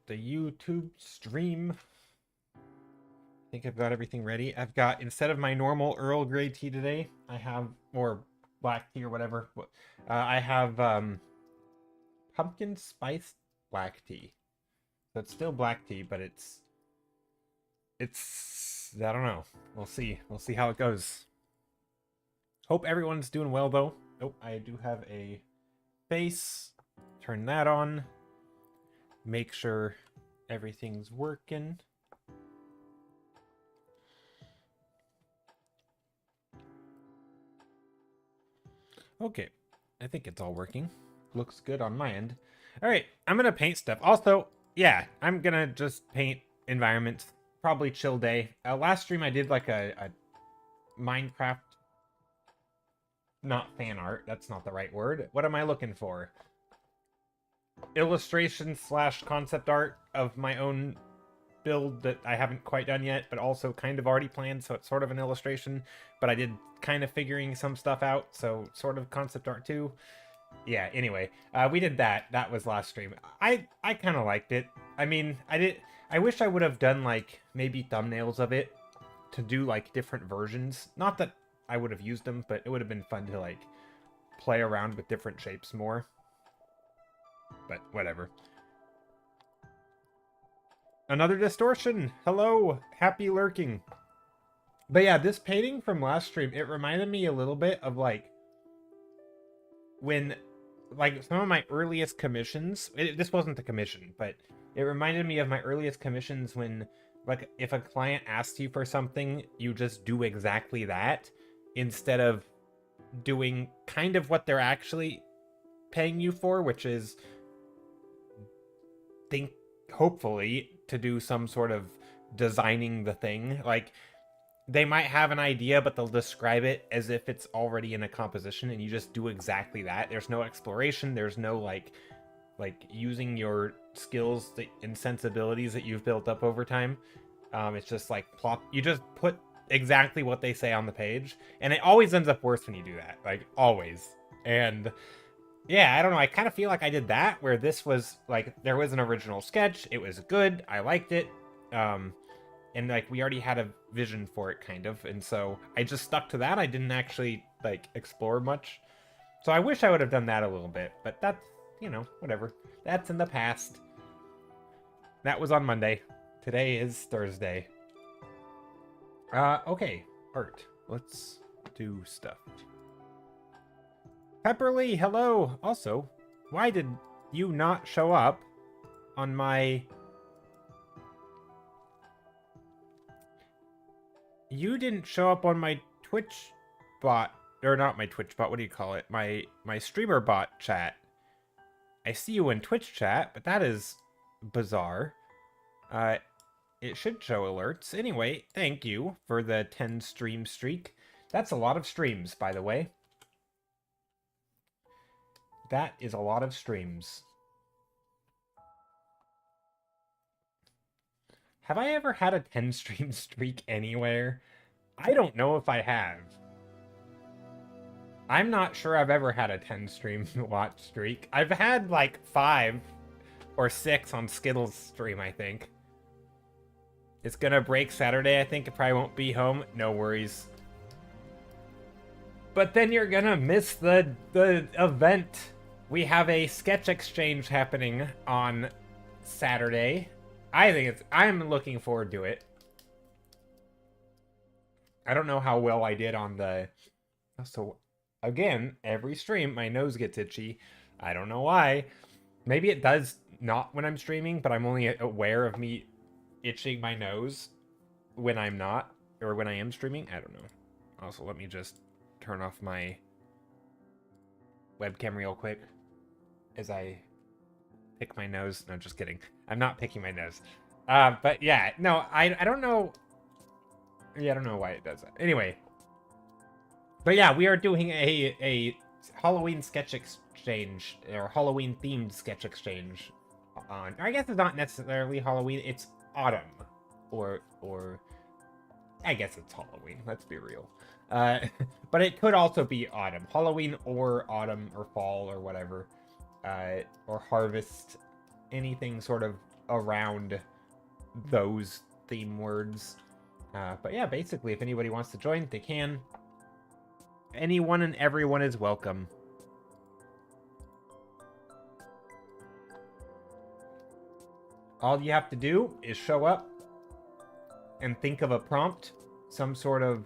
the YouTube stream. I think I've got everything ready. I've got, instead of my normal Earl Grey tea today, I have, or black tea or whatever, I have pumpkin spice black tea. So it's still black tea, but it's, I don't know. We'll see. We'll see how it goes. Hope everyone's doing well, though. Oh, I do have a face. Turn that on. Make sure everything's working. Okay, I think it's all working. Looks good on my end. All right, I'm gonna paint stuff. Also, yeah, I'm gonna just paint environments. Probably chill day. Last stream I did like a Minecraft, not fan art. That's not the right word. What am I looking for? Illustration / concept art of my own build that I haven't quite done yet, but also kind of already planned, so it's sort of an illustration, but I did kind of figuring some stuff out, so sort of concept art too. Yeah, anyway, we did that. That was last stream. I kind of liked it. I mean, I wish I would have done, like, maybe thumbnails of it to do, like, different versions. Not that I would have used them, but it would have been fun to, like, play around with different shapes more. But whatever. Another distortion. Hello, happy lurking. But yeah, this painting from last stream, it reminded me a little bit of like when, like, some of my earliest commissions. This wasn't a commission, but it reminded me of my earliest commissions when, like, if a client asks you for something, you just do exactly that instead of doing kind of what they're actually paying you for, which is hopefully to do some sort of designing the thing. Like, they might have an idea, but they'll describe it as if it's already in a composition, and you just do exactly that. There's no exploration. There's no like using your skills and sensibilities that you've built up over time. It's just like plop. You just put exactly what they say on the page, and it always ends up worse when you do that. Like, always. And yeah, I don't know. I kind of feel like I did that, where this was, like, there was an original sketch. It was good. I liked it. And, like, we already had a vision for it, kind of. And so I just stuck to that. I didn't actually, like, explore much. So I wish I would have done that a little bit. But that's, you know, whatever. That's in the past. That was on Monday. Today is Thursday. Okay. Art. Let's do stuff. Pepperly, hello! Also, why did you not show up on my... You didn't show up on my Twitch bot, or not my Twitch bot, what do you call it? My streamer bot chat. I see you in Twitch chat, but that is bizarre. It should show alerts. Anyway, thank you for the 10 stream streak. That's a lot of streams, by the way. That is a lot of streams. Have I ever had a 10 stream streak anywhere? I don't know if I have. I'm not sure I've ever had a 10 stream watch streak. I've had like 5 or 6 on Skittles stream, I think. It's gonna break Saturday, I think. It probably won't be home. No worries. But then you're gonna miss the event. We have a sketch exchange happening on Saturday. I'm looking forward to it. I don't know how well I did on the... So, again, every stream, my nose gets itchy. I don't know why. Maybe it does not when I'm streaming, but I'm only aware of me itching my nose when I'm not, or when I am streaming. I don't know. Also, let me just turn off my webcam real quick as I pick my nose. No, just kidding. I'm not picking my nose. But yeah, no, I don't know. Yeah, I don't know why it does that. Anyway. But yeah, we are doing a Halloween sketch exchange, or Halloween themed sketch exchange on, I guess it's not necessarily Halloween, it's autumn. Or I guess it's Halloween, let's be real. But it could also be autumn. Halloween or autumn or fall or whatever. Or harvest. Anything sort of around those theme words. But yeah, basically, if anybody wants to join, they can. Anyone and everyone is welcome. All you have to do is show up and think of a prompt, some sort of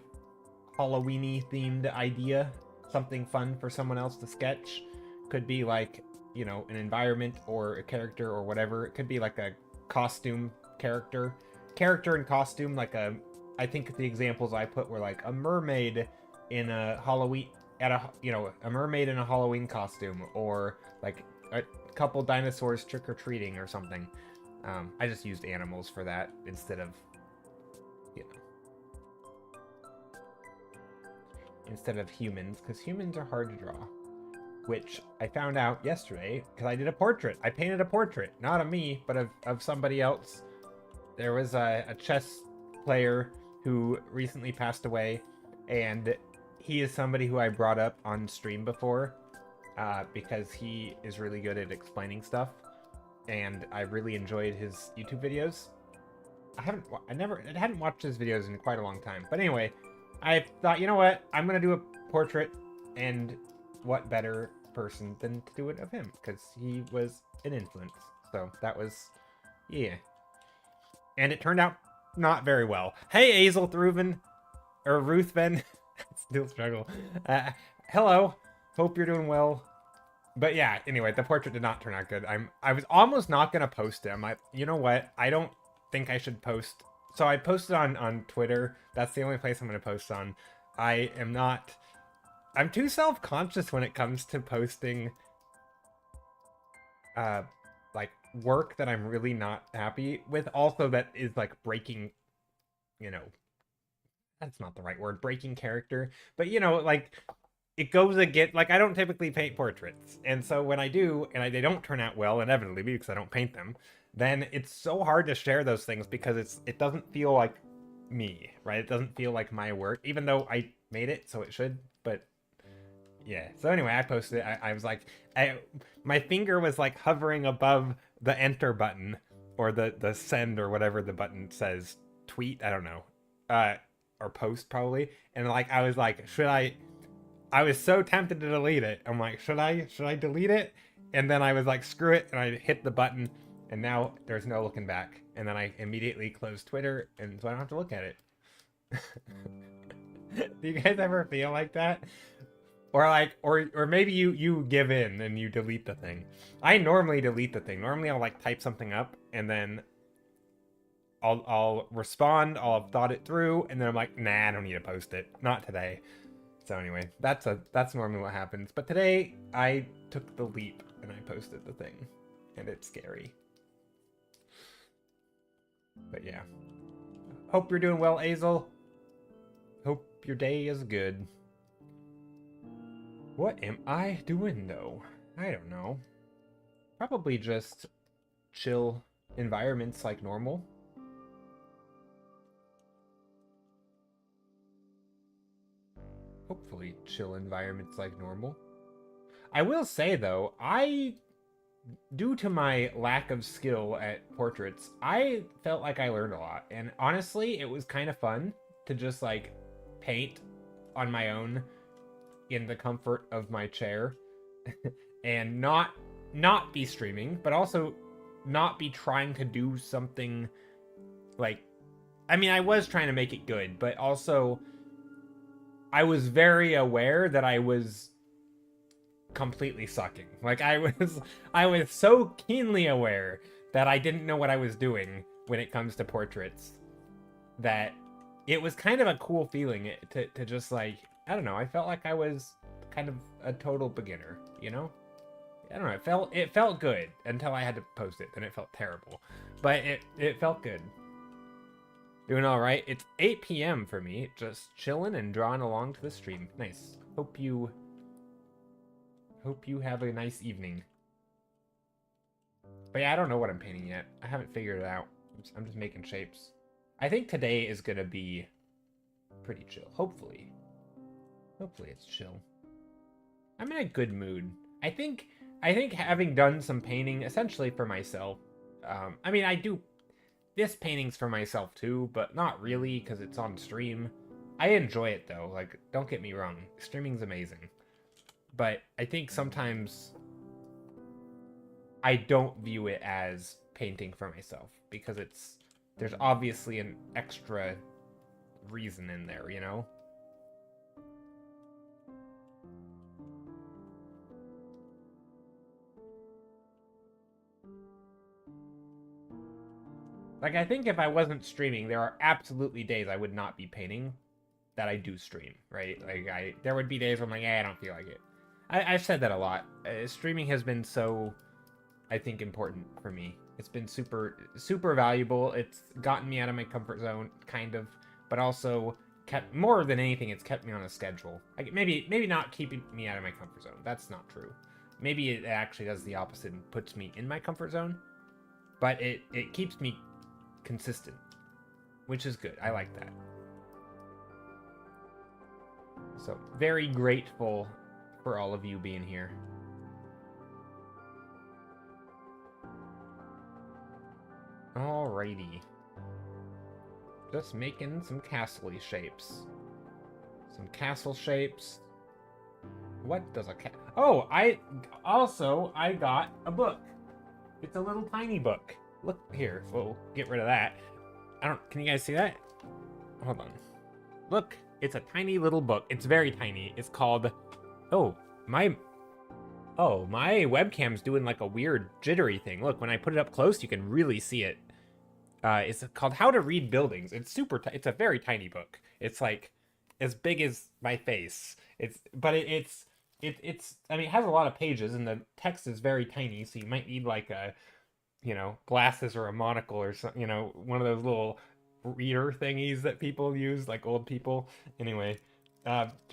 Halloween-y themed idea, something fun for someone else to sketch. Could be like, you know, an environment or a character or whatever. It could be like a costume character and costume, like a, I think the examples I put were like a mermaid in a Halloween, a mermaid in a Halloween costume, or like a couple dinosaurs trick-or-treating or something. I just used animals for that instead of, instead of humans, because humans are hard to draw. Which I found out yesterday, because I did a portrait. I painted a portrait, not of me, but of somebody else. There was a chess player who recently passed away, and he is somebody who I brought up on stream before, because he is really good at explaining stuff, and I really enjoyed his YouTube videos. I hadn't watched his videos in quite a long time, but anyway, I thought, you know what, I'm gonna do a portrait, and what better person than to do it of him, because he was an influence. So that was, yeah. And it turned out not very well. Hey, Azel Thruven, or Ruthven, still struggle. Hello, hope you're doing well. But yeah, anyway, the portrait did not turn out good. I was almost not gonna post it. I'm like, you know what? I don't think I should post. So I posted on Twitter. That's the only place I'm gonna post on. I'm too self-conscious when it comes to posting like work that I'm really not happy with. Also, that is like breaking, you know, that's not the right word, breaking character. But you know, like, it goes against, like, I don't typically paint portraits, and so when I do, and they don't turn out well, inevitably, because I don't paint them, then it's so hard to share those things, because it doesn't feel like me, right? It doesn't feel like my work, even though I made it, so it should, but yeah. So anyway, I posted it. I was like, my finger was like hovering above the enter button, or the send, or whatever the button says, tweet, I don't know, or post probably, and like, I was like, I was so tempted to delete it. I'm like, should I delete it? And then I was like, screw it, and I hit the button, and now there's no looking back. And then I immediately closed Twitter, and so I don't have to look at it. Do you guys ever feel like that? Or like, or maybe you give in and you delete the thing. I normally delete the thing. Normally I'll like type something up, and then I'll respond, I'll have thought it through, and then I'm like, nah, I don't need to post it. Not today. So anyway, that's normally what happens. But today, I took the leap, and I posted the thing. And it's scary. But yeah. Hope you're doing well, Azel. Hope your day is good. What am I doing, though? I don't know. Probably just chill environments like normal. Hopefully chill environments like normal. I will say, though, due to my lack of skill at portraits, I felt like I learned a lot. And honestly, it was kind of fun to just, like, paint on my own in the comfort of my chair. And not be streaming, but also not be trying to do something, like... I mean, I was trying to make it good, but also... I was very aware that I was completely sucking. Like, I was so keenly aware that I didn't know what I was doing when it comes to portraits, that it was kind of a cool feeling to just, like, I don't know, I felt like I was kind of a total beginner, you know? I don't know, it felt good until I had to post it, then it felt terrible. But it felt good. Doing all right. It's 8 p.m. for me, just chilling and drawing along to the stream. Nice. Hope you have a nice evening. But yeah, I don't know what I'm painting yet. I haven't figured it out. I'm just making shapes. I think today is gonna be pretty chill. Hopefully it's chill. I'm in a good mood. I think having done some painting, essentially for myself, I mean, I do this painting's for myself too, but not really because it's on stream. I enjoy it though. Like, don't get me wrong, streaming's amazing. But I think sometimes I don't view it as painting for myself because there's obviously an extra reason in there, you know? Like, I think if I wasn't streaming, there are absolutely days I would not be painting that I do stream, right? Like, there would be days where I'm like, I don't feel like it. I've said that a lot. Streaming has been so, I think, important for me. It's been super, super valuable. It's gotten me out of my comfort zone, kind of, but also kept, more than anything, it's kept me on a schedule. Maybe not keeping me out of my comfort zone. That's not true. Maybe it actually does the opposite and puts me in my comfort zone, but it keeps me consistent, which is good. I like that. So, very grateful for all of you being here. Alrighty. Just making some castle-y shapes. Some castle shapes. What does a Oh, I got a book. It's a little tiny book. Look here. We'll get rid of that. Can you guys see that? Hold on. Look, it's a tiny little book. It's very tiny. It's called, my webcam's doing like a weird jittery thing. Look, when I put it up close, you can really see it. It's called How to Read Buildings. It's it's a very tiny book. It's like as big as my face. It's I mean, it has a lot of pages and the text is very tiny, so you might need like a, glasses or a monocle or something, one of those little reader thingies that people use, like old people. Anyway,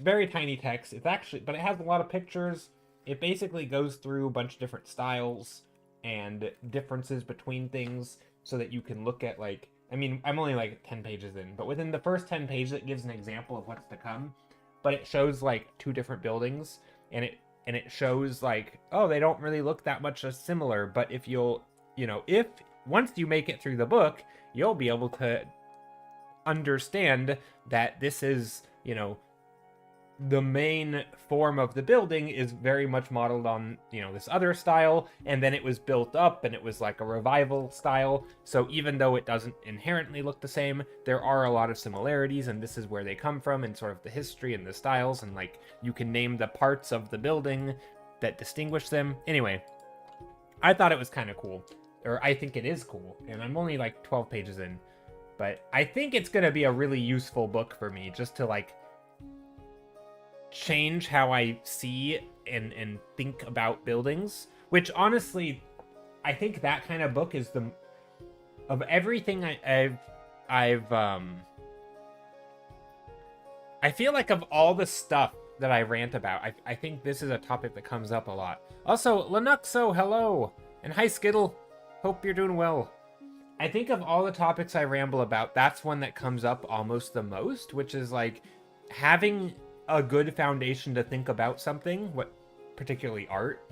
very tiny text. But it has a lot of pictures. It basically goes through a bunch of different styles and differences between things so that you can look at, like, I mean, I'm only like 10 pages in, but within the first 10 pages, it gives an example of what's to come. But it shows like 2 different buildings, and it shows like, oh, they don't really look that much similar, but if once you make it through the book, you'll be able to understand that this is, the main form of the building is very much modeled on, this other style, and then it was built up and it was like a revival style. So even though it doesn't inherently look the same, there are a lot of similarities, and this is where they come from and sort of the history and the styles, and like you can name the parts of the building that distinguish them. Anyway, I thought it was kind of cool, or I think it is cool, and I'm only like 12 pages in, but I think it's going to be a really useful book for me just to like change how I see and think about buildings, which honestly, I think that kind of book is of everything I feel like of all the stuff that I rant about, I think this is a topic that comes up a lot. Also, Linuxo, hello! And hi, Skittle! Hope you're doing well. I think of all the topics I ramble about, that's one that comes up almost the most, which is like having a good foundation to think about something, particularly art.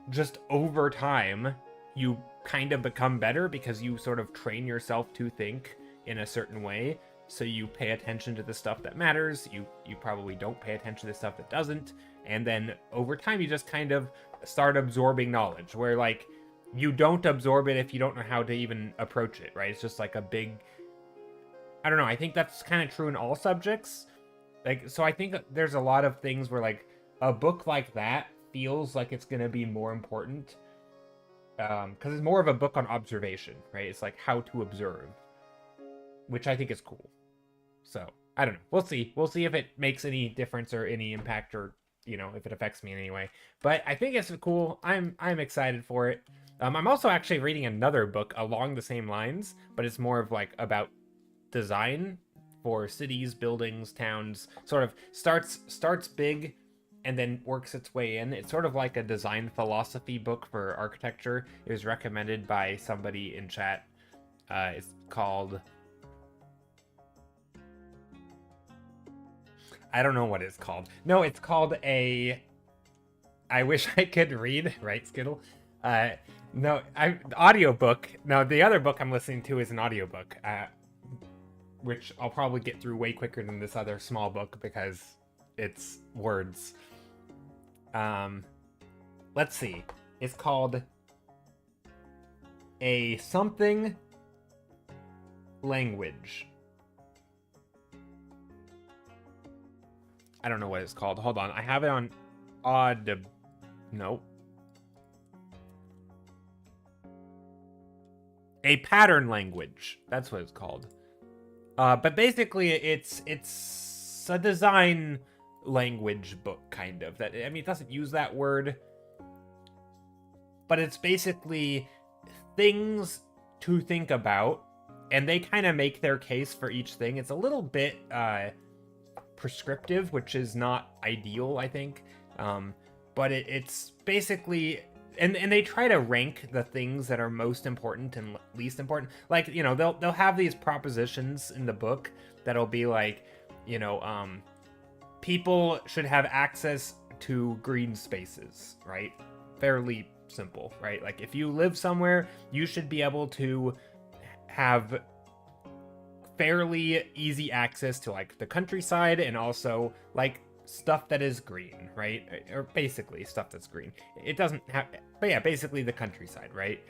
Just over time, you kind of become better because you sort of train yourself to think in a certain way. So you pay attention to the stuff that matters. You probably don't pay attention to the stuff that doesn't. And then over time, you just kind of start absorbing knowledge, where like you don't absorb it if you don't know how to even approach it, right? It's just like a big, I don't know. I think that's kind of true in all subjects. Like, so I think there's a lot of things where like a book like that feels like it's going to be more important. Because it's more of a book on observation, right? It's like how to observe, which I think is cool. So, I don't know. We'll see. We'll see if it makes any difference or any impact, or, if it affects me in any way. But I think it's cool. I'm excited for it. I'm also actually reading another book along the same lines, but it's more of like about design for cities, buildings, towns. Sort of starts big and then works its way in. It's sort of like a design philosophy book for architecture. It was recommended by somebody in chat. It's called, I don't know what it's called. No, it's called I wish I could read, right, Skittle? No, audiobook. No, the other book I'm listening to is an audiobook, which I'll probably get through way quicker than this other small book because it's words. Let's see. It's called A Something Language. I don't know what it's called. Hold on. I have it on Audible. Nope. A pattern language. That's what it's called. But basically, it's a design language book, kind of. That, I mean, it doesn't use that word, but it's basically things to think about, and they kind of make their case for each thing. It's a little bit prescriptive, which is not ideal, I think. But it's basically... And they try to rank the things that are most important and least important. Like, you know, they'll have these propositions in the book that'll be like, you know, people should have access to green spaces, right? Fairly simple, right? Like, if you live somewhere, you should be able to have fairly easy access to, like, the countryside and also, like, stuff that is green, right? Or basically stuff that's green. It doesn't have, but yeah, basically the countryside, right?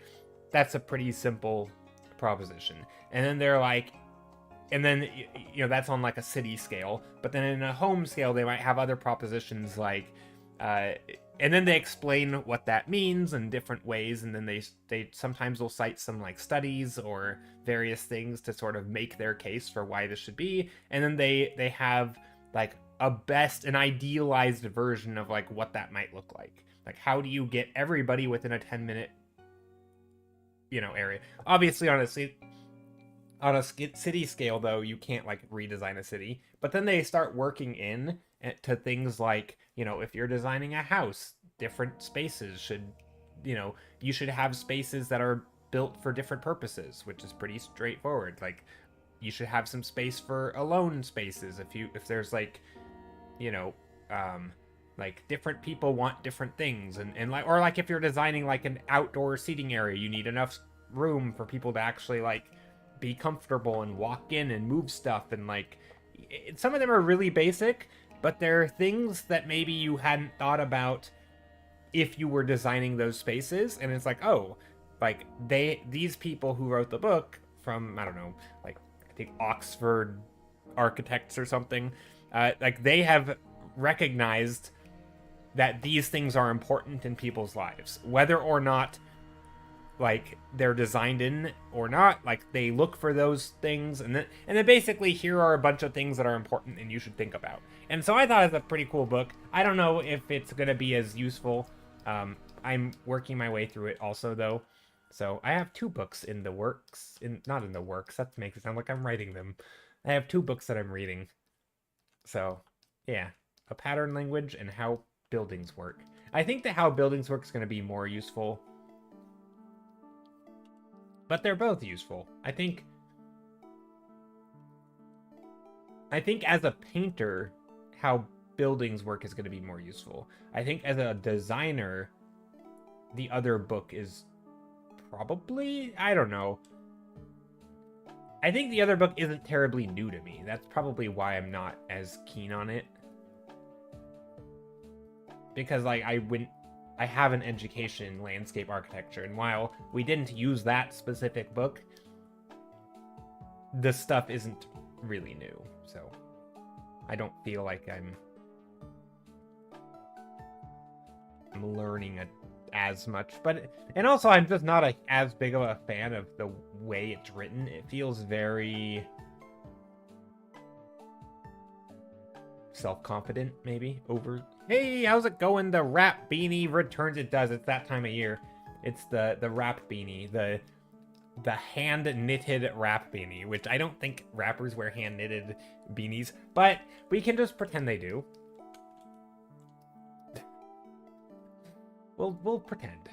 That's a pretty simple proposition. And then they're like, and then, you know, that's on like a city scale, but then in a home scale, they might have other propositions like, and then they explain what that means in different ways, and then they sometimes will cite some like studies or various things to sort of make their case for why this should be, and then they have like an idealized version of like what that might look like. Like, how do you get everybody within a 10-minute, you know, area? Obviously, on a city scale, though, you can't like redesign a city. But then they start working in to things like, you know, if you're designing a house, different spaces should, you know, you should have spaces that are built for different purposes, which is pretty straightforward. Like, you should have some space for alone spaces if there's like, you know, like different people want different things, and like, or like if you're designing like an outdoor seating area, you need enough room for people to actually like be comfortable and walk in and move stuff, and like some of them are really basic, but there are things that maybe you hadn't thought about if you were designing those spaces, and it's like, oh, like these people who wrote the book from, I don't know, like I think Oxford architects or something, like they have recognized that these things are important in people's lives, whether or not like they're designed in or not. Like, they look for those things, and then basically here are a bunch of things that are important and you should think about. And so I thought it was a pretty cool book. I don't know if it's gonna be as useful. I'm working my way through it also, though. So I have 2 books in the works. Not in the works. That makes it sound like I'm writing them. I have 2 books that I'm reading. So, yeah. A pattern language and how buildings work. I think that how buildings work is going to be more useful. But they're both useful. I think as a painter, how buildings work is going to be more useful. I think as a designer, the other book is probably, I don't know. I think the other book isn't terribly new to me. That's probably why I'm not as keen on it. Because like I have an education in landscape architecture, and while we didn't use that specific book, the stuff isn't really new. So I don't feel like I'm learning as much, and also I'm just not as big of a fan of the way it's written. It feels very self-confident, maybe. Hey, how's it going? The wrap beanie returns. It does. It's that time of year. It's the wrap beanie, the hand-knitted wrap beanie, which I don't think rappers wear hand-knitted beanies, but we can just pretend they do. We'll pretend.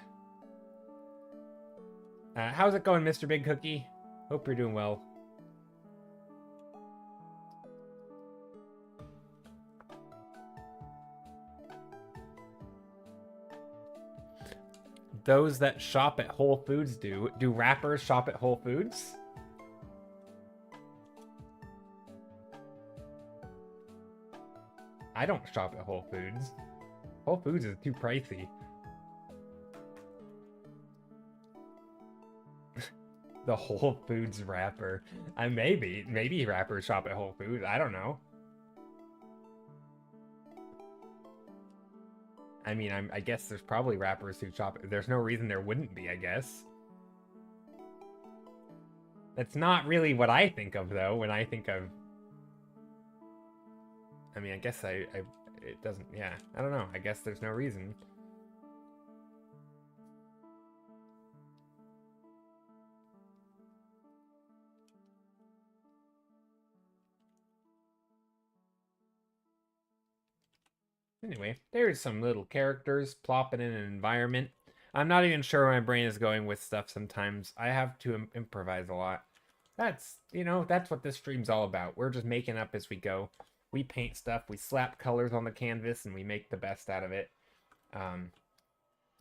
How's it going, Mr. Big Cookie? Hope you're doing well. those that shop at Whole Foods do. Do rappers shop at Whole Foods? I don't shop at Whole Foods. Whole Foods is too pricey. The Whole Foods rapper. Maybe rappers shop at Whole Foods. I don't know. I mean, I guess there's probably rappers who shop. There's no reason there wouldn't be, I guess. That's not really what I think of, though, when I think of... I mean, I guess it doesn't... Yeah, I don't know. I guess there's no reason. Anyway, there's some little characters plopping in an environment. I'm not even sure where my brain is going with stuff sometimes. I have to improvise a lot. That's, that's what this stream's all about. We're just making up as we go. We paint stuff, we slap colors on the canvas, and we make the best out of it.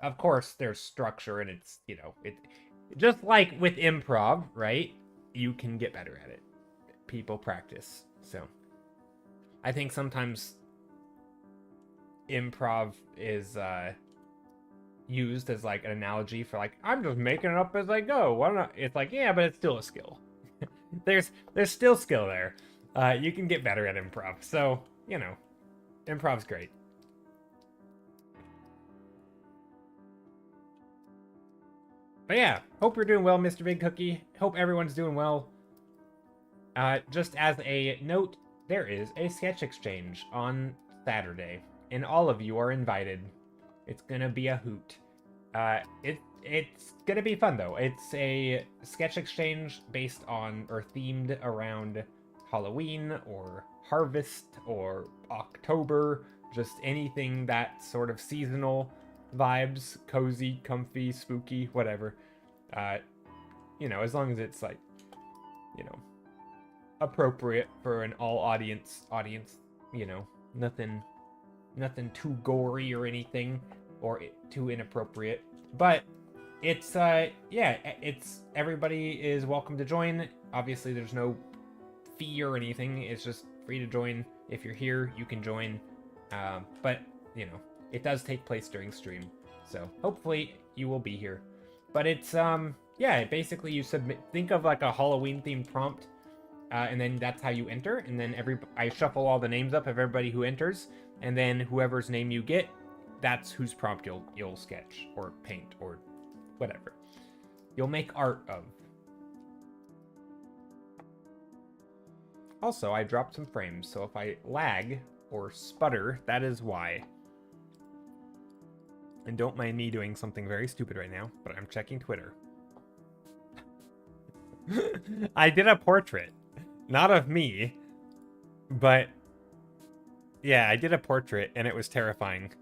Of course, there's structure, and it's, it just like with improv, right? You can get better at it. People practice. So, I think sometimes improv is used as like an analogy for like, I'm just making it up as I go. Why not? It's like, yeah, but it's still a skill. there's still skill there. You can get better at improv. So, improv's great. But yeah, hope you're doing well, Mr. Big Cookie. Hope everyone's doing well. Just as a note, there is a sketch exchange on Saturday, and all of you are invited. It's gonna be a hoot. It's gonna be fun though. It's a sketch exchange based on or themed around Halloween or harvest or October, just anything that sort of seasonal vibes, cozy, comfy, spooky, whatever. As long as it's like, appropriate for an all audience, nothing too gory or anything, or too inappropriate. But it's everybody is welcome to join. Obviously, there's no fee or anything. It's just free to join. If you're here, you can join. But it does take place during stream, so hopefully you will be here. But it's basically you think of like a Halloween themed prompt. And then that's how you enter, and then I shuffle all the names up of everybody who enters, and then whoever's name you get, that's whose prompt you'll sketch, or paint, or whatever. You'll make art of. Also, I dropped some frames, so if I lag or sputter, that is why. And don't mind me doing something very stupid right now, but I'm checking Twitter. I did a portrait. Not of me, but yeah, I did a portrait and it was terrifying.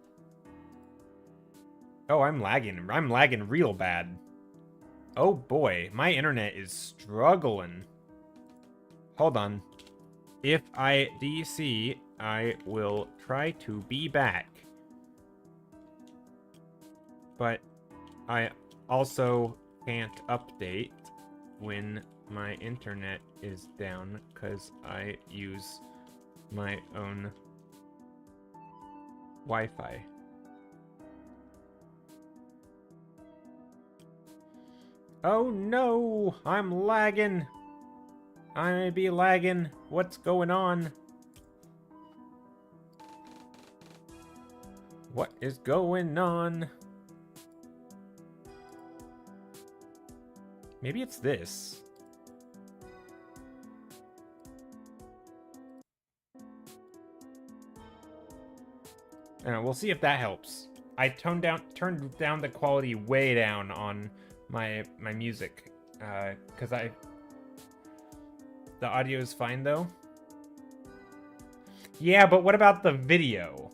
Oh, I'm lagging. I'm lagging real bad. Oh boy, my internet is struggling. Hold on. If I DC, I will try to be back. But I also can't update when my internet is down because I use my own Wi-Fi. Oh no, I'm lagging. I may be lagging. What's going on? What is going on? Maybe it's this. We'll see if that helps. I turned down the quality way down on my music, because the audio is fine though. Yeah, but what about the video?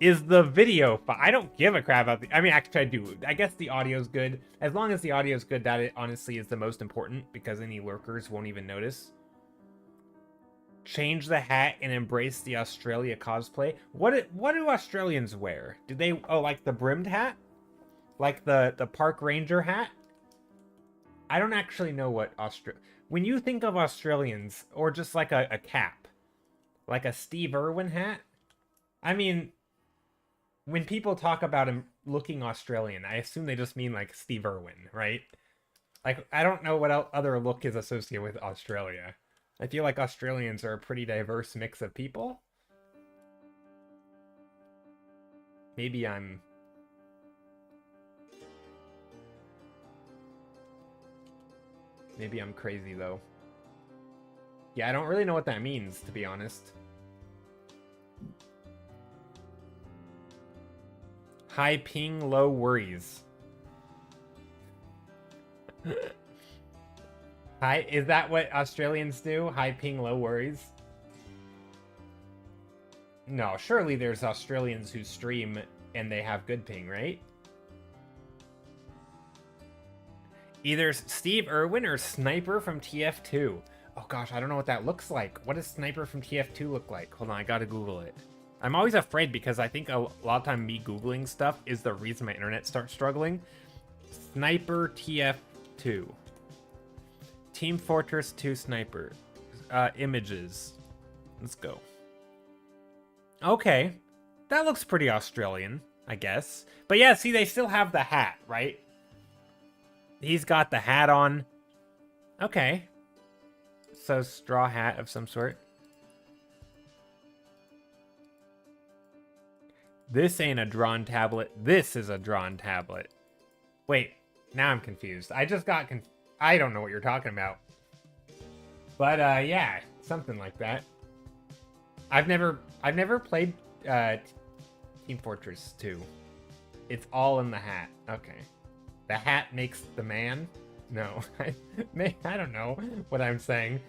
Is the video fine? I don't give a crap about I mean, actually I do. I guess the audio's good. As long as the audio's good, that honestly is the most important, because any lurkers won't even notice. Change the hat and embrace the Australia cosplay. What do Australians wear? Do they like the brimmed hat? Like the park ranger hat? I don't actually know what when you think of Australians, or just like a cap, like a Steve Irwin hat. I mean, when people talk about him looking Australian, I assume they just mean like Steve Irwin, right? Like, I don't know what other look is associated with Australia. I feel like Australians are a pretty diverse mix of people. Maybe I'm crazy, though. Yeah, I don't really know what that means, to be honest. High ping, low worries. Hi, is that what Australians do? High ping, low worries? No, surely there's Australians who stream and they have good ping, right? Either Steve Irwin or Sniper from TF2. Oh gosh, I don't know what that looks like. What does Sniper from TF2 look like? Hold on, I gotta Google it. I'm always afraid because I think a lot of time me Googling stuff is the reason my internet starts struggling. Sniper TF2. Team Fortress 2 Sniper. Images. Let's go. Okay. That looks pretty Australian, I guess. But yeah, see, they still have the hat, right? He's got the hat on. Okay. So, straw hat of some sort. This ain't a drawn tablet. This is a drawn tablet. Wait, now I'm confused. I just got I don't know what you're talking about. But, yeah, something like that. I've never played Team Fortress 2. It's all in the hat. Okay. The hat makes the man? No. I don't know what I'm saying.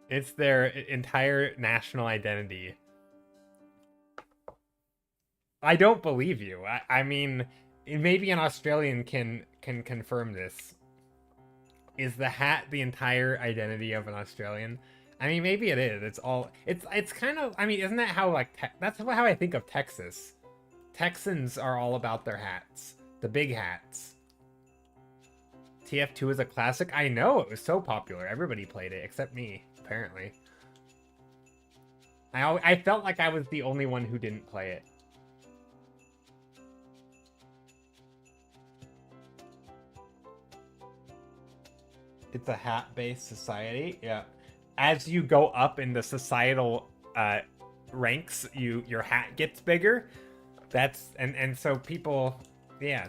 It's their entire national identity. I don't believe you. I mean, maybe an Australian can confirm this. Is the hat the entire identity of an Australian? I mean, maybe it is. It's kind of, I mean, isn't that how, like, that's how I think of Texas. Texans are all about their hats. The big hats. TF2 is a classic. I know, it was so popular. Everybody played it, except me, apparently. I felt like I was the only one who didn't play it. It's a hat-based society, yeah. As you go up in the societal ranks, your hat gets bigger. That's and so people, yeah,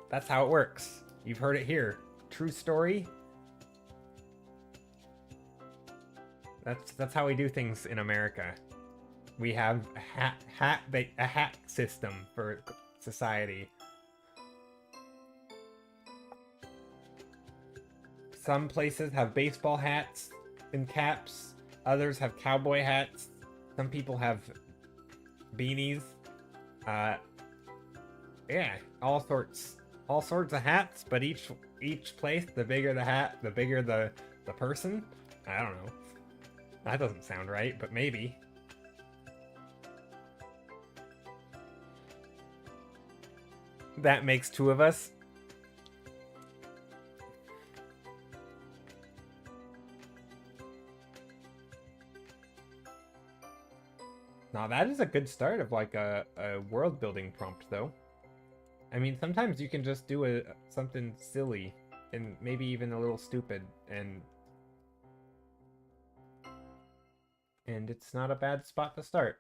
that's how it works. You've heard it here. True story. That's how we do things in America. We have a hat system for society. Some places have baseball hats and caps. Others have cowboy hats. Some people have beanies. Yeah, all sorts of hats. But each place, the bigger the hat, the bigger the person. I don't know. That doesn't sound right, but maybe. That makes two of us. Now that is a good start of like a world building prompt though. I mean, sometimes you can just do something silly and maybe even a little stupid and it's not a bad spot to start.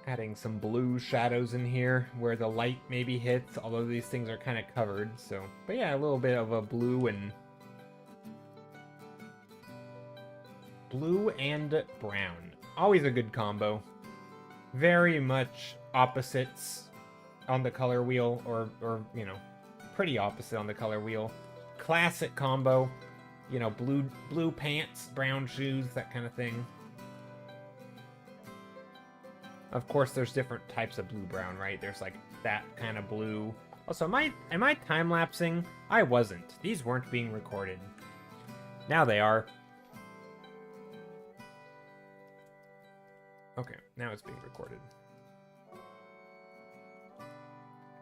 Adding some blue shadows in here where the light maybe hits, although these things are kind of covered, so... But yeah, a little bit of a blue and brown. Always a good combo. Very much opposites on the color wheel, or you know, pretty opposite on the color wheel. Classic combo. You know, blue pants, brown shoes, that kind of thing. Of course, there's different types of blue-brown, right? There's like that kind of blue. Also, am I time-lapsing? I wasn't. These weren't being recorded. Now they are. Okay, now it's being recorded.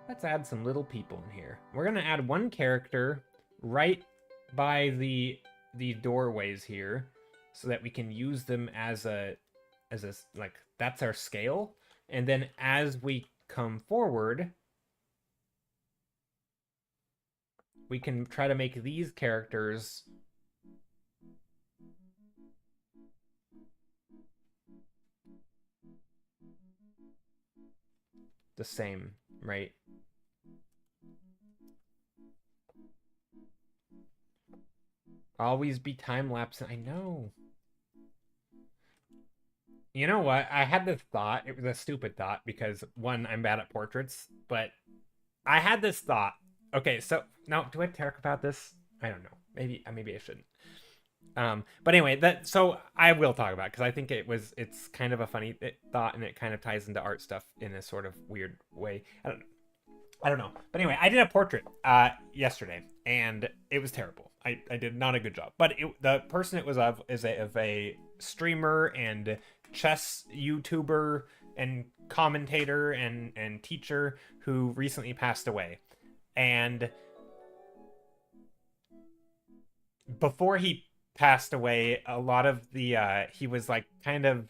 Let's add some little people in here. We're gonna add one character right by the doorways here, so that we can use them as a like, that's our scale. And then as we come forward, we can try to make these characters the same, right? Always be time-lapse. I know. You know what? I had this thought. It was a stupid thought because, one, I'm bad at portraits, but I had this thought. Okay, so now do I talk about this? I don't know. Maybe I shouldn't. But anyway, so I will talk about it because I think it's kind of a funny thought, and it kind of ties into art stuff in a sort of weird way. I don't know. But anyway, I did a portrait yesterday, and it was terrible. I did not a good job. But the person it was of is a streamer and chess YouTuber and commentator and teacher who recently passed away. And before he passed away, a lot of the he was like kind of,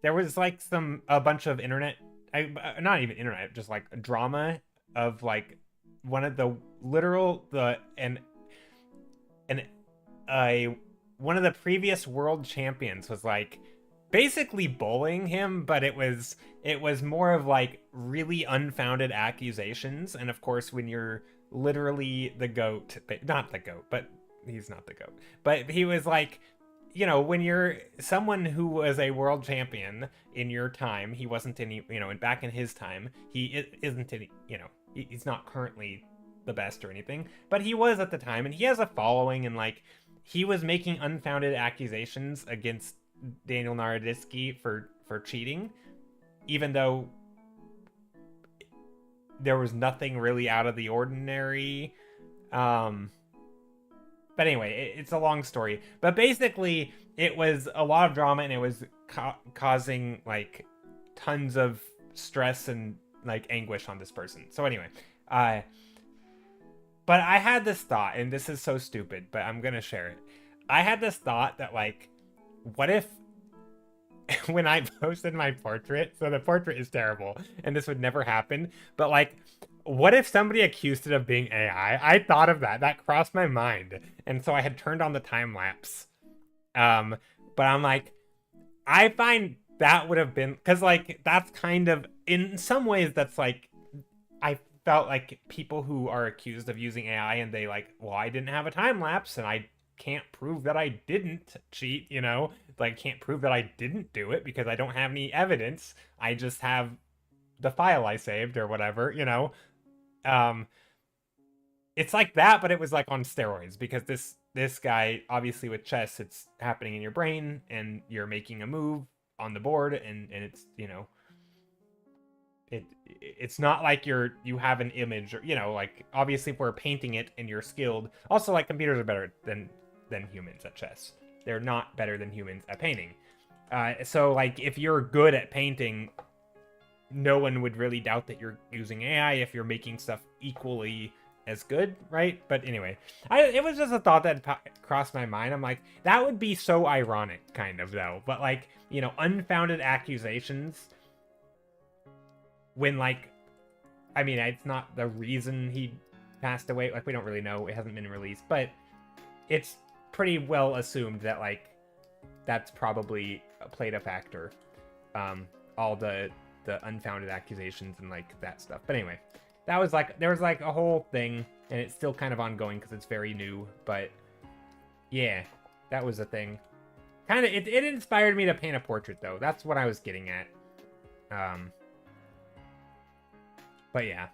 there was like a bunch of internet, not even internet, just like drama of like one of the one of the previous world champions was like basically bullying him, but it was more of like really unfounded accusations. And of course, when you're literally the GOAT, but not the GOAT, but he's not the GOAT, but he was like, you know, when you're someone who was a world champion in your time, he wasn't any, you know, and back in his time, he isn't any, you know, he's not currently the best or anything, but he was at the time, and he has a following, and like, he was making unfounded accusations against Daniel Naroditsky for cheating, even though there was nothing really out of the ordinary. But anyway, it's a long story. But basically, it was a lot of drama, and it was causing like tons of stress and like anguish on this person. So anyway, but I had this thought, and this is so stupid, but I'm gonna share it. I had this thought that like, what if when I posted my portrait, so the portrait is terrible, and this would never happen, but like, what if somebody accused it of being AI? I thought of that. That crossed my mind. And so I had turned on the time lapse. But I'm like, I find that would have been, because like, that's kind of, in some ways, that's like, I felt like people who are accused of using AI and they like, well, I didn't have a time lapse and I can't prove that I didn't cheat, you know? Like, can't prove that I didn't do it because I don't have any evidence. I just have the file I saved or whatever, you know? It's like that, but it was like on steroids, because this guy, obviously with chess, it's happening in your brain and you're making a move on the board, and it's, you know, it's not like you have an image, or, you know, like, obviously if we're painting it and you're skilled, also like computers are better than humans at chess. They're not better than humans at painting. So like, if you're good at painting, no one would really doubt that you're using AI if you're making stuff equally as good, right? But anyway, it was just a thought that crossed my mind. I'm like, that would be so ironic, kind of, though. But like, you know, unfounded accusations, when like, I mean, it's not the reason he passed away. Like, we don't really know. It hasn't been released, but it's pretty well assumed that like, that's probably played a factor. All the unfounded accusations and like that stuff. But anyway, that was like, there was like a whole thing, and it's still kind of ongoing because it's very new. But yeah, that was a thing. Kind of, it inspired me to paint a portrait, though. That's what I was getting at. But yeah.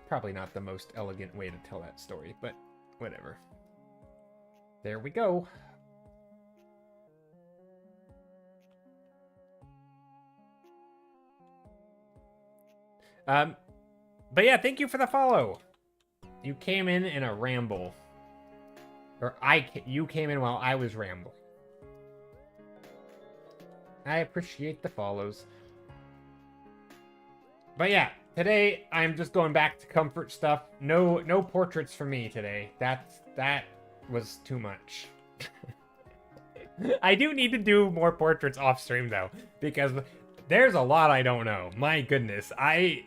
Probably not the most elegant way to tell that story, but whatever. There we go. But yeah, thank you for the follow. You came in a ramble. Or you came in while I was rambling. I appreciate the follows. But yeah, today I'm just going back to comfort stuff. No portraits for me today. That was too much. I do need to do more portraits off stream though, because there's a lot I don't know. My goodness, I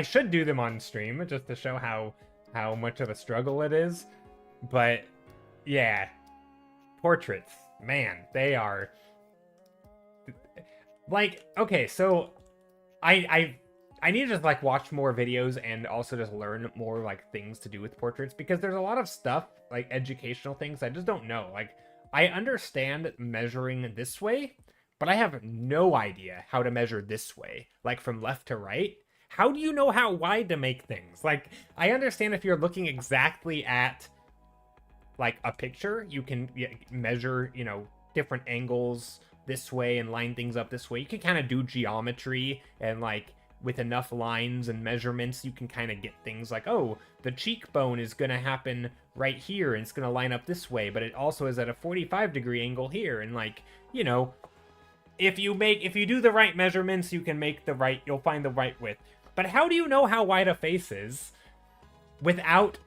should do them on stream just to show how much of a struggle it is. But yeah, portraits, man, they are like, okay, so I need to just like watch more videos and also just learn more like things to do with portraits, because there's a lot of stuff like educational things I just don't know. Like, I understand measuring this way, but I have no idea how to measure this way, like from left to right. How do you know how wide to make things? Like, I understand if you're looking exactly at like a picture, you can measure, you know, different angles this way and line things up this way. You can kind of do geometry, and like with enough lines and measurements, you can kind of get things like, oh, the cheekbone is going to happen right here and it's going to line up this way, but it also is at a 45-degree angle here. And like, you know, if you do the right measurements, you'll find the right width. But how do you know how wide a face is without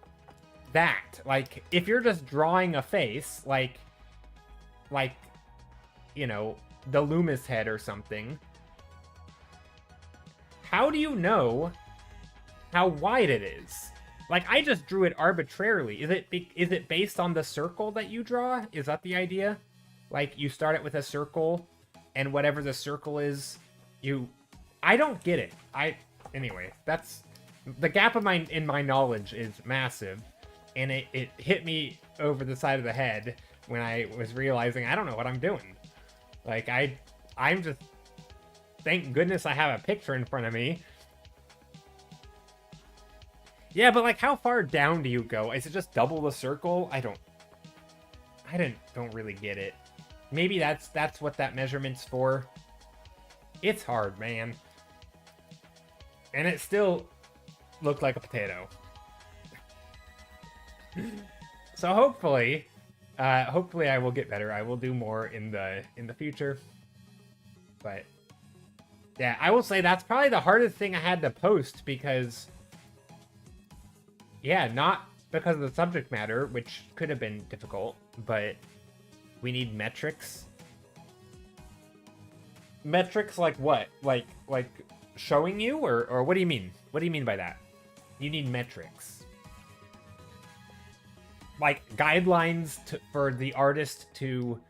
that? Like, if you're just drawing a face, like, you know, the Loomis head or something, how do you know how wide it is? Like, I just drew it arbitrarily. Is it based on the circle that you draw? Is that the idea? Like, you start it with a circle, and whatever the circle is, I don't get it. Anyway, that's the gap in my knowledge is massive, and it hit me over the side of the head when I was realizing I don't know what I'm doing. Like, I'm just, thank goodness I have a picture in front of me. Yeah, but like, how far down do you go? Is it just double the circle? I don't really get it. Maybe that's what that measurement's for. It's hard, man. And it still looked like a potato. So hopefully I will get better. I will do more in the future. But yeah, I will say that's probably the hardest thing I had to post, because yeah, not because of the subject matter, which could have been difficult, but we need metrics. Metrics like what? Like showing you, or what do you mean? What do you mean by that? You need metrics. Like guidelines for the artist to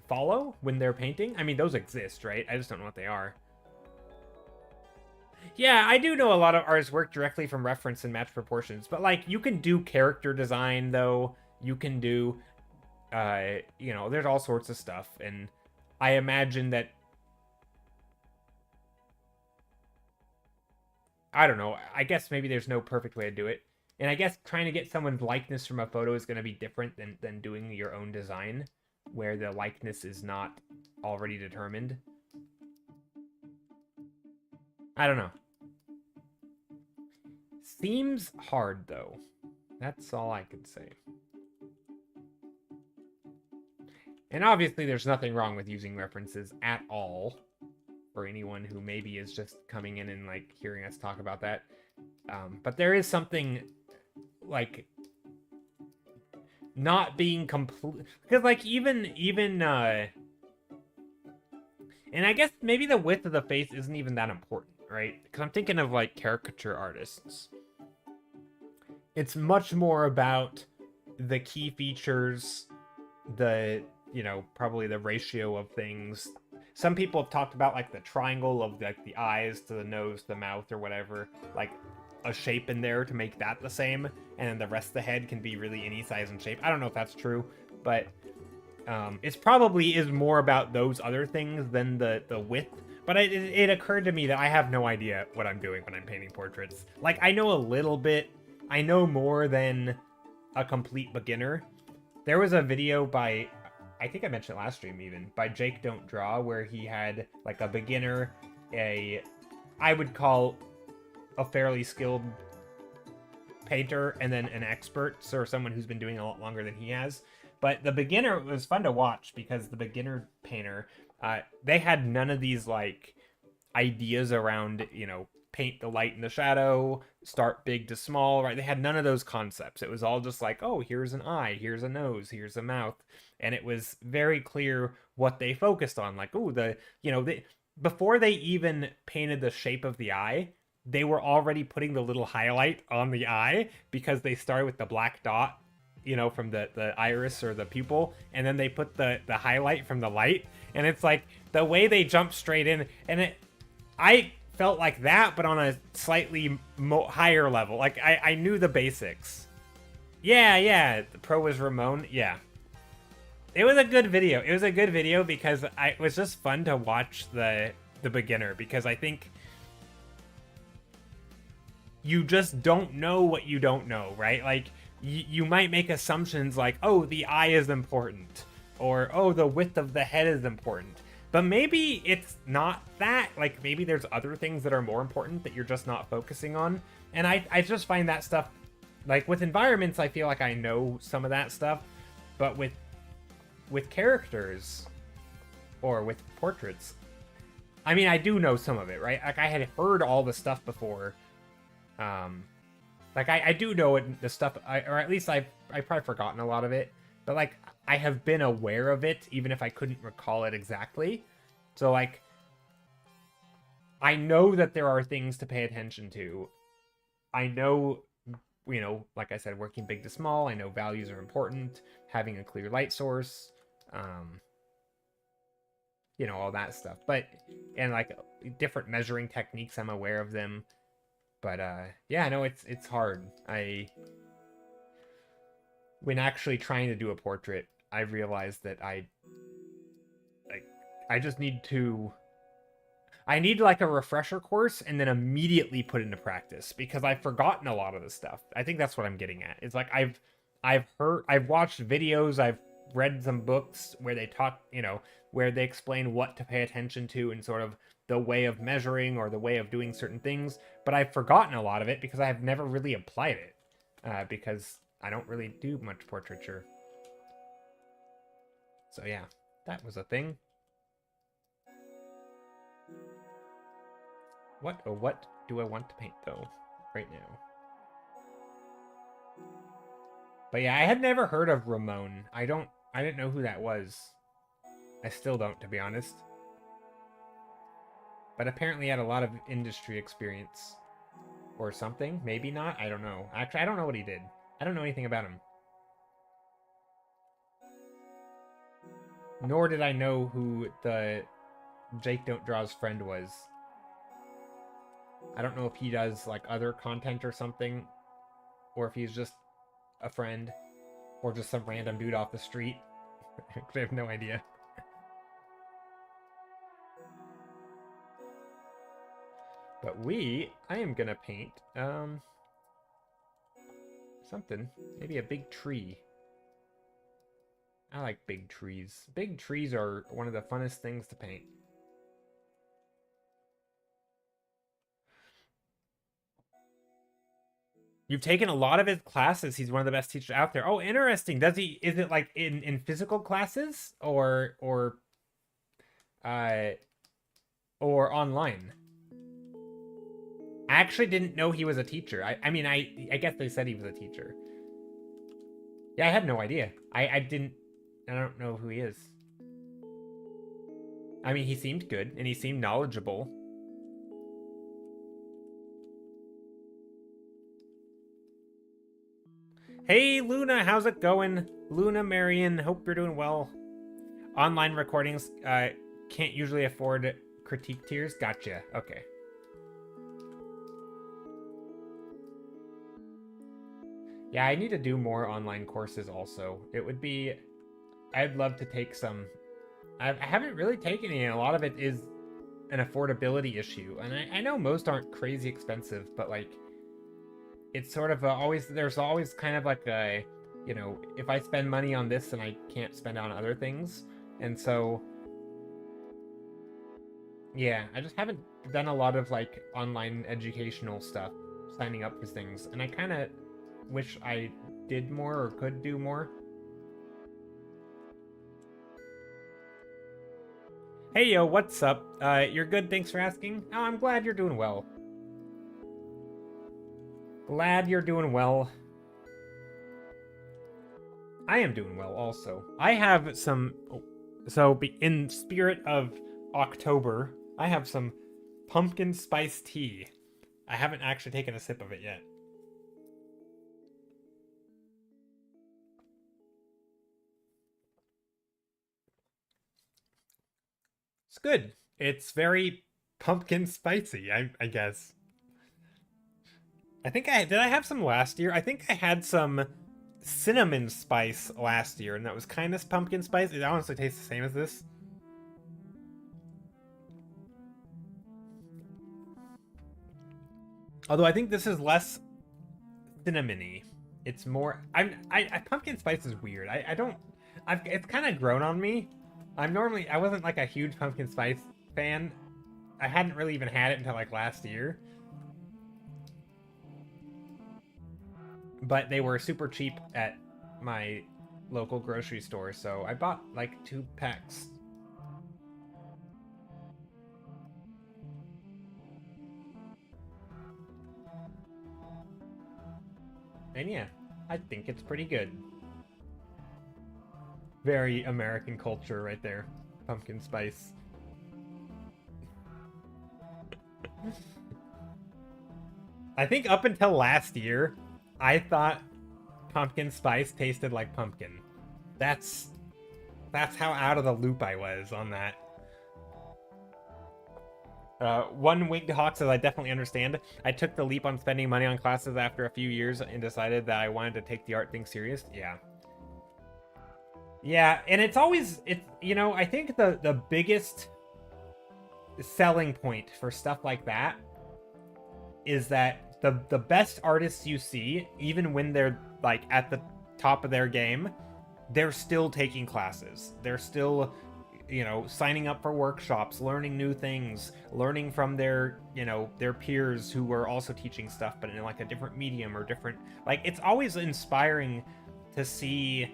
follow when they're painting? I mean, those exist, right? I just don't know what they are. Yeah, I do know a lot of artists work directly from reference and match proportions, but like, you can do character design though. You can do, you know, there's all sorts of stuff, and I imagine that, I don't know, I guess maybe there's no perfect way to do it. And I guess trying to get someone's likeness from a photo is going to be different than doing your own design, where the likeness is not already determined. I don't know. Seems hard, though. That's all I could say. And obviously there's nothing wrong with using references at all, for anyone who maybe is just coming in and like hearing us talk about that. But there is something like not being complete, because like even and I guess maybe the width of the face isn't even that important, right? Because I'm thinking of like caricature artists. It's much more about the key features, the, you know, probably the ratio of things. Some people have talked about like the triangle of like the eyes to the nose, the mouth, or whatever, like a shape in there to make that the same, and then the rest of the head can be really any size and shape. I don't know if that's true, but it's probably is more about those other things than the width. But it occurred to me that I have no idea what I'm doing when I'm painting portraits. Like, I know a little bit. I know more than a complete beginner. There was a video by, I think I mentioned it last stream even, by Jake Don't Draw, where he had like a beginner, a I would call a fairly skilled painter, and then an expert, so someone who's been doing a lot longer than he has. But the beginner was fun to watch because the beginner painter, they had none of these like ideas around, you know, paint the light and the shadow, start big to small, right? They had none of those concepts. It was all just like, oh, here's an eye, here's a nose, here's a mouth. And it was very clear what they focused on. Like, oh, before they even painted the shape of the eye, they were already putting the little highlight on the eye because they started with the black dot, you know, from the iris or the pupil, and then they put the highlight from the light. And it's like the way they jump straight in, and I felt like that, but on a slightly higher level. Like I knew the basics. Yeah, the pro was Ramon. Yeah, it was a good video. It was a good video because it was just fun to watch the beginner, because I think you just don't know what you don't know, right? Like you might make assumptions like, oh, the eye is important, or oh, the width of the head is important. But maybe it's not that. Like, maybe there's other things that are more important that you're just not focusing on. And I just find that stuff, like with environments, I feel like I know some of that stuff. But with characters or with portraits, I mean, I do know some of it, right? Like, I had heard all the stuff before. Like, I do know the stuff, or at least I've probably forgotten a lot of it. But, like, I have been aware of it, even if I couldn't recall it exactly. So, like, I know that there are things to pay attention to. I know, you know, like I said, working big to small, I know values are important, having a clear light source, you know, all that stuff. But, and, like, different measuring techniques, I'm aware of them. But, yeah, no, it's hard. When actually trying to do a portrait, I realized that I just need to... I need like a refresher course and then immediately put into practice, because I've forgotten a lot of the stuff. I think that's what I'm getting at. It's like I've watched videos, I've read some books where they talk, you know, where they explain what to pay attention to and sort of the way of measuring or the way of doing certain things, but I've forgotten a lot of it because I have never really applied it, because I don't really do much portraiture. So yeah, that was a thing. What do I want to paint though, right now? But yeah, I had never heard of Ramon. I didn't know who that was. I still don't, to be honest. But apparently he had a lot of industry experience. Or something. Maybe not. I don't know. Actually, I don't know what he did. I don't know anything about him. Nor did I know who the Jake Don't Draw's friend was. I don't know if he does like other content or something, or if he's just a friend, or just some random dude off the street. I have no idea. But I am gonna paint something. Maybe a big tree. I like big trees. Big trees are one of the funnest things to paint. You've taken a lot of his classes. He's one of the best teachers out there. Oh, interesting. Is it like in physical classes or online? I actually didn't know he was a teacher. I mean, I guess they said he was a teacher. Yeah, I had no idea. I don't know who he is. I mean, he seemed good, and he seemed knowledgeable. Hey, Luna, how's it going? Luna, Marion, hope you're doing well. Online recordings, can't usually afford critique tiers. Gotcha, okay. Yeah, I need to do more online courses also. I'd love to take some. I haven't really taken any, and a lot of it is an affordability issue. And I know most aren't crazy expensive, but like, it's sort of there's always kind of like a, you know, if I spend money on this, then I can't spend on other things. And so Yeah, I just haven't done a lot of like online educational stuff, signing up for things, and I kind of wish I did more or could do more. Hey yo, what's up? You're good, thanks for asking. Oh, I'm glad you're doing well. Glad you're doing well. I am doing well also. I have some, so in spirit of October, I have some pumpkin spice tea. I haven't actually taken a sip of it yet. It's good. It's very pumpkin spicy, I guess. I think did I have some last year? I think I had some cinnamon spice last year, and that was kind of pumpkin spice. It honestly tastes the same as this. Although I think this is less cinnamony. It's more. I pumpkin spice is weird. I don't. It's kind of grown on me. I wasn't like a huge pumpkin spice fan. I hadn't really even had it until like last year. But they were super cheap at my local grocery store, so I bought like 2 packs. And yeah, I think it's pretty good. Very American culture right there. Pumpkin spice. I think up until last year, I thought pumpkin spice tasted like pumpkin. That's how out of the loop I was on that. One Winged Hawk says, I definitely understand. I took the leap on spending money on classes after a few years and decided that I wanted to take the art thing serious. Yeah. Yeah, and it's always, I think the biggest selling point for stuff like that is that the best artists you see, even when they're like at the top of their game, they're still taking classes. They're still signing up for workshops, learning new things, learning from their peers who are also teaching stuff, but in like a different medium or different, like, it's always inspiring to see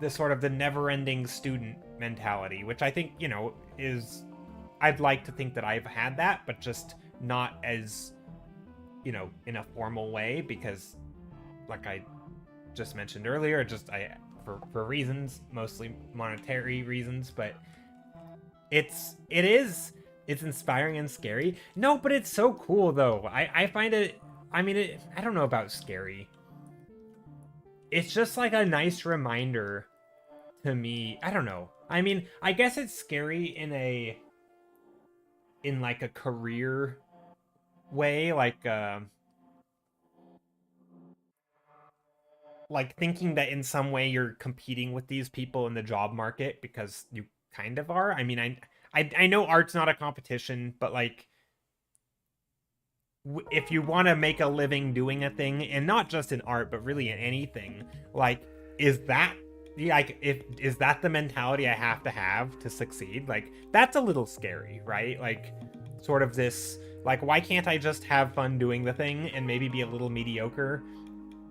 the sort of the never-ending student mentality, which I think, is, I'd like to think that I've had that, but just not as, in a formal way, because like I just mentioned earlier, for reasons, mostly monetary reasons, but it's inspiring and scary. No, but it's so cool though. I find it, I mean, I don't know about scary. It's just like a nice reminder to me. I don't know. I mean, I guess it's scary in like a career way, like thinking that in some way you're competing with these people in the job market, because you kind of are. I mean, I know art's not a competition, but like, if you want to make a living doing a thing, and not just in art but really in anything, like, is that is that the mentality I have to succeed? Like, that's a little scary, right? Like, sort of this, like, why can't I just have fun doing the thing and maybe be a little mediocre?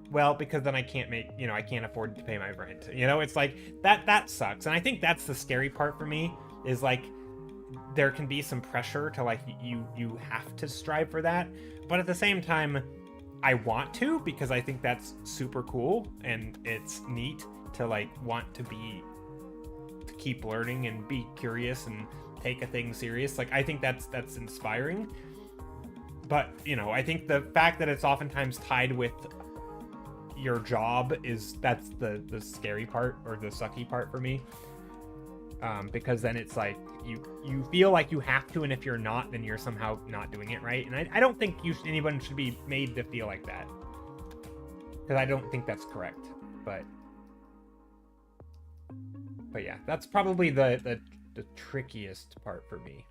Well, because then I can't I can't afford to pay my rent. It's like that sucks. And I think that's the scary part for me, is like, there can be some pressure to, like, you have to strive for that, but at the same time I want to, because I think that's super cool and it's neat to like want to keep learning and be curious and take a thing serious. Like, I think that's inspiring. But I think the fact that it's oftentimes tied with your job that's the scary part, or the sucky part for me, because then it's like you feel like you have to, and if you're not, then you're somehow not doing it right. And I don't think anyone should be made to feel like that, because I don't think that's correct. But yeah, that's probably the trickiest part for me.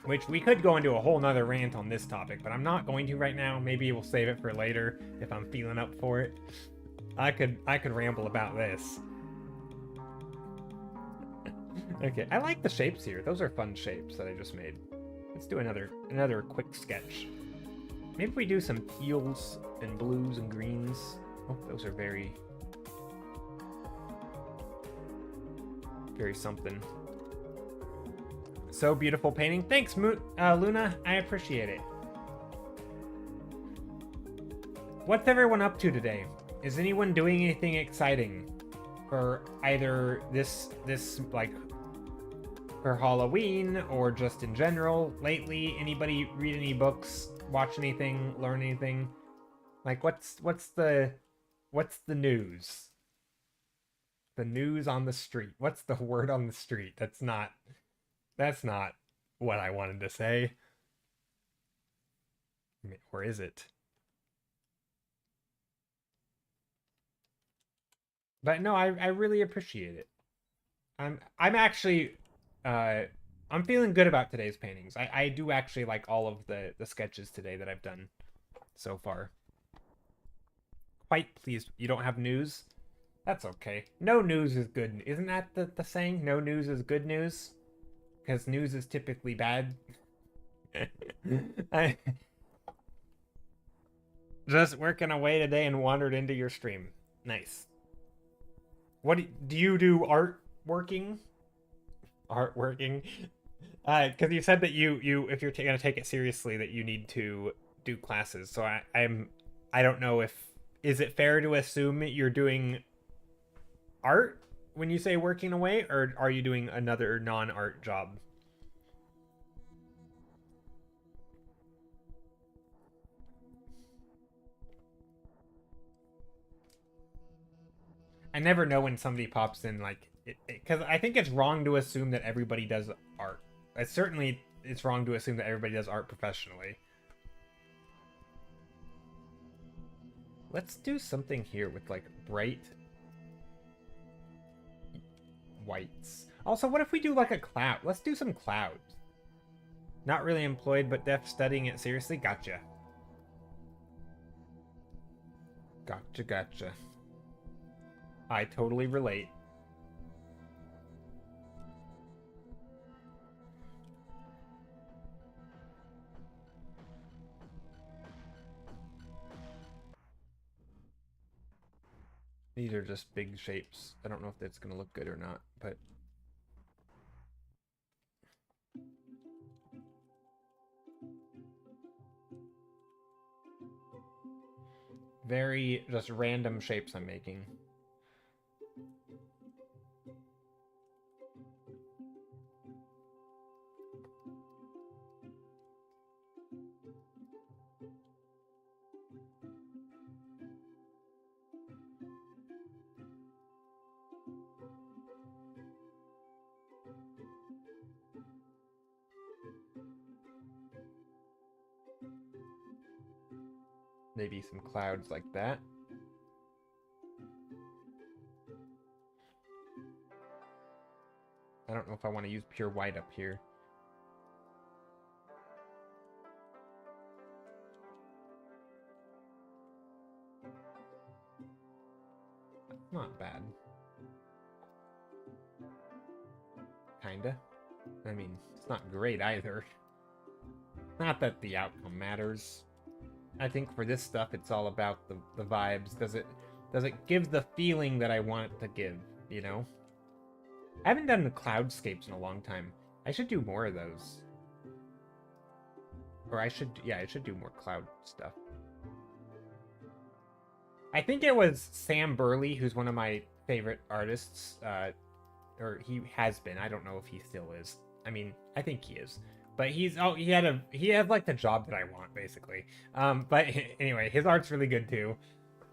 Which we could go into a whole nother rant on this topic, but I'm not going to right now. Maybe we'll save it for later if I'm feeling up for it. I could ramble about this. Okay, I like the shapes here. Those are fun shapes that I just made. Let's do another quick sketch. Maybe we do some teals and blues and greens. Oh, those are very something. So beautiful painting. Thanks, Luna. I appreciate it. What's everyone up to today? Is anyone doing anything exciting for either this like for Halloween or just in general lately? Anybody read any books, watch anything, learn anything? Like what's the news? The news on the street. What's the word on the street? That's not what I wanted to say. Or is it? But no, I really appreciate it. I'm actually I'm feeling good about today's paintings. I do actually like all of the sketches today that I've done so far. Quite pleased. You don't have news? That's okay. No news is good. Isn't that the saying? No news is good news? Because news is typically bad. I just working away today and wandered into your stream. Nice. What do you do? Art working? Because you said that you if you're gonna take it seriously that you need to do classes. So I don't know if is it fair to assume you're doing art when you say working away, or are you doing another non-art job? I never know when somebody pops in, like, because I think it's wrong to assume that everybody does art. It's wrong to assume that everybody does art professionally. Let's do something here with, like, bright whites. Also, what if we do, like, a cloud? Let's do some clouds. Not really employed, but studying it seriously? Gotcha. Gotcha. I totally relate. These are just big shapes. I don't know if that's going to look good or not, but... very just random shapes I'm making. Maybe some clouds like that. I don't know if I want to use pure white up here. Not bad. Kinda. I mean, it's not great either. Not that the outcome matters. I think for this stuff, it's all about the vibes. Does it give the feeling that I want it to give, you know? I haven't done the cloudscapes in a long time. I should do more of those. Or I should do more cloud stuff. I think it was Sam Burley, who's one of my favorite artists, or he has been. I don't know if he still is. I mean, I think he is. But he had like the job that I want, basically. But anyway, his art's really good too.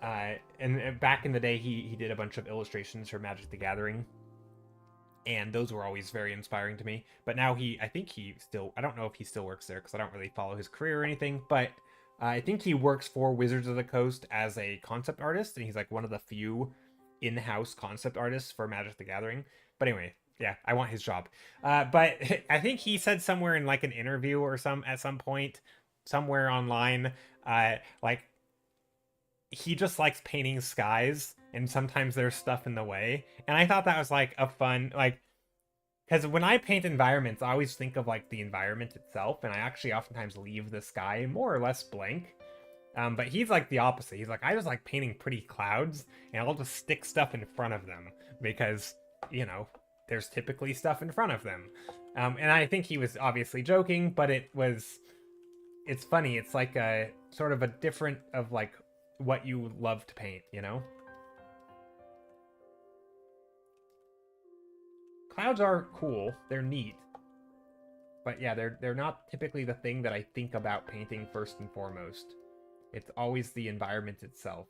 And back in the day, he did a bunch of illustrations for Magic the Gathering, and those were always very inspiring to me. But now I don't know if he still works there because I don't really follow his career or anything. But I think he works for Wizards of the Coast as a concept artist, and he's like one of the few in-house concept artists for Magic the Gathering. But anyway, Yeah, I want his job. But I think he said somewhere in like an interview or at some point, somewhere online, like he just likes painting skies, and sometimes there's stuff in the way. And I thought that was like a fun, like, because when I paint environments, I always think of like the environment itself, and I actually oftentimes leave the sky more or less blank. But he's like the opposite. He's like, I just like painting pretty clouds, and I'll just stick stuff in front of them because, you know, there's typically stuff in front of them. And I think he was obviously joking, but it's funny. It's like a sort of a different of like what you love to paint, you know? Clouds are cool. They're neat. But yeah, they're not typically the thing that I think about painting first and foremost. It's always the environment itself.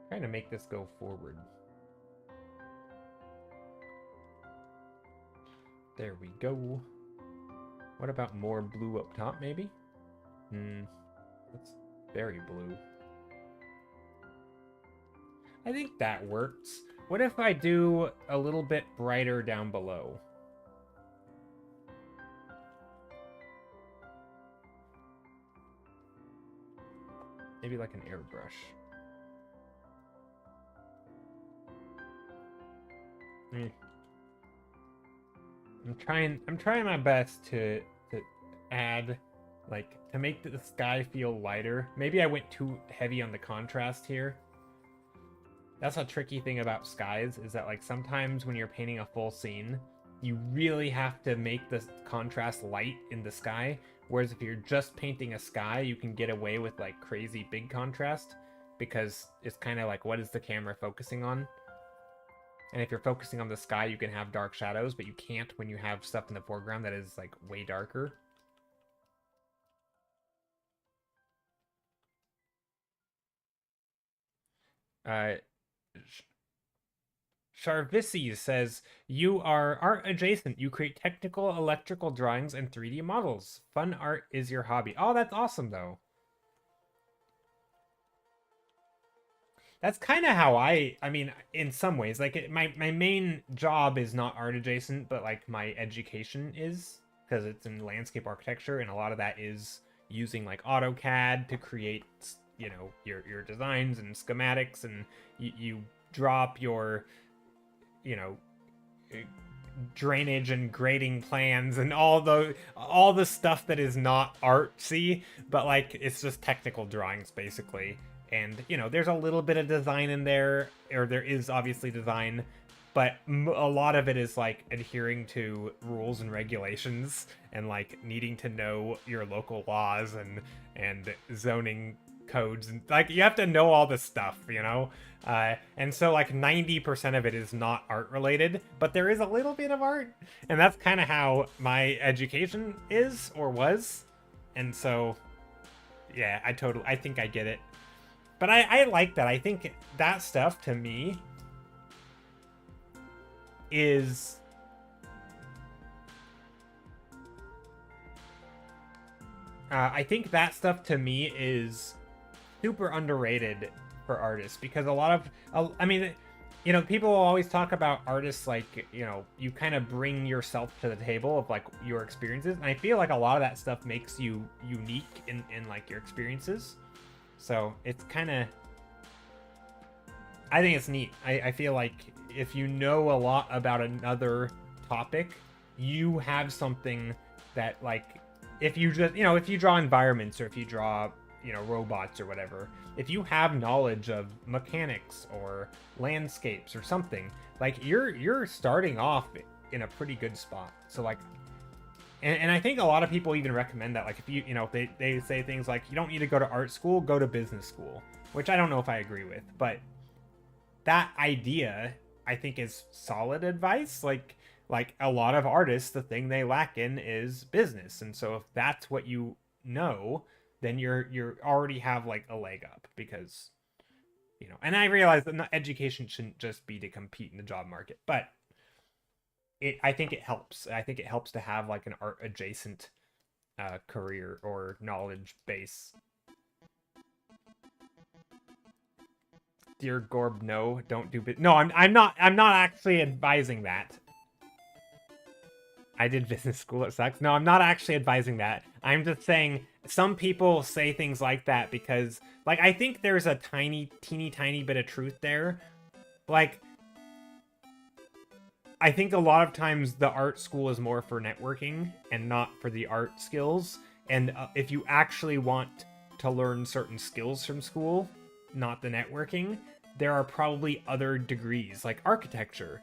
Trying to make this go forward. There we go. What about more blue up top, maybe? That's very blue. I think that works. What if I do a little bit brighter down below? Maybe like an airbrush. I'm trying my best to add, like, to make the sky feel lighter. Maybe I went too heavy on the contrast here. That's a tricky thing about skies, is that like sometimes when you're painting a full scene, you really have to make the contrast light in the sky. Whereas if you're just painting a sky, you can get away with like crazy big contrast because it's kind of like, what is the camera focusing on? And if you're focusing on the sky, you can have dark shadows, but you can't when you have stuff in the foreground that is like way darker. Uh, Charvisi says, you are art adjacent. You create technical electrical drawings and 3D models. Fun art is your hobby. Oh, that's awesome, though. That's kind of how I mean, in some ways, like my main job is not art adjacent, but like my education is, because it's in landscape architecture, and a lot of that is using like AutoCAD to create, you know, your designs and schematics, and you drop your, you know, drainage and grading plans and all the stuff that is not artsy, but like it's just technical drawings basically. And you know, there's a little bit of design in there, or there is obviously design, but a lot of it is like adhering to rules and regulations and like needing to know your local laws and zoning codes, and like you have to know all this stuff, you know. And so like 90% of it is not art related, but there is a little bit of art, and that's kind of how my education is or was. And so yeah, I think I get it. But I like that. I think that stuff to me is I think that stuff to me is super underrated for artists, because a lot of, I mean, you know, people will always talk about artists like, you know, you kind of bring yourself to the table of like your experiences, and I feel like a lot of that stuff makes you unique in like your experiences. So it's kind of, I think it's neat. I feel like if you know a lot about another topic, you have something that, like, if you just, you know, if you draw environments, or if you draw, you know, robots or whatever, if you have knowledge of mechanics or landscapes or something, like you're starting off in a pretty good spot. So like, and I think a lot of people even recommend that, like, if you know, they say things like, you don't need to go to art school, go to business school, which I don't know if I agree with, but that idea I think is solid advice. Like a lot of artists, the thing they lack in is business, and so if that's what you know, then you're already have like a leg up, because and I realize that education shouldn't just be to compete in the job market, but I think it helps. I think it helps to have like an art adjacent career or knowledge base. Dear Gorb, no, don't do no, I'm not actually advising that. I did business school, it sucks. No, I'm not actually advising that. I'm just saying some people say things like that because, like, I think there's a teeny bit of truth there. Like, I think a lot of times the art school is more for networking and not for the art skills. And if you actually want to learn certain skills from school, not the networking, there are probably other degrees, like architecture.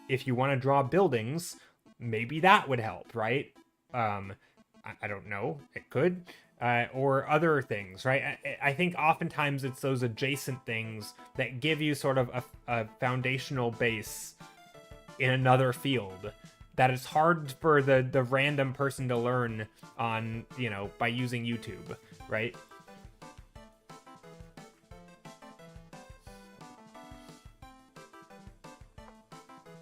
If you want to draw buildings, maybe that would help, right? I don't know. It could. Or other things, right? I think oftentimes it's those adjacent things that give you sort of a foundational base in another field that is hard for the random person to learn on, by using YouTube, right?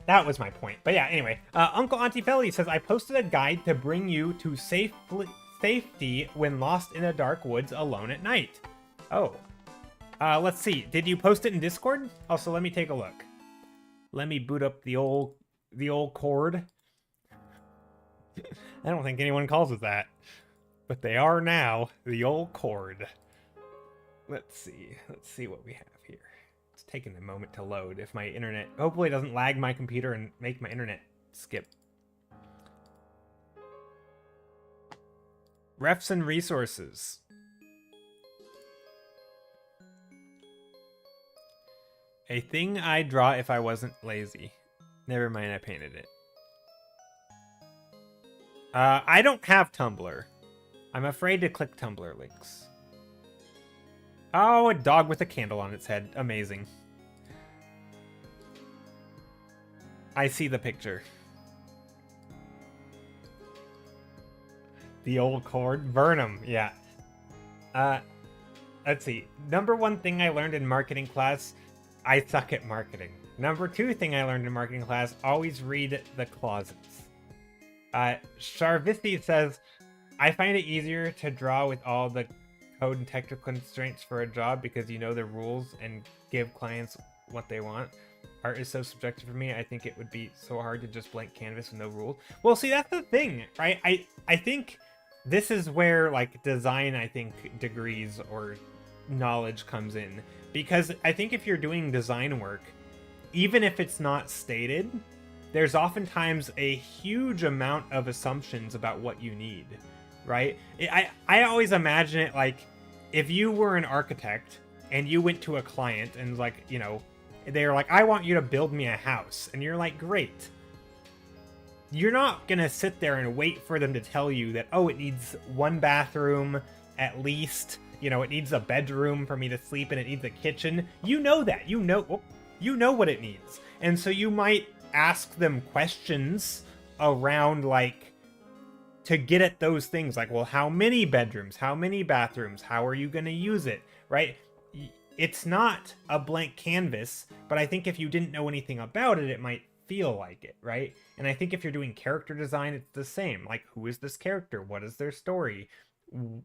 That was my point. But yeah, anyway, Uncle Antifelli says, I posted a guide to bring you to safety when lost in the dark woods alone at night. Oh. Let's see. Did you post it in Discord? Also, let me take a look. Let me boot up the old cord. I don't think anyone calls it that. But they are now. The old cord. Let's see. Let's see what we have here. It's taking a moment to load. If my internet hopefully doesn't lag my computer and make my internet skip. Refs and resources. A thing I'd draw if I wasn't lazy. Never mind, I painted it. I don't have Tumblr. I'm afraid to click Tumblr links. Oh, a dog with a candle on its head. Amazing. I see the picture. The old cord. Burnham, yeah. Let's see. Number one thing I learned in marketing class, I suck at marketing. Number two thing I learned in marketing class, always read the closets. Sharvithi says, I find it easier to draw with all the code and technical constraints for a job because you know the rules and give clients what they want. Art is so subjective for me, I think it would be so hard to just blank canvas with no rules. Well, see, that's the thing, right? I think this is where, like, design, I think, degrees or knowledge comes in. Because I think if you're doing design work, even if it's not stated, there's oftentimes a huge amount of assumptions about what you need, right? I always imagine it like, if you were an architect and you went to a client and, like, they're like, I want you to build me a house. And you're like, great. You're not going to sit there and wait for them to tell you that, oh, it needs one bathroom at least. It needs a bedroom for me to sleep in. It needs a kitchen. You know that. You know what it needs. And so you might ask them questions around, like, to get at those things. Like, well, how many bedrooms? How many bathrooms? How are you going to use it? Right? It's not a blank canvas, but I think if you didn't know anything about it, it might feel like it, right? And I think if you're doing character design, it's the same. Like, who is this character? What is their story? Who,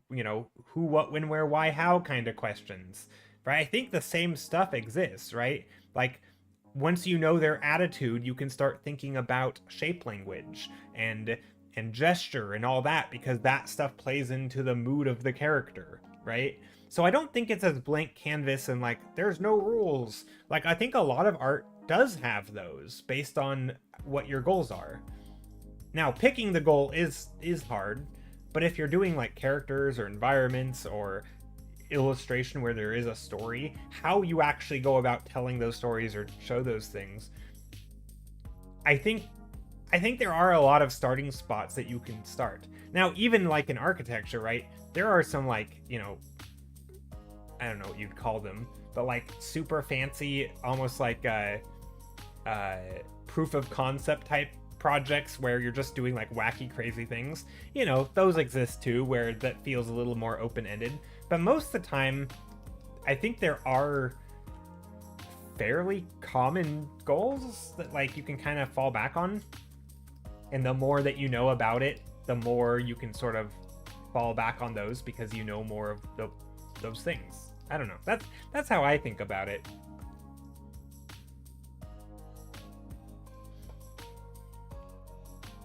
what, when, where, why, how kind of questions, right? I think the same stuff exists, right? Like, once you know their attitude, you can start thinking about shape language and gesture and all that, because that stuff plays into the mood of the character, right? So I don't think it's as blank canvas and, like, there's no rules. Like, I think a lot of art does have those based on what your goals are. Now, picking the goal is hard, but if you're doing, like, characters or environments or illustration where there is a story, how you actually go about telling those stories or show those things, I think there are a lot of starting spots that you can start. Now, even like in architecture, right? There are some, like, I don't know what you'd call them, but, like, super fancy, almost like proof of concept type projects where you're just doing like wacky, crazy things, you know, those exist too, where that feels a little more open-ended. But most of the time, I think there are fairly common goals that like you can kind of fall back on. And the more that you know about it, the more you can sort of fall back on those because you know more of those things. I don't know. That's how I think about it.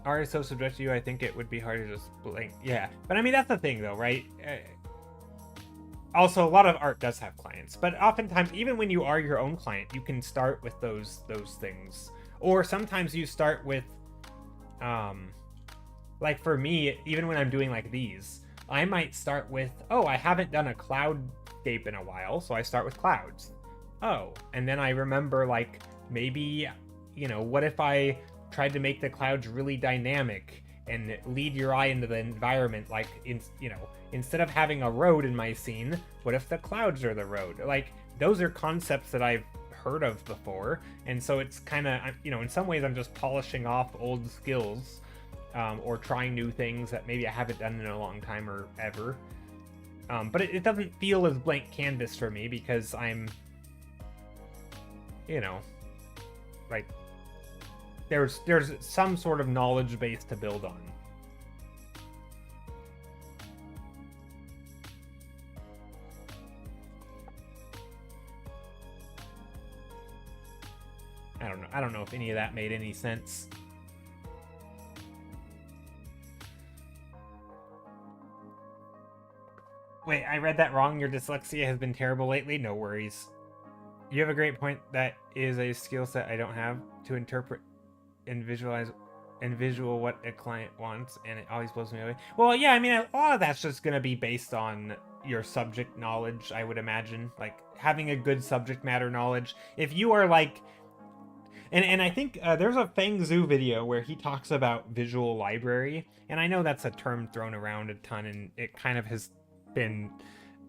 Art is so subjective to you, I think it would be hard to just blank. Yeah, but I mean, that's the thing though, right? Also, a lot of art does have clients, but oftentimes, even when you are your own client, you can start with those things. Or sometimes you start with, like for me, even when I'm doing like these, I might start with, oh, I haven't done a cloudscape in a while, so I start with clouds. Oh, and then I remember like, maybe, you know, what if I tried to make the clouds really dynamic and lead your eye into the environment, like, you know, instead of having a road in my scene, what if the clouds are the road? Like, those are concepts that I've heard of before, and so it's kind of, you know, in some ways I'm just polishing off old skills, or trying new things that maybe I haven't done in a long time or ever. But it doesn't feel as blank canvas for me because I'm, you know, like, there's some sort of knowledge base to build on. I don't know if any of that made any sense. Wait, I read that wrong. Your dyslexia has been terrible lately. No worries. You have a great point. That is a skill set I don't have, to interpret and visual what a client wants, and it always blows me away. Well, yeah, I mean, a lot of that's just going to be based on your subject knowledge, I would imagine. Like, having a good subject matter knowledge. If you are like... And I think there's a Feng Zhu video where he talks about visual library, and I know that's a term thrown around a ton, and it kind of has been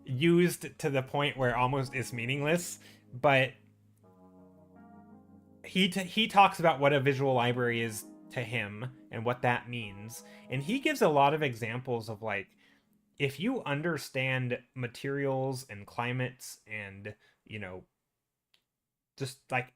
used to the point where almost it's meaningless, but he talks about what a visual library is to him and what that means, and he gives a lot of examples of, like, if you understand materials and climates and, you know, just like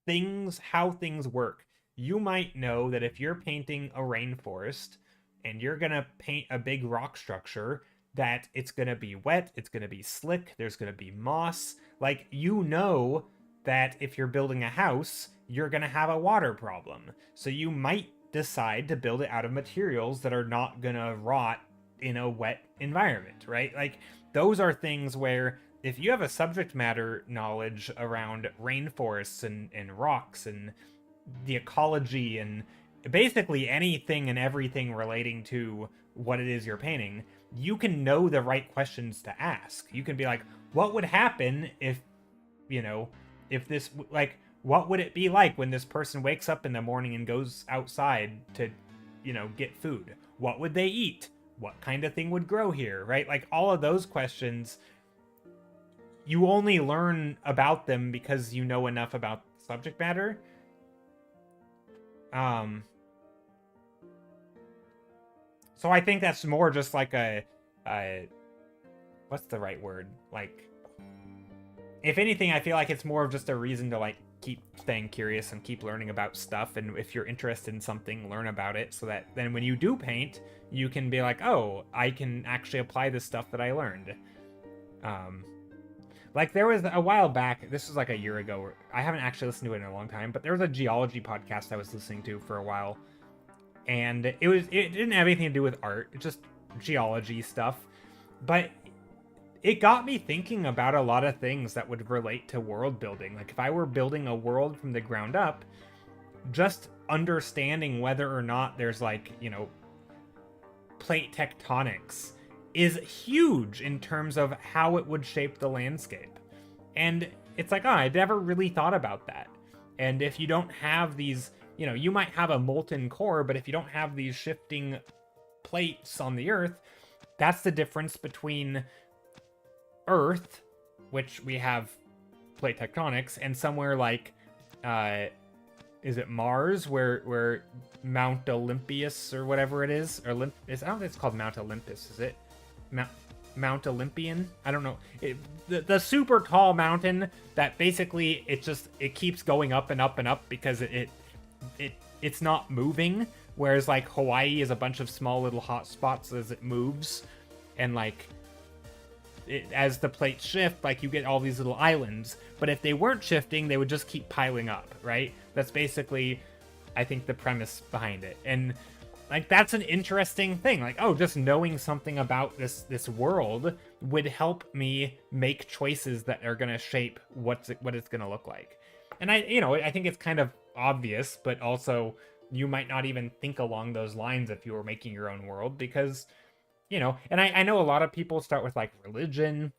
things, how things work, you might know that if you're painting a rainforest and you're gonna paint a big rock structure, that it's gonna be wet, it's gonna be slick, there's gonna be moss. Like, you know that if you're building a house, you're gonna have a water problem. So you might decide to build it out of materials that are not gonna rot in a wet environment, right? Like, those are things where if you have a subject matter knowledge around rainforests and rocks and the ecology and basically anything and everything relating to what it is you're painting, you can know the right questions to ask. You can be like, what would happen if, you know, if this, like, what would it be like when this person wakes up in the morning and goes outside to, you know, get food? What would they eat? What kind of thing would grow here, right? Like, all of those questions, you only learn about them because you know enough about subject matter. So I think that's more just like a what's the right word? Like, if anything, I feel like it's more of just a reason to, like, keep staying curious and keep learning about stuff. And if you're interested in something, learn about it so that then when you do paint, you can be like, oh, I can actually apply this stuff that I learned. Like, there was a while back, this was like a year ago, I haven't actually listened to it in a long time, but there was a geology podcast I was listening to for a while, and it didn't have anything to do with art, it's just geology stuff, but it got me thinking about a lot of things that would relate to world building. Like, if I were building a world from the ground up, just understanding whether or not there's, like, you know, plate tectonics is huge in terms of how it would shape the landscape. And it's like, oh, I never really thought about that. And if you don't have these, you know, you might have a molten core, but if you don't have these shifting plates on the Earth, that's the difference between Earth, which we have plate tectonics, and somewhere like is it Mars, where Mount Olympus or whatever it is, or I don't think it's called Mount Olympus, is it? Mount Olympian? I don't know. The super tall mountain that basically it keeps going up and up and up because it's not moving. Whereas like Hawaii is a bunch of small little hot spots as it moves, and like as the plates shift, like you get all these little islands. But if they weren't shifting, they would just keep piling up, right? That's basically, I think, the premise behind it. And like that's an interesting thing. Like, oh, just knowing something about this world would help me make choices that are gonna shape what it's gonna look like. And I think it's kind of obvious, but also you might not even think along those lines if you were making your own world, because and I know a lot of people start with like religion,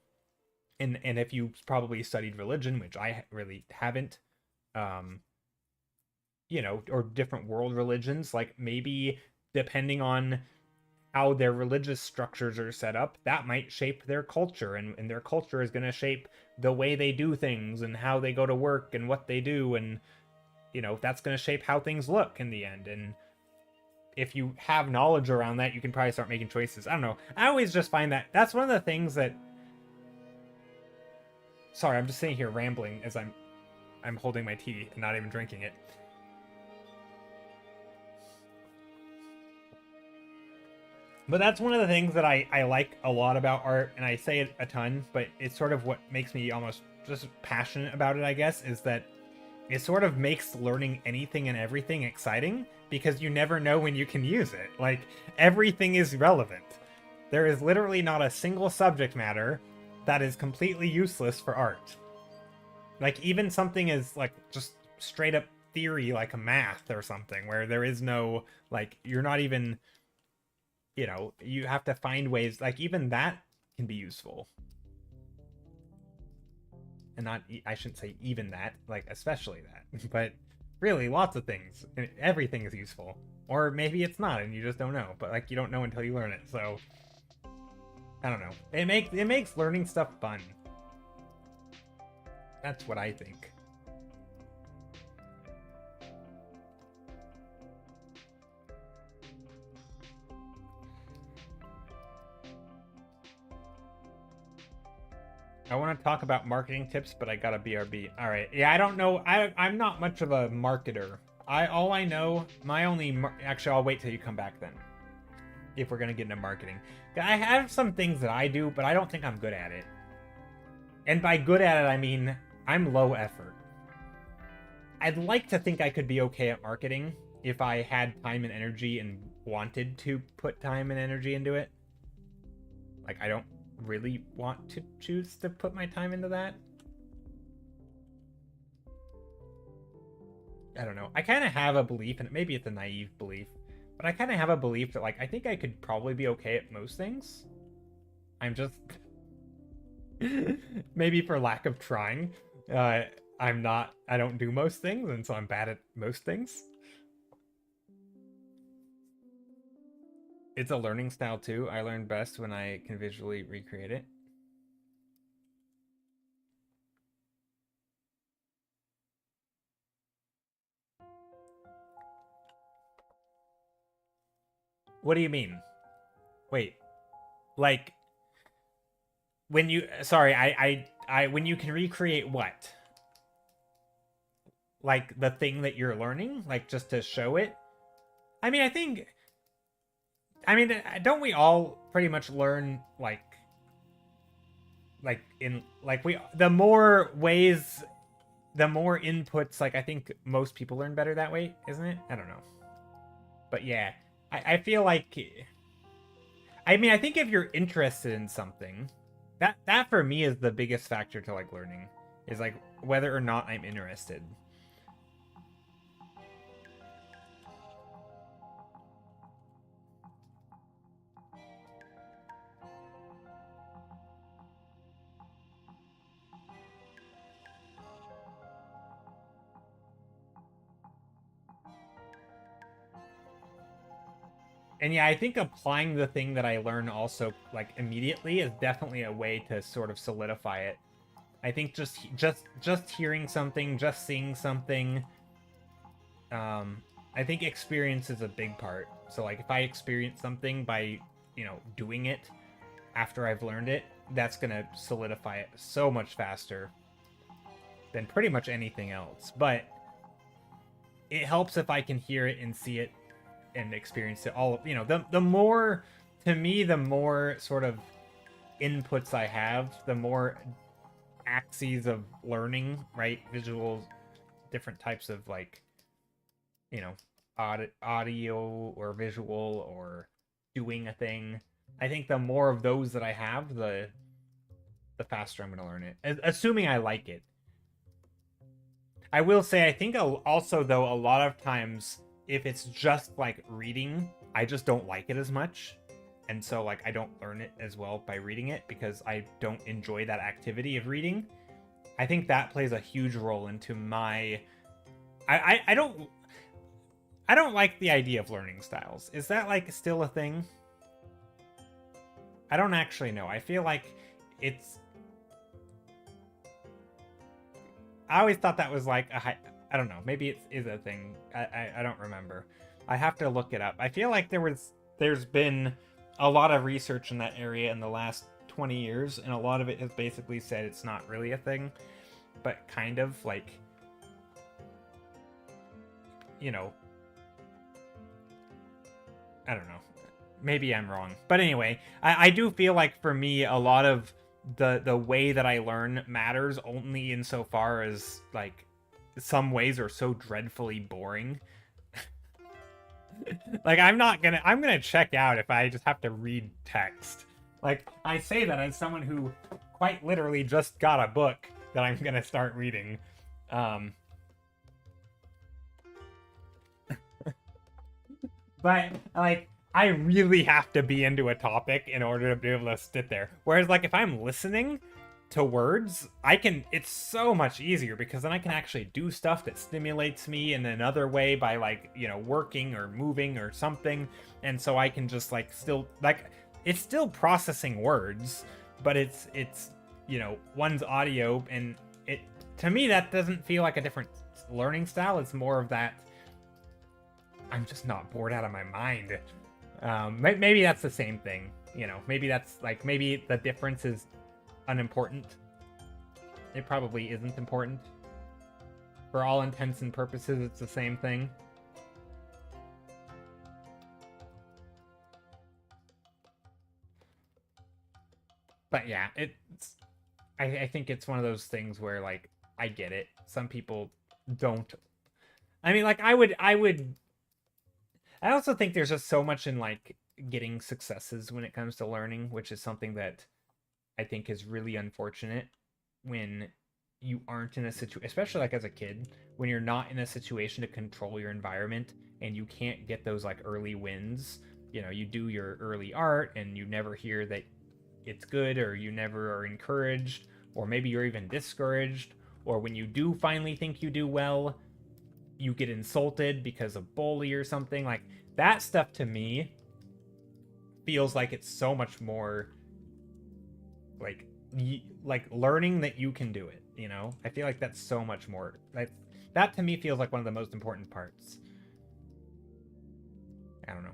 and if you probably studied religion, which I really haven't, or different world religions, like maybe depending on how their religious structures are set up, that might shape their culture, and their culture is going to shape the way they do things and how they go to work and what they do, and that's going to shape how things look in the end. And if you have knowledge around that, you can probably start making choices. I don't know. I always just find that's one of the things that... Sorry, I'm just sitting here rambling as I'm holding my tea and not even drinking it. But that's one of the things that I like a lot about art, and I say it a ton, but it's sort of what makes me almost just passionate about it, I guess, is that it sort of makes learning anything and everything exciting, because you never know when you can use it. Like, everything is relevant. There is literally not a single subject matter that is completely useless for art. Like, even something as, like, just straight up theory, like a math or something, where there is no, like, you're not even, you have to find ways, like, even that can be useful. And not, I shouldn't say even that, like, especially that, but really lots of things. Everything is useful. Or maybe it's not, and you just don't know, but like, you don't know until you learn it. So I don't know. It makes learning stuff fun. That's what I think. I want to talk about marketing tips, but I got a BRB. All right. Yeah, I don't know. I'm not much of a marketer. All I know, actually, I'll wait till you come back then, if we're going to get into marketing. I have some things that I do, but I don't think I'm good at it. And by good at it, I mean I'm low effort. I'd like to think I could be okay at marketing if I had time and energy and wanted to put time and energy into it. Like, I don't really want to choose to put my time into that. I don't know. I kind of have a belief, and maybe it's a naive belief, but I kind of have a belief that, like, I think I could probably be okay at most things. I'm just... maybe for lack of trying. I don't do most things, and so I'm bad at most things. It's a learning style too. I learn best when I can visually recreate it. What do you mean? Wait. Like, when you... Sorry, when you can recreate what? Like, the thing that you're learning? Like, just to show it? I mean, don't we all pretty much learn, the more ways, the more inputs, like, I think most people learn better that way, isn't it? I don't know. But yeah, I feel like, I mean, I think if you're interested in something, that for me is the biggest factor to, like, learning, is, like, whether or not I'm interested. And yeah, I think applying the thing that I learn also, like, immediately is definitely a way to sort of solidify it. I think just hearing something, just seeing something, I think experience is a big part. So like if I experience something by, doing it after I've learned it, that's gonna solidify it so much faster than pretty much anything else. But it helps if I can hear it and see it and experience it all. The more, to me, the more sort of inputs I have, the more axes of learning, right? Visuals, different types of like, audio or visual or doing a thing. I think the more of those that I have, the faster I'm going to learn it, assuming I like it. I will say, I think also, though, a lot of times, if it's just, like, reading, I just don't like it as much. And so, like, I don't learn it as well by reading it because I don't enjoy that activity of reading. I think that plays a huge role into my... I don't like the idea of learning styles. Is that, like, still a thing? I don't actually know. I feel like it's... I always thought that was like I don't know. Maybe it is a thing. I don't remember. I have to look it up. I feel like there's been a lot of research in that area in the last 20 years, and a lot of it has basically said it's not really a thing, but kind of like, I don't know. Maybe I'm wrong. But anyway, I do feel like for me, a lot of the way that I learn matters only insofar as, like, some ways are so dreadfully boring. Like, I'm gonna check out if I just have to read text. Like, I say that as someone who quite literally just got a book that I'm gonna start reading. But, like, I really have to be into a topic in order to be able to sit there. Whereas, like, if I'm listening to words, it's so much easier because then I can actually do stuff that stimulates me in another way by, like, working or moving or something. And so I can just, like, still, like, it's still processing words, but it's one's audio, and to me, that doesn't feel like a different learning style. It's more of that, I'm just not bored out of my mind. Maybe that's the same thing, maybe that's like, maybe the difference is unimportant. It probably isn't important. For all intents and purposes, it's the same thing. But yeah, I think it's one of those things where, like, I get it. Some people don't. I mean, like, I also think there's just so much in, like, getting successes when it comes to learning, which is something that I think is really unfortunate when you aren't in a situation, especially, like, as a kid, when you're not in a situation to control your environment and you can't get those, like, early wins. You do your early art and you never hear that it's good, or you never are encouraged, or maybe you're even discouraged, or when you do finally think you do well, you get insulted because of bully or something. Like, that stuff to me feels like it's so much more like learning that you can do it. I feel like that's so much more, that to me feels like one of the most important parts. I don't know.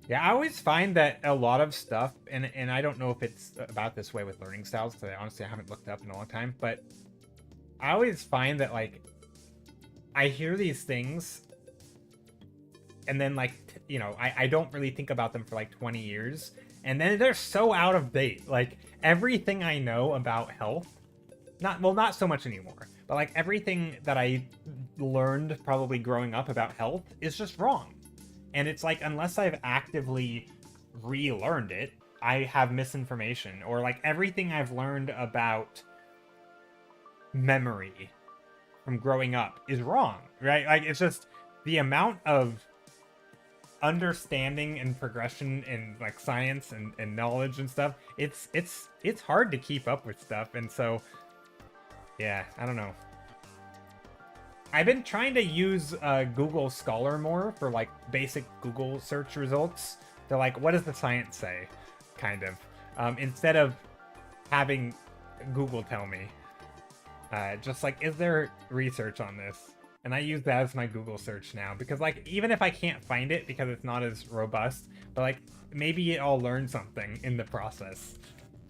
Yeah, I always find that a lot of stuff, and I don't know if it's about this way with learning styles, because honestly I haven't looked up in a long time, but I always find that, like, I hear these things, and then, like, I don't really think about them for, like, 20 years, and then they're so out of date. Like, everything I know about health, not so much anymore, but, like, everything that I learned probably growing up about health is just wrong. And it's like, unless I've actively relearned it, I have misinformation. Or, like, everything I've learned about memory from growing up is wrong, right? Like, it's just the amount of understanding and progression in, like, science and knowledge and stuff. It's hard to keep up with stuff. And so, yeah, I don't know. I've been trying to use Google Scholar more for, like, basic Google search results. They're like, what does the science say? kind of. Instead of having Google tell me. Just like, is there research on this? And I use that as my Google search now, because like, even if I can't find it because it's not as robust, but like, maybe I'll learn something in the process.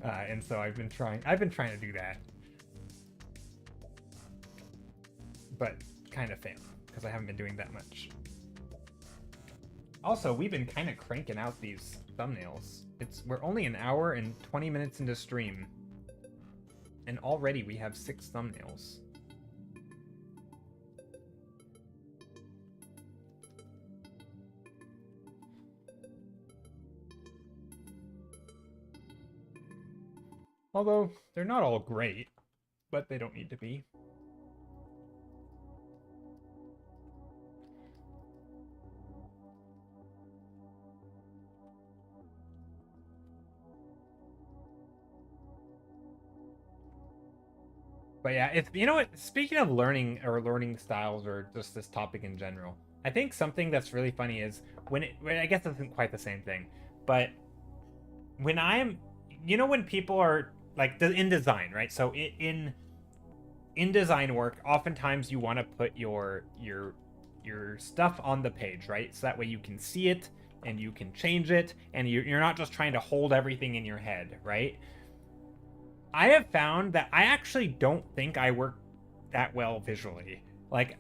And so I've been trying to do that. But kind of fail, because I haven't been doing that much. Also, we've been kind of cranking out these thumbnails. We're only an hour and 20 minutes into stream. And already we have 6 thumbnails. Although, they're not all great, but they don't need to be. But yeah, it's, you know what, speaking of learning or learning styles or just this topic in general, I think something that's really funny is when I guess it isn't quite the same thing, but when when people are like in design, right? So in design work, oftentimes you want to put your stuff on the page, right? So that way you can see it and you can change it, and you're not just trying to hold everything in your head, right? I have found that I actually don't think I work that well visually. Like,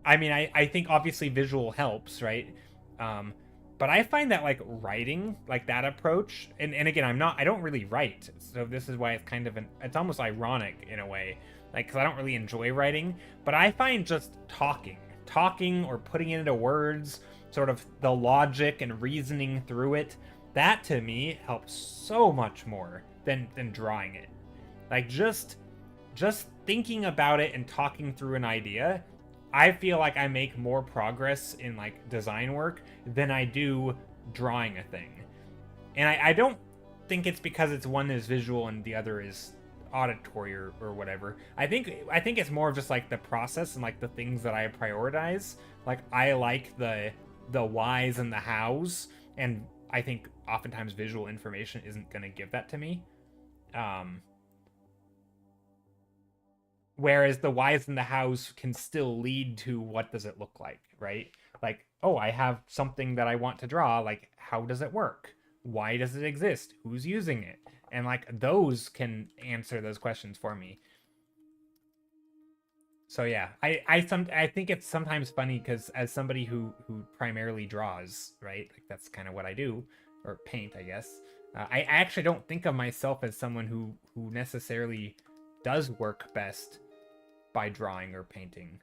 I mean, I think obviously visual helps, right? But I find that like writing, like that approach, and again, I don't really write, so this is why it's kind of it's almost ironic in a way, like, because I don't really enjoy writing, but I find just talking or putting it into words, sort of the logic and reasoning through it, that to me helps so much more than drawing it. Like just thinking about it and talking through an idea, I feel like I make more progress in like design work than I do drawing a thing. And I don't think it's because one is visual and the other is auditory or whatever. I think it's more of just like the process and like the things that I prioritize. Like I like the whys and the hows, and I think oftentimes visual information isn't going to give that to me. Whereas the whys and the hows can still lead to what does it look like, right? Like, oh, I have something that I want to draw. Like, how does it work? Why does it exist? Who's using it? And like those can answer those questions for me. So yeah, I think it's sometimes funny because as somebody who primarily draws, right? Like that's kind of what I do, or paint, I guess. I actually don't think of myself as someone who necessarily does work best by drawing or painting.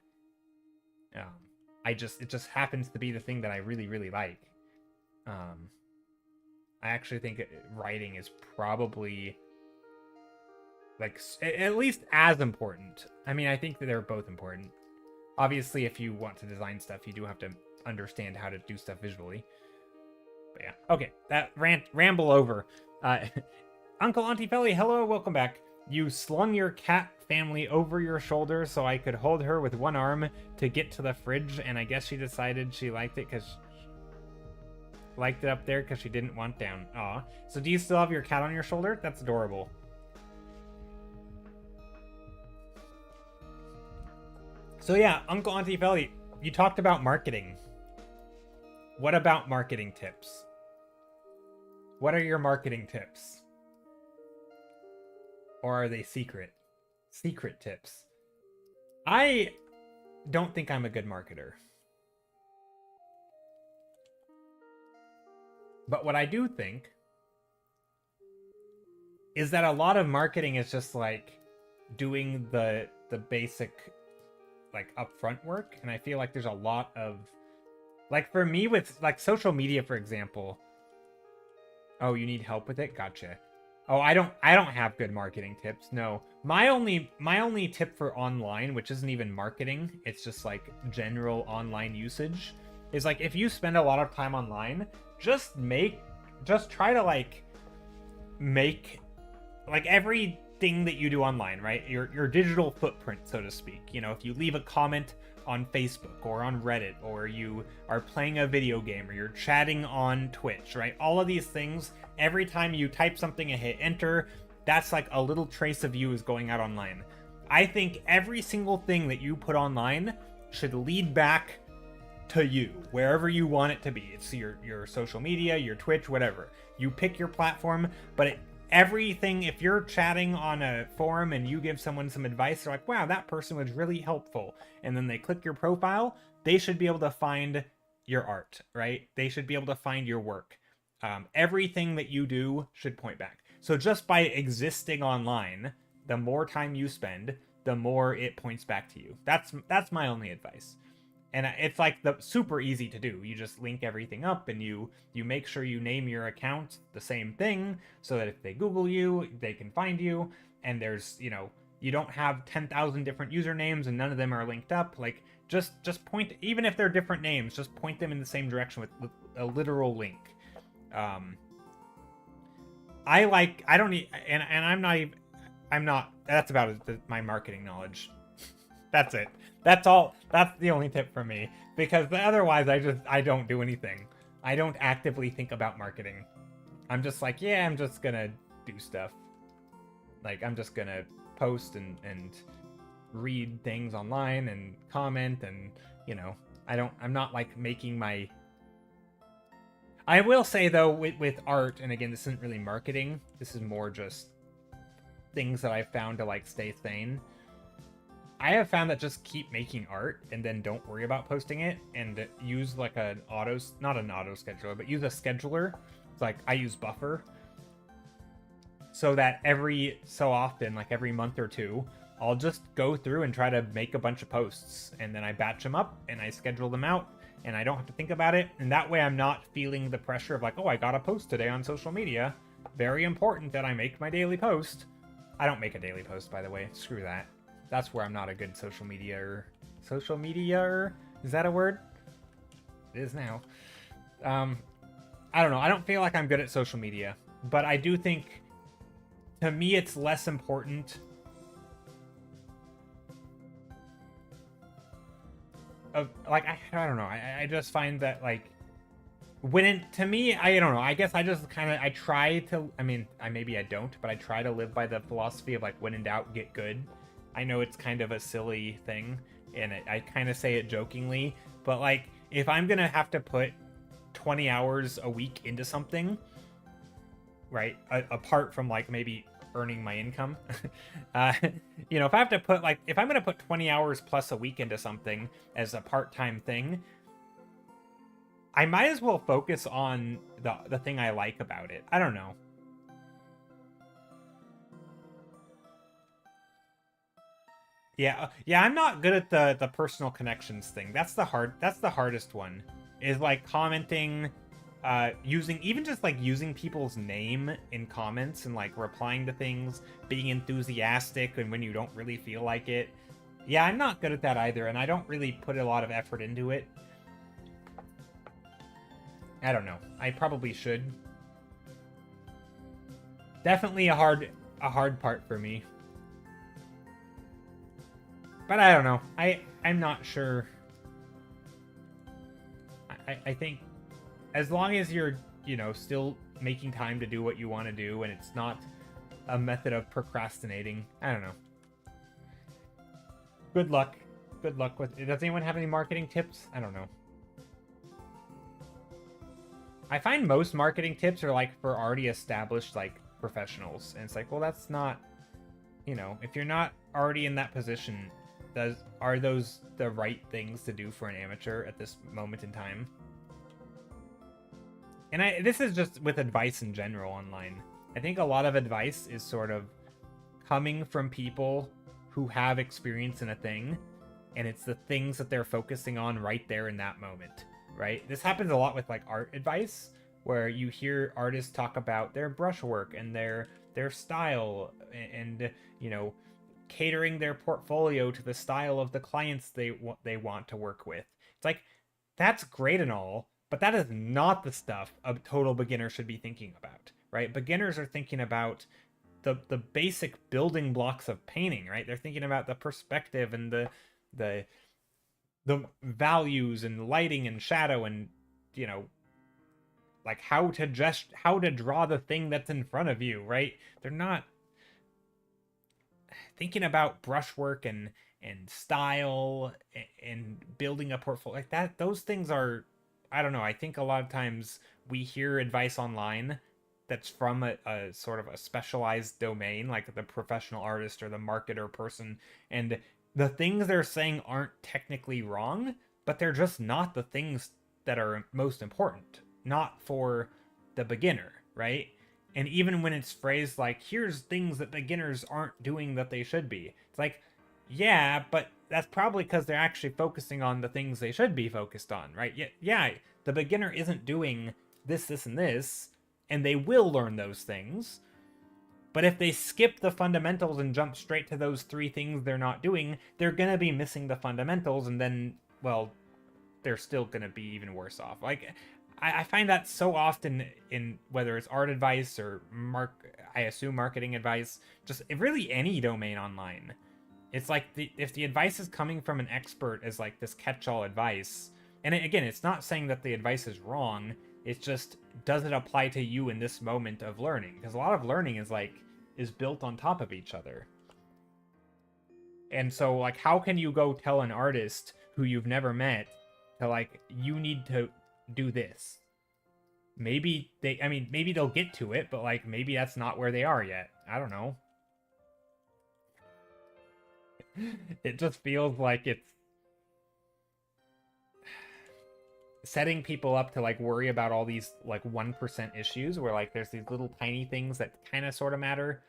It just happens to be the thing that I really, really like. I actually think writing is probably like at least as important. I mean, I think that they're both important. Obviously, if you want to design stuff, you do have to understand how to do stuff visually. But yeah, okay, that ramble over. Uncle Auntie Felly, hello, welcome back. You slung your cat family over your shoulder so I could hold her with one arm to get to the fridge, and I guess she decided she liked it up there because she didn't want down. Aw. So do you still have your cat on your shoulder? That's adorable. So yeah, Uncle Auntie Felly, you talked about marketing. What about marketing tips? What are your marketing tips? Or are they secret? Secret tips. I don't think I'm a good marketer. But what I do think is that a lot of marketing is just like doing the basic like upfront work, and I feel like there's a lot of like, for me with like social media, for example. Oh, you need help with it? Gotcha. Oh, I don't have good marketing tips. No. My only tip for online, which isn't even marketing, it's just like general online usage, is like if you spend a lot of time online, just try to like make like everything that you do online, right? Your digital footprint, so to speak. You know, if you leave a comment on Facebook or on Reddit, or you are playing a video game, or you're chatting on Twitch, right? All of these things, every time you type something and hit enter, that's like a little trace of you is going out online. I think every single thing that you put online should lead back to you, wherever you want it to be. It's your social media, your Twitch, whatever. You pick your platform, but everything, if you're chatting on a forum and you give someone some advice, they're like, wow, that person was really helpful. And then they click your profile, they should be able to find your art, right? They should be able to find your work. Everything that you do should point back. So just by existing online, the more time you spend, the more it points back to you. That's my only advice. And it's like the super easy to do. You just link everything up, and you make sure you name your account the same thing, so that if they Google you, they can find you. And there's, you don't have 10,000 different usernames and none of them are linked up. Like, just point, even if they're different names, just point them in the same direction with a literal link. I'm not, that's about my marketing knowledge. That's it. That's all. That's the only tip from me. Because otherwise, I don't do anything. I don't actively think about marketing. I'm just like, yeah, I'm just gonna do stuff. Like, I'm just gonna post and read things online and comment, and, I'm not like making my... I will say, though, with art, and again, this isn't really marketing, this is more just things that I've found to, like, stay sane. I have found that just keep making art and then don't worry about posting it, and use like not an auto scheduler, but use a scheduler. It's like, I use Buffer, so that every so often, like every month or two, I'll just go through and try to make a bunch of posts, and then I batch them up and I schedule them out, and I don't have to think about it. And that way I'm not feeling the pressure of like, oh, I gotta post today on social media. Very important that I make my daily post. I don't make a daily post, by the way. Screw that. That's where I'm not a good social media-er. Social media-er? Is that a word? It is now. I don't know. I don't feel like I'm good at social media. But I do think, to me, it's less important like, I don't know. I just find that, like, to me, I don't know. I guess I just I try to, maybe I don't, but I try to live by the philosophy of, like, when in doubt, get good. I know it's kind of a silly thing, and I kind of say it jokingly, but, like, if I'm gonna have to put 20 hours a week into something, right, apart from, like, maybe earning my income, if I have to put, like, if I'm gonna put 20 hours plus a week into something as a part-time thing, I might as well focus on the thing I like about it. I don't know. Yeah, I'm not good at the personal connections thing. That's the hardest one. Is like commenting, using people's name in comments and like replying to things, being enthusiastic and when you don't really feel like it. Yeah, I'm not good at that either, and I don't really put a lot of effort into it. I don't know. I probably should. Definitely a hard part for me. But I don't know. I'm not sure. I think as long as you're, still making time to do what you want to do, and it's not a method of procrastinating, I don't know. Good luck. Good luck with it. Does anyone have any marketing tips? I don't know. I find most marketing tips are like for already established like professionals. And it's like, well, that's not, if you're not already in that position, are those the right things to do for an amateur at this moment in time? And this is just with advice in general online. I think a lot of advice is sort of coming from people who have experience in a thing, and it's the things that they're focusing on right there in that moment, right? This happens a lot with like art advice, where you hear artists talk about their brushwork and their style and catering their portfolio to the style of the clients they want to work with. It's like, that's great and all, but that is not the stuff a total beginner should be thinking about, right? Beginners are thinking about the basic building blocks of painting, right? They're thinking about the perspective and the the values and lighting and shadow and, you know, like how to draw the thing that's in front of you, right? They're not thinking about brushwork and style and building a portfolio like that. Those things are, I don't know. I think a lot of times we hear advice online that's from a sort of a specialized domain, like the professional artist or the marketer person, and the things they're saying aren't technically wrong, but they're just not the things that are most important, not for the beginner, right? And even when it's phrased like, here's things that beginners aren't doing that they should be, it's like, yeah, but that's probably because they're actually focusing on the things they should be focused on, right? Yeah, the beginner isn't doing this, and this, and they will learn those things. But if they skip the fundamentals and jump straight to those 3 things they're not doing, they're going to be missing the fundamentals, and then, well, they're still going to be even worse off. Like, I find that so often in whether it's art advice or I assume marketing advice, just really any domain online. It's like if the advice is coming from an expert as like this catch-all advice, and again, it's not saying that the advice is wrong. It's just, does it apply to you in this moment of learning? Because a lot of learning is built on top of each other. And so, like, how can you go tell an artist who you've never met to, like, you need to do this? Maybe maybe they'll get to it, but, like, maybe that's not where they are yet. I don't know. It just feels like it's setting people up to, like, worry about all these, like, 1% issues where, like, there's these little tiny things that kind of sort of matter,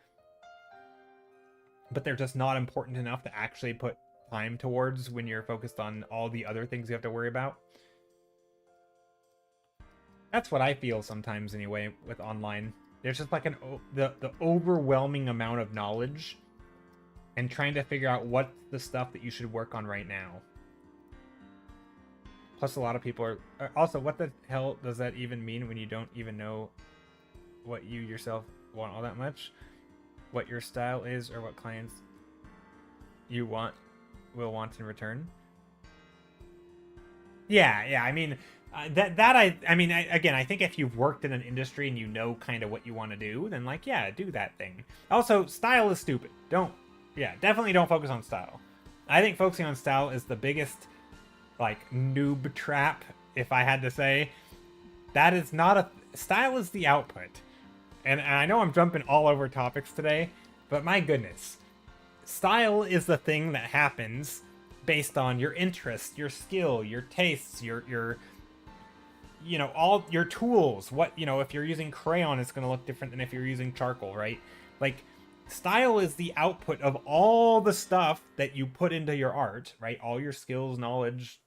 but they're just not important enough to actually put time towards when you're focused on all the other things you have to worry about. That's what I feel sometimes anyway with online. There's just like the overwhelming amount of knowledge and trying to figure out what's the stuff that you should work on right now. Plus a lot of people are also, what the hell does that even mean when you don't even know what you yourself want all that much? What your style is or what clients you will want in return? Yeah, I mean, again, I think if you've worked in an industry and you know kind of what you want to do, then, like, yeah, do that thing. Also, style is stupid. Definitely don't focus on style. I think focusing on style is the biggest, like, noob trap, if I had to say. That is not style is the output. And I know I'm jumping all over topics today, but my goodness. Style is the thing that happens based on your interest, your skill, your tastes, your you know, all your tools. What, you know, if you're using crayon, it's going to look different than if you're using charcoal, right? Like, style is the output of all the stuff that you put into your art, right? All your skills, knowledge,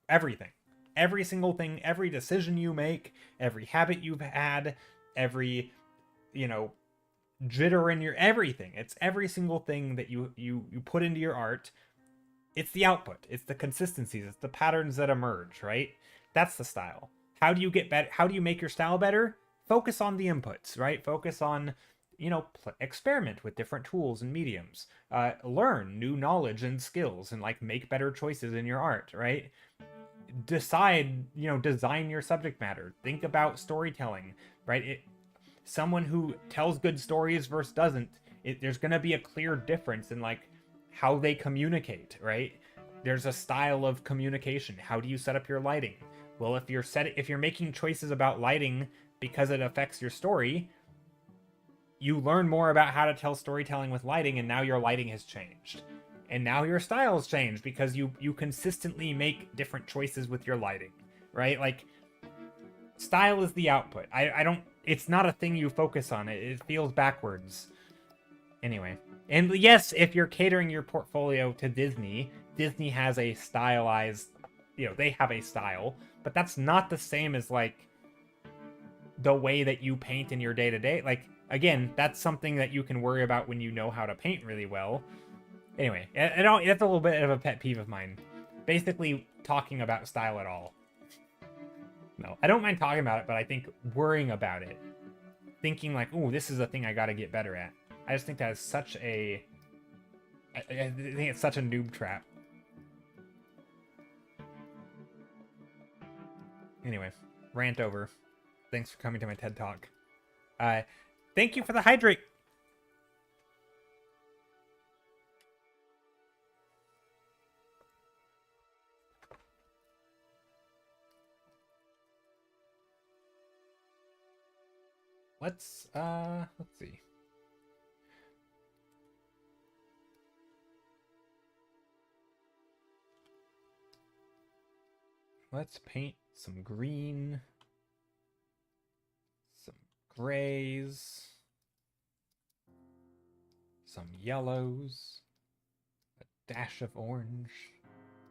everything. Every single thing, every decision you make, every habit you've had, every, you know, jitter in your everything. It's every single thing that you put into your art. It's the output. It's the consistencies. It's the patterns that emerge, right? That's the style. How do you get better? How do you make your style better? Focus on the inputs, right? Focus on, you know, experiment with different tools and mediums. Learn new knowledge and skills and, like, make better choices in your art, right? Decide, you know, design your subject matter. Think about storytelling, right? Someone who tells good stories versus doesn't, there's going to be a clear difference in, like, how they communicate, right? There's a style of communication. How do you set up your lighting? Well, if you're making choices about lighting because it affects your story, you learn more about how to tell storytelling with lighting, and now your lighting has changed. And now your style has changed because you consistently make different choices with your lighting, right? Like, style is the output. It's not a thing you focus on. It feels backwards. Anyway. And yes, if you're catering your portfolio to Disney, Disney has a stylized, you know, they have a style, but that's not the same as, like, the way that you paint in your day-to-day. Like, again, that's something that you can worry about when you know how to paint really well. Anyway, that's a little bit of a pet peeve of mine. Basically, talking about style at all. No, I don't mind talking about it, but I think worrying about it, thinking like, ooh, this is a thing I gotta get better at. I just think that is such a... I think it's such a noob trap. Anyway, rant over. Thanks for coming to my TED Talk. Thank you for the hydrate. Let's see. Let's paint some green, some grays, some yellows, a dash of orange,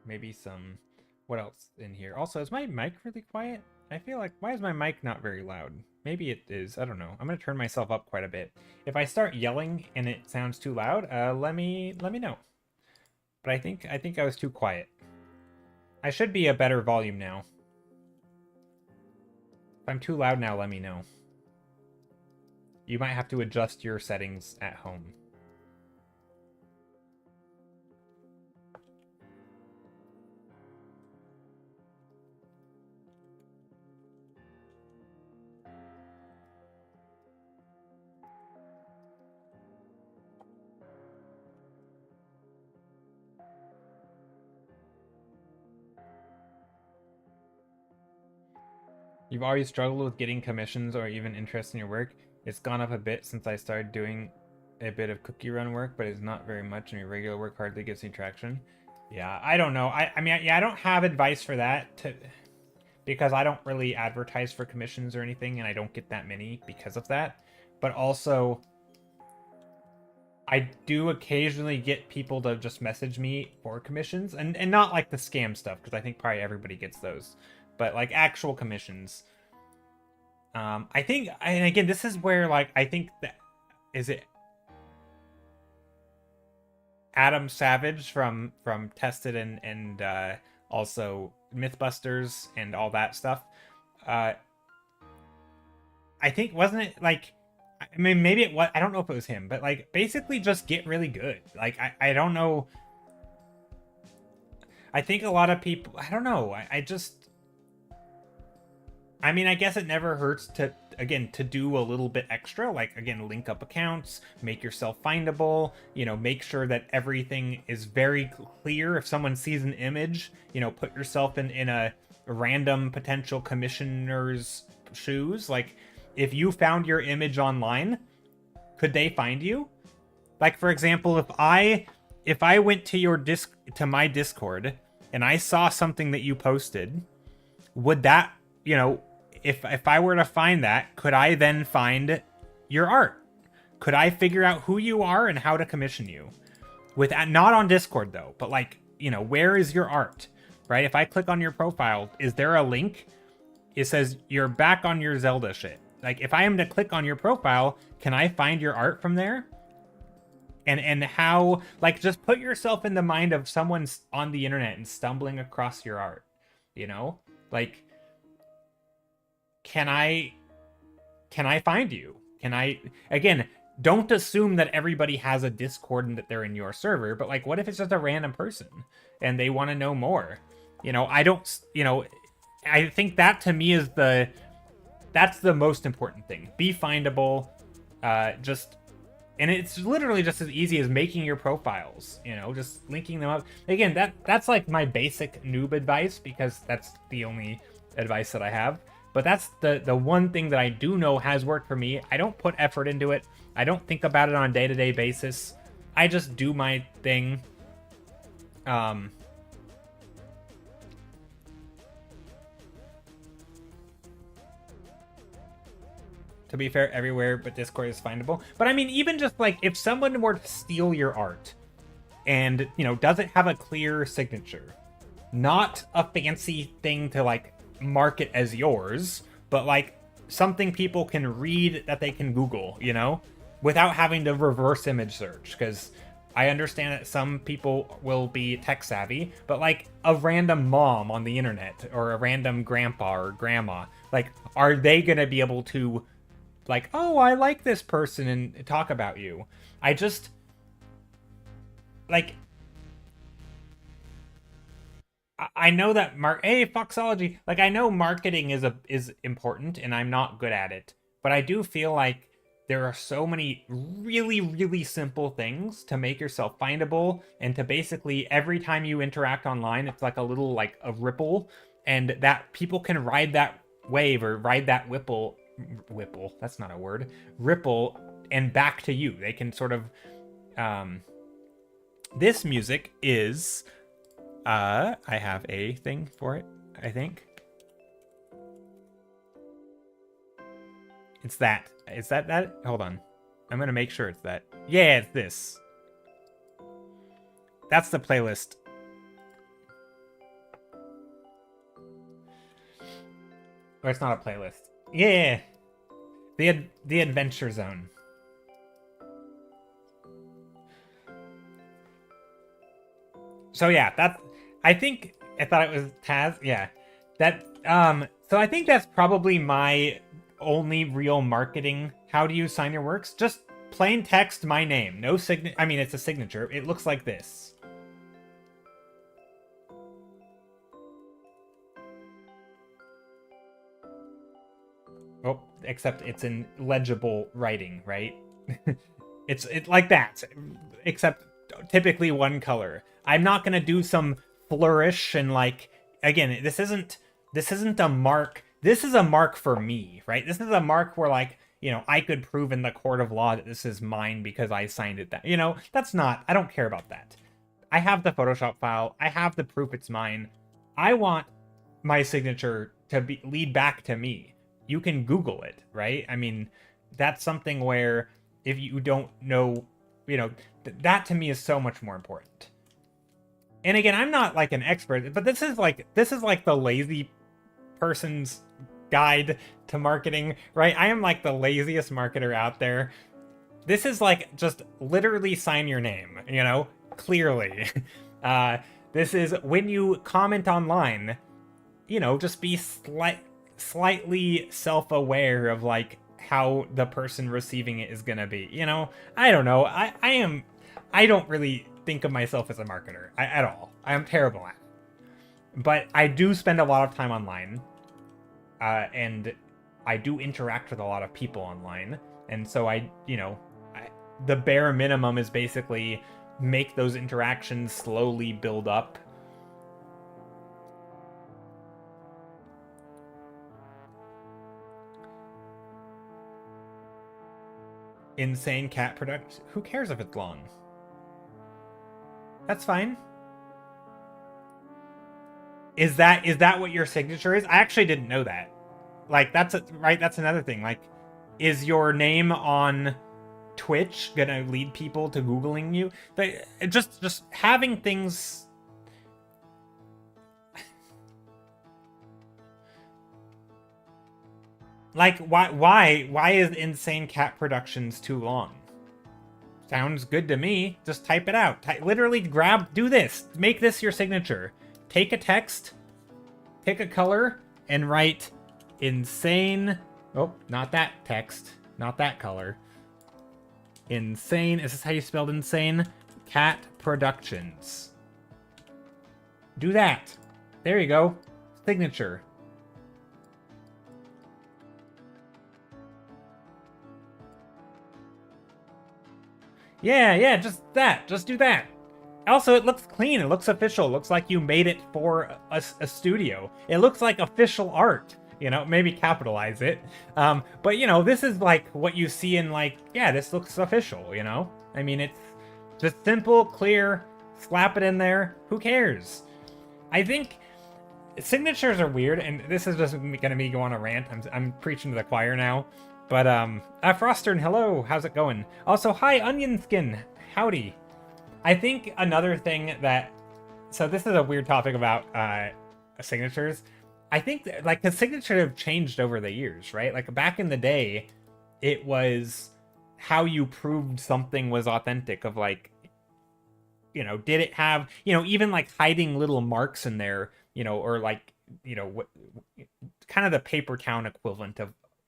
maybe some, what else in here? Also, is my mic really quiet? I feel like, why is my mic not very loud? Maybe it is, I don't know. I'm gonna turn myself up quite a bit. If I start yelling and it sounds too loud, let me know. But I think I was too quiet. I should be a better volume now. If I'm too loud now, let me know. You might have to adjust your settings at home. You've always struggled with getting commissions or even interest in your work. It's gone up a bit since I started doing a bit of cookie run work, but it's not very much, and your regular work hardly gets any traction. Yeah, I don't know. I mean, yeah, I don't have advice for that because I don't really advertise for commissions or anything, and I don't get that many because of that. But also, I do occasionally get people to just message me for commissions, and not like the scam stuff, because I think probably everybody gets those. But like actual commissions. I think, and again, this is where like I think that is it Adam Savage from Tested and also Mythbusters and all that stuff. I think, wasn't it like, I mean, maybe it was, I don't know if it was him, but like basically just get really good. Like I don't know. I think a lot of people, I don't know. I mean, I guess it never hurts to, again, to do a little bit extra, like, again, link up accounts, make yourself findable, you know, make sure that everything is very clear. If someone sees an image, you know, put yourself in a random potential commissioner's shoes. Like, if you found your image online, could they find you? Like, for example, if I went to my Discord and I saw something that you posted, would that, you know, if I were to find that, could I then find your art? Could I figure out who you are and how to commission you? With not on Discord though, but like, you know, where is your art? Right? If I click on your profile, is there a link? It says you're back on your Zelda shit. Like, if I am to click on your profile, can I find your art from there? And how, like, just put yourself in the mind of someone on the internet and stumbling across your art, you know? Like, can I find you? Can I, again, don't assume that everybody has a Discord and that they're in your server, but like, what if it's just a random person and they want to know more? You know, I don't, you know, I think that to me is that's the most important thing. Be findable, and it's literally just as easy as making your profiles, you know, just linking them up. Again, that's like my basic noob advice, because that's the only advice that I have. But that's the one thing that I do know has worked for me. I don't put effort into it. I don't think about it on a day-to-day basis. I just do my thing. To be fair, everywhere but Discord is findable. But I mean, even just like if someone were to steal your art and, you know, doesn't have a clear signature, not a fancy thing to like market as yours, but like something people can read that they can Google, you know, without having to reverse image search. Because I understand that some people will be tech savvy, but like a random mom on the internet or a random grandpa or grandma, like, are they going to be able to like, oh, I like this person and talk about you? I just, like, I know that hey, Foxology, like I know marketing is important and I'm not good at it, but I do feel like there are so many really, really simple things to make yourself findable and to basically every time you interact online, it's like a little like a ripple, and that people can ride that wave or ride that whipple, that's not a word, ripple, and back to you. They can sort of um this music is I have a thing for it, I think. It's that. Is that? Hold on. I'm gonna make sure it's that. Yeah, it's this. That's the playlist. Or it's not a playlist. Yeah. The Adventure Zone. So yeah, that's I think I thought it was Taz. Yeah. That so I think that's probably my only real marketing. How do you sign your works? Just plain text my name. No signature. I mean, it's a signature. It looks like this. Oh, except it's in legible writing, right? It's like that, except typically one color. I'm not gonna do some flourish and like again. This isn't a mark. This is a mark for me, right? This is a mark where like I could prove in the court of law that this is mine because I signed it. That's not. I don't care about that. I have the Photoshop file. I have the proof it's mine. I want my signature to lead back to me. You can Google it, right? I mean, that's something where if you don't know, that to me is so much more important. And again, I'm not like an expert, but this is like the lazy person's guide to marketing, right? I am like the laziest marketer out there. This is like just literally sign your name, clearly. This is when you comment online, just be slightly self-aware of like how the person receiving it is gonna be. I don't know. I don't really think of myself as a marketer at all. I am terrible at it. But I do spend a lot of time online, and I do interact with a lot of people online, and so the bare minimum is basically make those interactions slowly build up. Insane cat product. Who cares if it's long? That's fine. Is that what your signature is? I actually didn't know that. Like right. That's another thing. Like, is your name on Twitch gonna lead people to Googling you? But just having things. Like, why is Insane Cat Productions too long? Sounds good to me. Just type it out. Literally do this. Make this your signature. Take a text, pick a color, and write insane. Oh, not that text. Not that color. Insane. Is this how you spelled insane? Cat Productions. Do that. There you go. Signature. Yeah, just that. Just do that. Also, it looks clean. It looks official. It looks like you made it for a studio. It looks like official art. Maybe capitalize it. But, this is like what you see in like, yeah, this looks official, I mean, it's just simple, clear, slap it in there. Who cares? I think signatures are weird, and this is just gonna be go on a rant. I'm preaching to the choir now. But Frostern, hello, how's it going? Also, hi, Onion Skin, howdy. I think another thing so this is a weird topic about signatures. I think like the signatures have changed over the years, right? Like back in the day, it was how you proved something was authentic. Of like, did it have, even like hiding little marks in there, or like, what kind of the paper town equivalent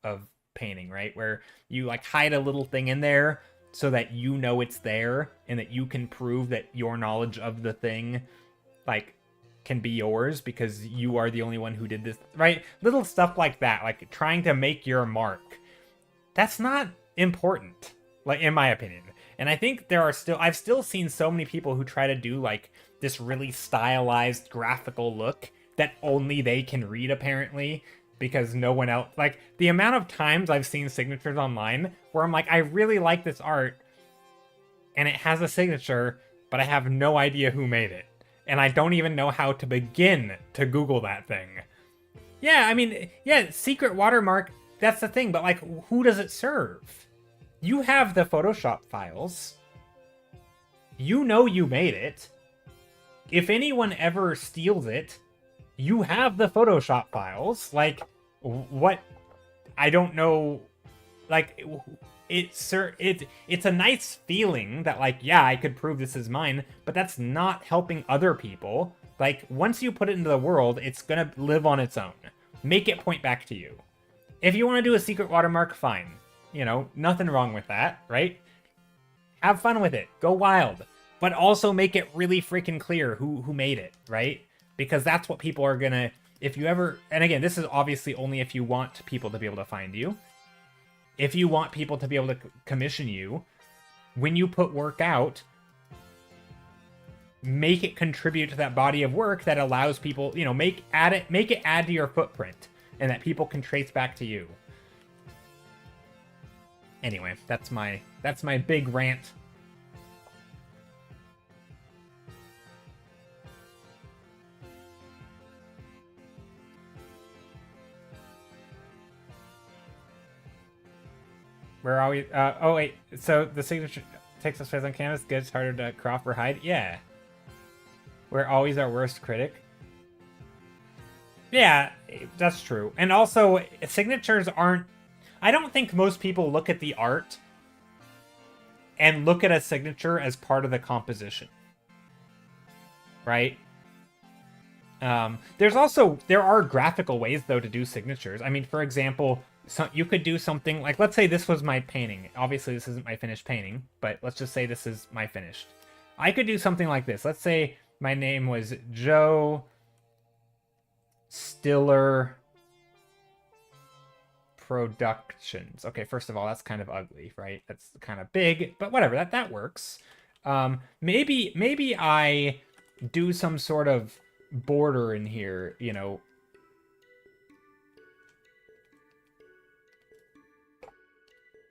of painting, right? Where you like hide a little thing in there so that it's there and that you can prove that your knowledge of the thing like can be yours because you are the only one who did this, right? Little stuff like that, like trying to make your mark. That's not important, like, in my opinion. And I think I've still seen so many people who try to do like this really stylized graphical look that only they can read, apparently, because no one else, like, the amount of times I've seen signatures online where I'm like, I really like this art and it has a signature, but I have no idea who made it. And I don't even know how to begin to Google that thing. Yeah, I mean, yeah, secret watermark, that's the thing, but like, who does it serve? You have the Photoshop files. You know you made it. If anyone ever steals it, you have the Photoshop files. Like, what? I don't know. Like, it's a nice feeling that, like, yeah, I could prove this is mine, but that's not helping other people. Like, once you put it into the world, it's gonna live on its own. Make it point back to you. If you want to do a secret watermark, fine. You know, nothing wrong with that, right? Have fun with it. Go wild. But also make it really freaking clear who made it, right? Because that's what people are gonna... If you ever... And again, this is obviously only if you want people to be able to find you. If you want people to be able to commission you, when you put work out, make it contribute to that body of work that allows people, you know, make it add to your footprint, and that people can trace back to you. Anyway, that's my big rant. Where are we? Oh wait, so the signature takes us face on canvas. Good, it's harder to crop or hide. Yeah. We're always our worst critic. Yeah, that's true. And also, signatures aren't... I don't think most people look at the art and look at a signature as part of the composition. Right? There are graphical ways, though, to do signatures. I mean, for example... So you could do something like, let's say this was my painting. Obviously, this isn't my finished painting, but let's just say this is my finished. I could do something like this. Let's say my name was Joe Stiller Productions. Okay, first of all, that's kind of ugly, right? That's kind of big, but whatever, that works. Maybe I do some sort of border in here, you know,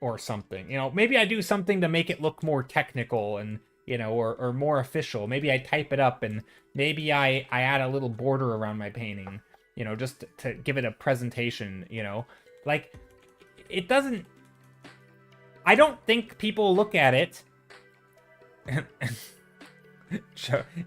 or something. You know, maybe I do something to make it look more technical and, you know, or more official. Maybe I type it up, and maybe I add a little border around my painting, you know, just to give it a presentation, you know. Like, it doesn't... I don't think people look at it...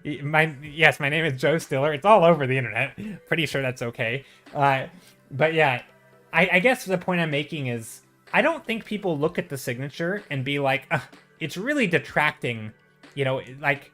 Yes, my name is Joe Stiller. It's all over the internet. Pretty sure that's okay. But yeah, I guess the point I'm making is, I don't think people look at the signature and be like, it's really detracting, you know, like...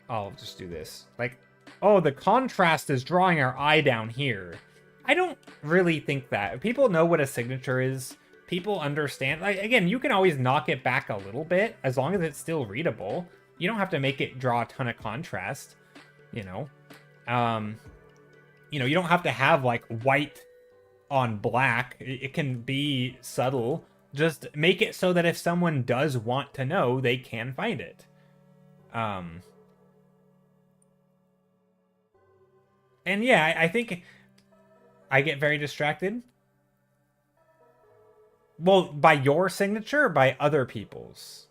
I'll just do this. Like, oh, the contrast is drawing our eye down here. I don't really think that. People know what a signature is. People understand. Like, again, you can always knock it back a little bit, as long as it's still readable. You don't have to make it draw a ton of contrast, you know. You know, you don't have to have, like, white on black. It can be subtle. Just make it so that if someone does want to know, they can find it. And yeah, I think I get very distracted. Well, by your signature or by other people's?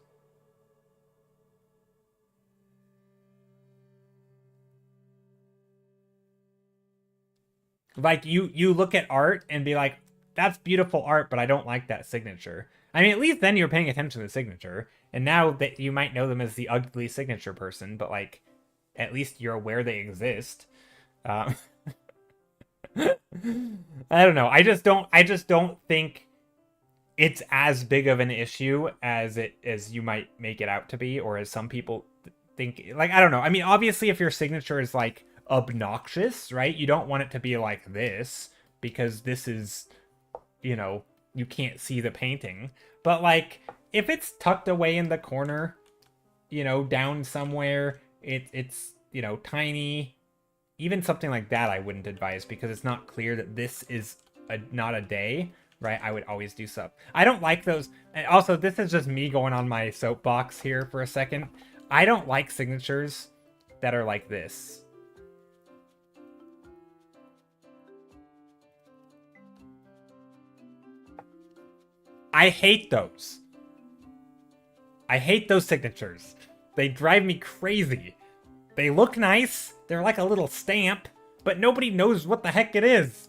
Like, you look at art and be like, that's beautiful art, but I don't like that signature. I mean, at least then you're paying attention to the signature. And now that you might know them as the ugly signature person, but, like, at least you're aware they exist. I don't know. I just don't think it's as big of an issue as you might make it out to be, or as some people think. Like, I don't know. I mean, obviously, if your signature is, like, obnoxious, right? You don't want it to be like this, because this is, you know, you can't see the painting. But, like, if it's tucked away in the corner, you know, down somewhere, It's, you know, tiny. Even something like that I wouldn't advise because it's not clear that this is not a day, right? I would always do sub. I don't like those. And also, this is just me going on my soapbox here for a second. I don't like signatures that are like this. I hate those. I hate those signatures. They drive me crazy. They look nice. They're like a little stamp, but nobody knows what the heck it is.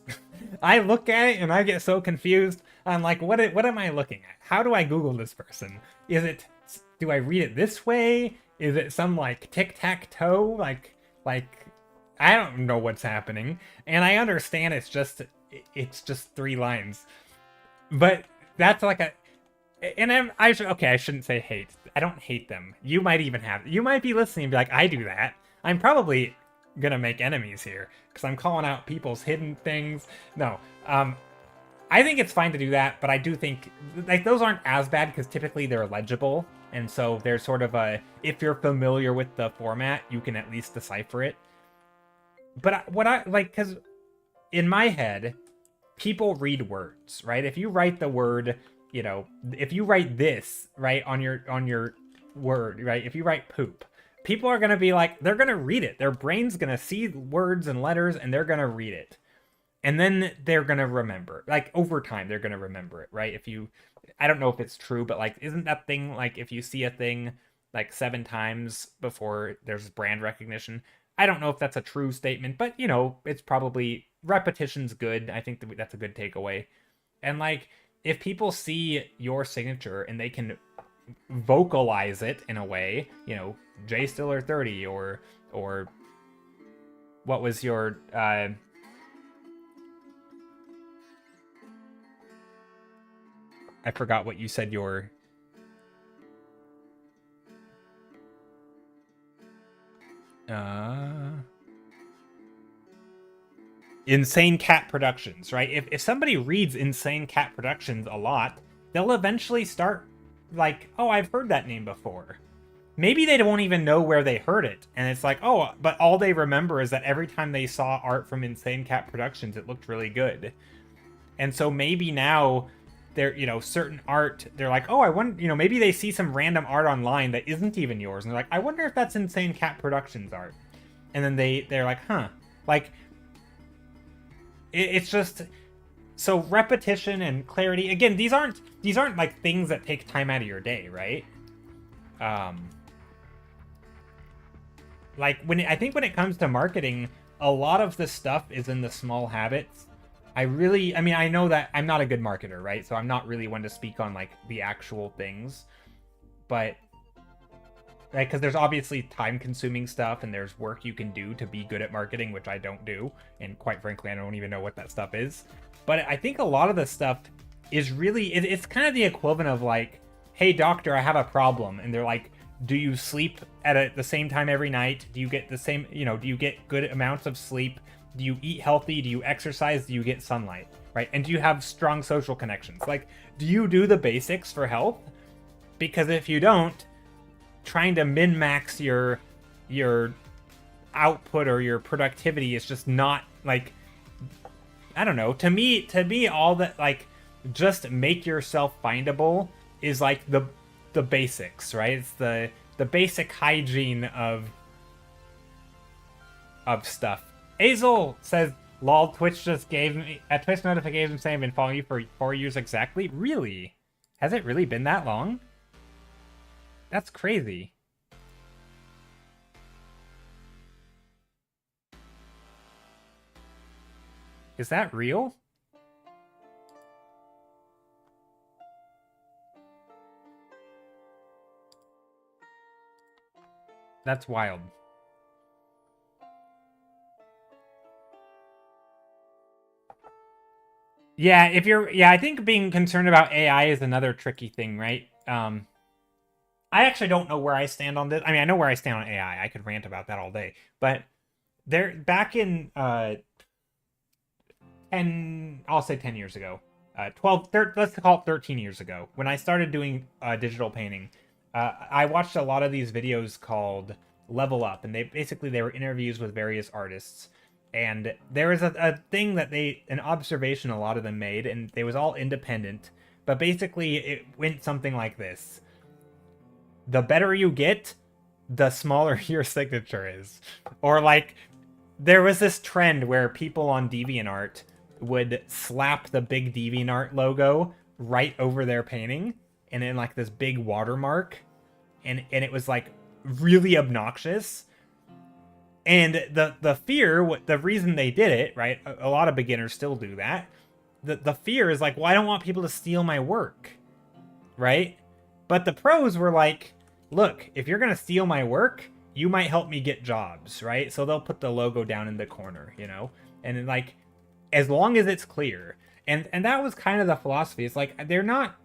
I look at it and I get so confused. I'm like, what am I looking at? How do I Google this person? Do I read it this way? Is it some like tic-tac-toe? Like, I don't know what's happening. And I understand it's just 3 lines. But that's like a, and I shouldn't say hate. I don't hate them. You might be listening and be like, I do that. I'm probably gonna make enemies here because I'm calling out people's hidden things. No, I think it's fine to do that, but I do think like those aren't as bad because typically they're legible, and so there's sort of a, if you're familiar with the format, you can at least decipher it. But what I like, because in my head, people read words, right? If you write the word, you know, if you write this right on your word, right? If you write poop, people are gonna be like, they're gonna read it. Their brain's gonna see words and letters, and they're gonna read it, and then they're gonna remember. Like over time, they're gonna remember it, right? I don't know if it's true, but like, isn't that thing like if you see a thing like 7 times before there's brand recognition? I don't know if that's a true statement, but you know, it's probably, repetition's good. I think that's a good takeaway. And like, if people see your signature and they can vocalize it in a way, you know, J Stiller 30 or what was your I forgot what you said your Insane Cat Productions, right? If somebody reads Insane Cat Productions a lot, they'll eventually start like, oh, I've heard that name before. Maybe they won't even know where they heard it, and it's like, oh, but all they remember is that every time they saw art from Insane Cat Productions, it looked really good. And so maybe now they're, you know, certain art, they're like, oh, I wonder, you know, maybe they see some random art online that isn't even yours, and they're like, I wonder if that's Insane Cat Productions art. And then they're like, huh. Like, it's just, so repetition and clarity, again, these aren't like things that take time out of your day, right? Like I think when it comes to marketing, a lot of the stuff is in the small habits. I mean, I know that I'm not a good marketer, right? So I'm not really one to speak on like the actual things, but like, because there's obviously time-consuming stuff and there's work you can do to be good at marketing, which I don't do, and quite frankly, I don't even know what that stuff is. But I think a lot of the stuff is really, it's kind of the equivalent of like, hey, doctor, I have a problem. And they're like, do you sleep at the same time every night? Do you get the same, you know, do you get good amounts of sleep? Do you eat healthy? Do you exercise? Do you get sunlight? Right? And do you have strong social connections? Like, do you do the basics for health? Because if you don't, trying to min-max your output or your productivity is just not, like, I don't know. To me, all that, like, just make yourself findable is like the basics, right? It's the basic hygiene of stuff. Azel says, lol, Twitch just gave me a Twitch notification saying I've been following you for 4 years exactly. Really? Has it really been that long? That's crazy. Is that real? That's wild. Yeah, I think being concerned about AI is another tricky thing, right? I actually don't know where I stand on this. I mean, I know where I stand on AI. I could rant about that all day. But back in 10, I'll say 10 years ago, 12, let's call it 13 years ago, when I started doing digital painting, I watched a lot of these videos called level up, and they were interviews with various artists, and there was a thing that an observation a lot of them made, and they was all independent, but basically it went something like this: the better you get, the smaller your signature is. Or like, there was this trend where people on DeviantArt would slap the big DeviantArt logo right over their painting, and in like this big watermark, and it was like really obnoxious. And the fear, the reason they did it, right? A lot of beginners still do that. The fear is like, well, I don't want people to steal my work, right? But the pros were like, look, if you're gonna steal my work, you might help me get jobs, right? So they'll put the logo down in the corner, you know? And then, like, as long as it's clear. And that was kind of the philosophy. It's like, they're not...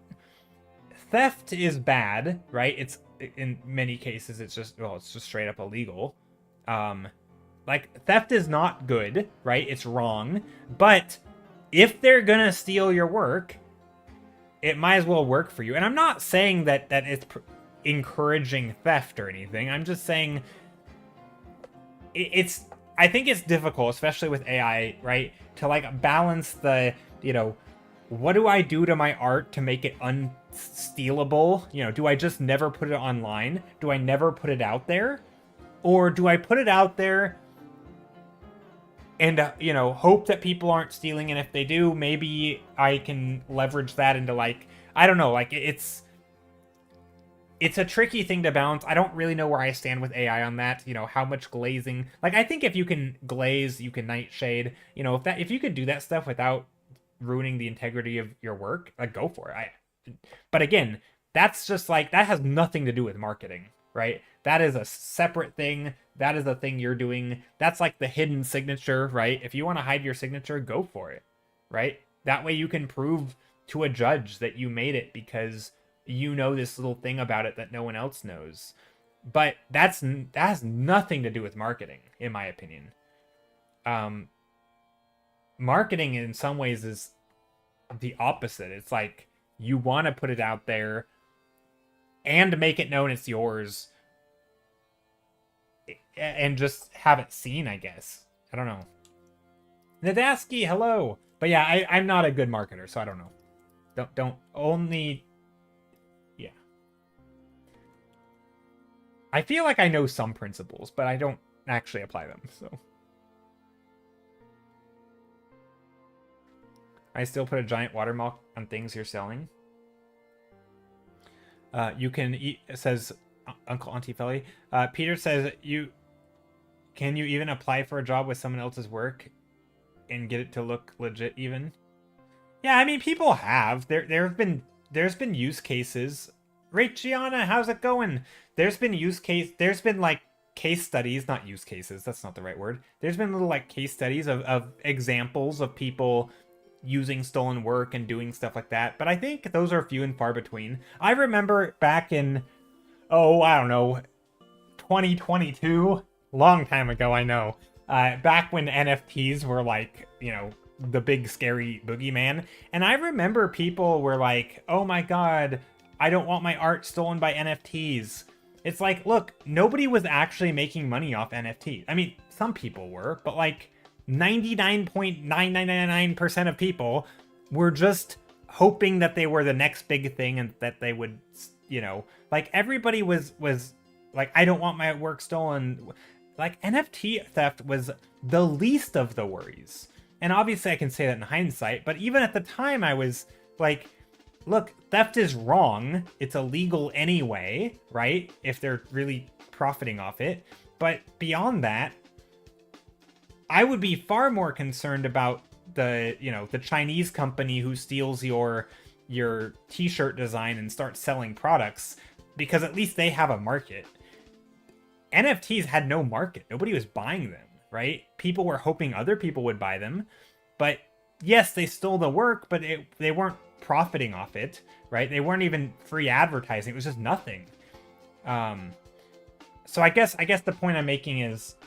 Theft is bad, right? It's, in many cases, it's just straight up illegal. Like, theft is not good, right? It's wrong. But if they're gonna steal your work, it might as well work for you. And I'm not saying that it's encouraging theft or anything. I'm just saying I think it's difficult, especially with AI, right? To like balance the, you know, what do I do to my art to make it unstealable? You know, do I just never put it online? Do I never put it out there? Or do I put it out there and, you know, hope that people aren't stealing? And if they do, maybe I can leverage that into, like, I don't know, like, it's a tricky thing to balance. I don't really know where I stand with AI on that. You know, how much glazing. Like, I think if you can glaze, you can nightshade. You know, if you could do that stuff without ruining the integrity of your work, like, go for it. But again, that's just like, that has nothing to do with marketing, right? That is a separate thing. That is a thing you're doing. That's like the hidden signature, right? If you want to hide your signature, go for it, right? That way you can prove to a judge that you made it because you know this little thing about it that no one else knows. But that has nothing to do with marketing, in my opinion. Marketing in some ways is the opposite. It's like, you want to put it out there and make it known it's yours and just have it seen, I guess. I don't know. Nadaski, hello. But yeah, I'm not a good marketer, so I don't know. Don't only... Yeah. I feel like I know some principles, but I don't actually apply them, so... I still put a giant watermark on things you're selling. You can eat, says Uncle Auntie Felly. Peter says, can you even apply for a job with someone else's work and get it to look legit even? Yeah, I mean, people have. There's been use cases. Right, Gianna, how's it going? There's been like case studies, not use cases, that's not the right word. There's been little like case studies of examples of people using stolen work and doing stuff like that, but I think those are few and far between. I remember back in, I don't know, 2022, long time ago, I know, back when NFTs were like, you know, the big scary boogeyman, and I remember people were like, oh my god, I don't want my art stolen by NFTs. It's like, look, nobody was actually making money off NFTs. I mean, some people were, but like 99.9999% of people were just hoping that they were the next big thing and that they would, you know, like everybody was like, I don't want my work stolen. Like NFT theft was the least of the worries. And obviously I can say that in hindsight, but even at the time I was like, look, theft is wrong. It's illegal anyway, right? If they're really profiting off it. But beyond that, I would be far more concerned about the Chinese company who steals your t-shirt design and starts selling products, because at least they have a market. NFTs had no market. Nobody was buying them, right? People were hoping other people would buy them. But yes, they stole the work, but they weren't profiting off it, right? They weren't even free advertising. It was just nothing. So I guess the point I'm making is,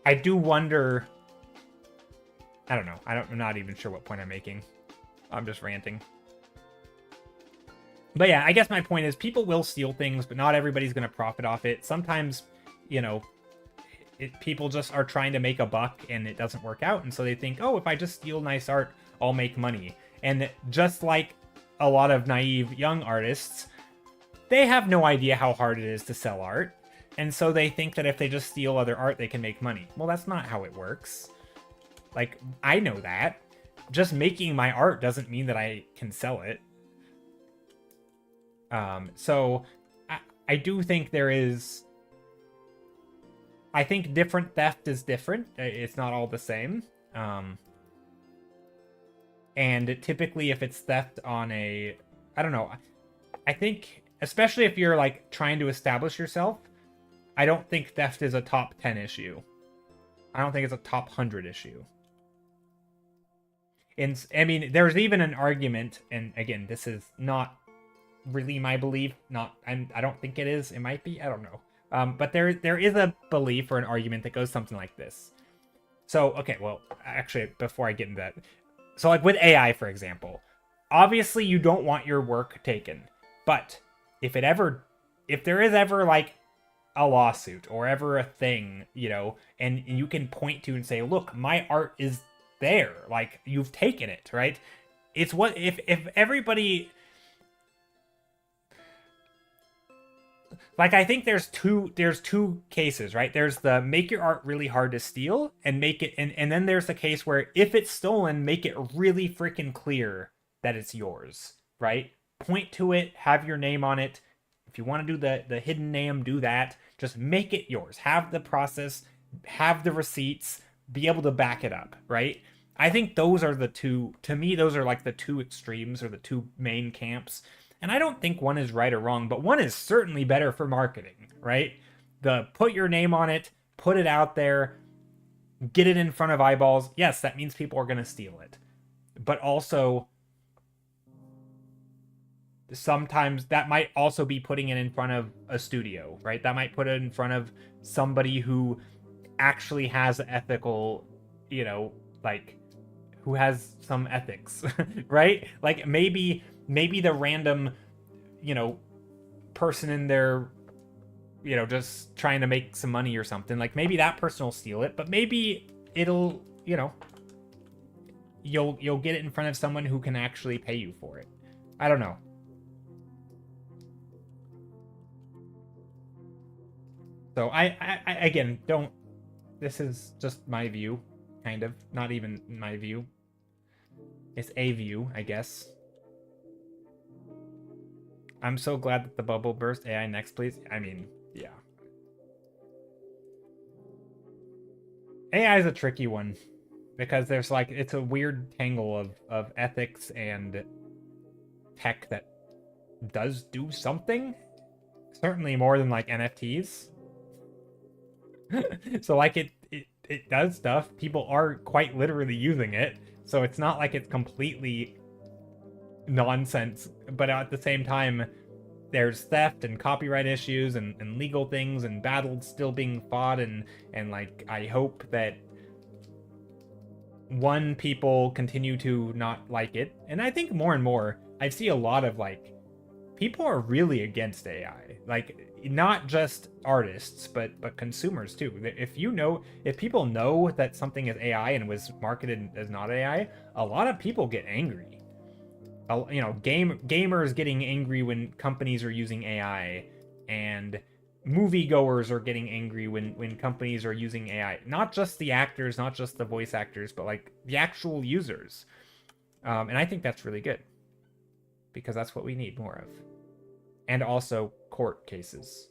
I do wonder... I don't know. I'm not even sure what point I'm making. I'm just ranting. But yeah, I guess my point is people will steal things, but not everybody's going to profit off it. Sometimes, you know, people just are trying to make a buck and it doesn't work out. And so they think, oh, if I just steal nice art, I'll make money. And just like a lot of naive young artists, they have no idea how hard it is to sell art. And so they think that if they just steal other art, they can make money. Well, that's not how it works. Like, I know that. Just making my art doesn't mean that I can sell it. So I do think there is... I think different theft is different. It's not all the same. And typically if it's theft on a... I don't know. I think, especially if you're, like, trying to establish yourself, I don't think theft is a top 10 issue. I don't think it's a top 100 issue. I mean, there's even an argument, and again, this is not really my belief. I don't think it is. It might be. I don't know. But there is a belief or an argument that goes something like this. So, okay, well, actually, before I get into that. So, like, with AI, for example, obviously you don't want your work taken. But if there is ever, like, a lawsuit or ever a thing, you know, and you can point to and say, look, my art is there. Like, you've taken it, right? It's what... If everybody... Like, I think there's two cases, right? There's the make your art really hard to steal and make it, and then there's the case where if it's stolen, make it really freaking clear that it's yours, right? Point to it, have your name on it. If you want to do the hidden name, do that. Just make it yours. Have the process, have the receipts, be able to back it up, right? I think those are the two, to me, those are like the two extremes or the two main camps. And I don't think one is right or wrong, but one is certainly better for marketing, right? The put your name on it, put it out there, get it in front of eyeballs. Yes, that means people are going to steal it. But also, sometimes that might also be putting it in front of a studio, right? That might put it in front of somebody who actually has ethical, you know, like, who has some ethics, right? Like, maybe the random, you know, person in there, you know, just trying to make some money or something, like, maybe that person will steal it, but maybe it'll, you know, you'll get it in front of someone who can actually pay you for it. I don't know. So I again, don't... This is just my view, kind of. Not even my view. It's a view, I guess. I'm so glad that the bubble burst. AI next, please. I mean, yeah. AI is a tricky one because there's, like, it's a weird tangle of ethics and tech that does do something. Certainly more than, like, NFTs. So, like, it does stuff. People are quite literally using it. So it's not like it's completely nonsense. But at the same time, there's theft and copyright issues and legal things and battles still being fought. And like, I hope that people continue to not like it. And I think more and more, I see a lot of, like, people are really against AI. Like, not just artists, but consumers too. If people know that something is AI and was marketed as not AI, a lot of people get angry. You know, gamers getting angry when companies are using AI, and moviegoers are getting angry when companies are using AI. Not just the actors, not just the voice actors, but, like, the actual users. And I think that's really good, because that's what we need more of. And also court cases.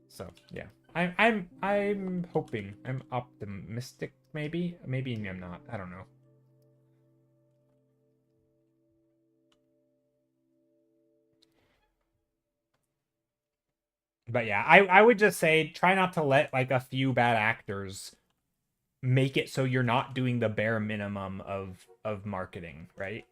So yeah, I'm hoping, I'm optimistic. Maybe I'm not. I don't know. But yeah, I would just say try not to let, like, a few bad actors make it so you're not doing the bare minimum of marketing, right?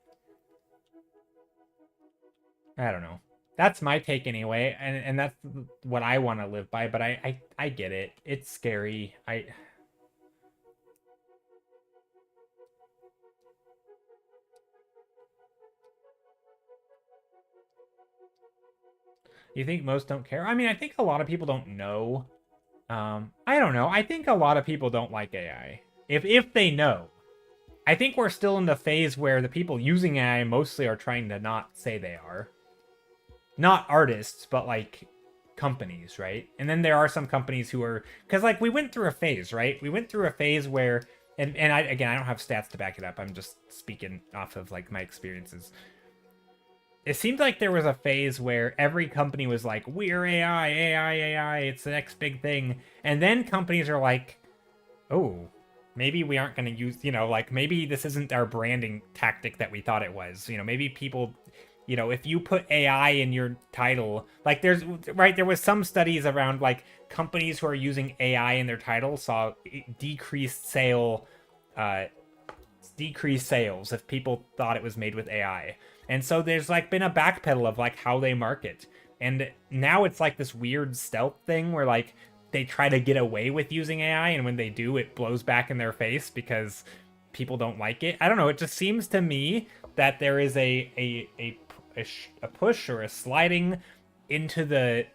I don't know. That's my take anyway, and that's what I want to live by, but I get it. It's scary. You think most don't care? I mean, I think a lot of people don't know. I don't know. I think a lot of people don't like AI. If they know. I think we're still in the phase where the people using AI mostly are trying to not say they are. Not artists, but like companies, right? And then there are some companies who are, because like we went through a phase, right? We went through a phase where, and I don't have stats to back it up. I'm just speaking off of like my experiences. It seemed like there was a phase where every company was like, we're AI, AI, AI, it's the next big thing. And then companies are like, oh, maybe we aren't going to use, like maybe this isn't our branding tactic that we thought it was. Maybe people, if you put AI in your title, like there was some studies around like companies who are using AI in their title saw decreased sales if people thought it was made with AI. And so there's like been a backpedal of like how they market. And now it's like this weird stealth thing where like they try to get away with using AI, and when they do, it blows back in their face because people don't like it. I don't know. It just seems to me that there is a push or a sliding into the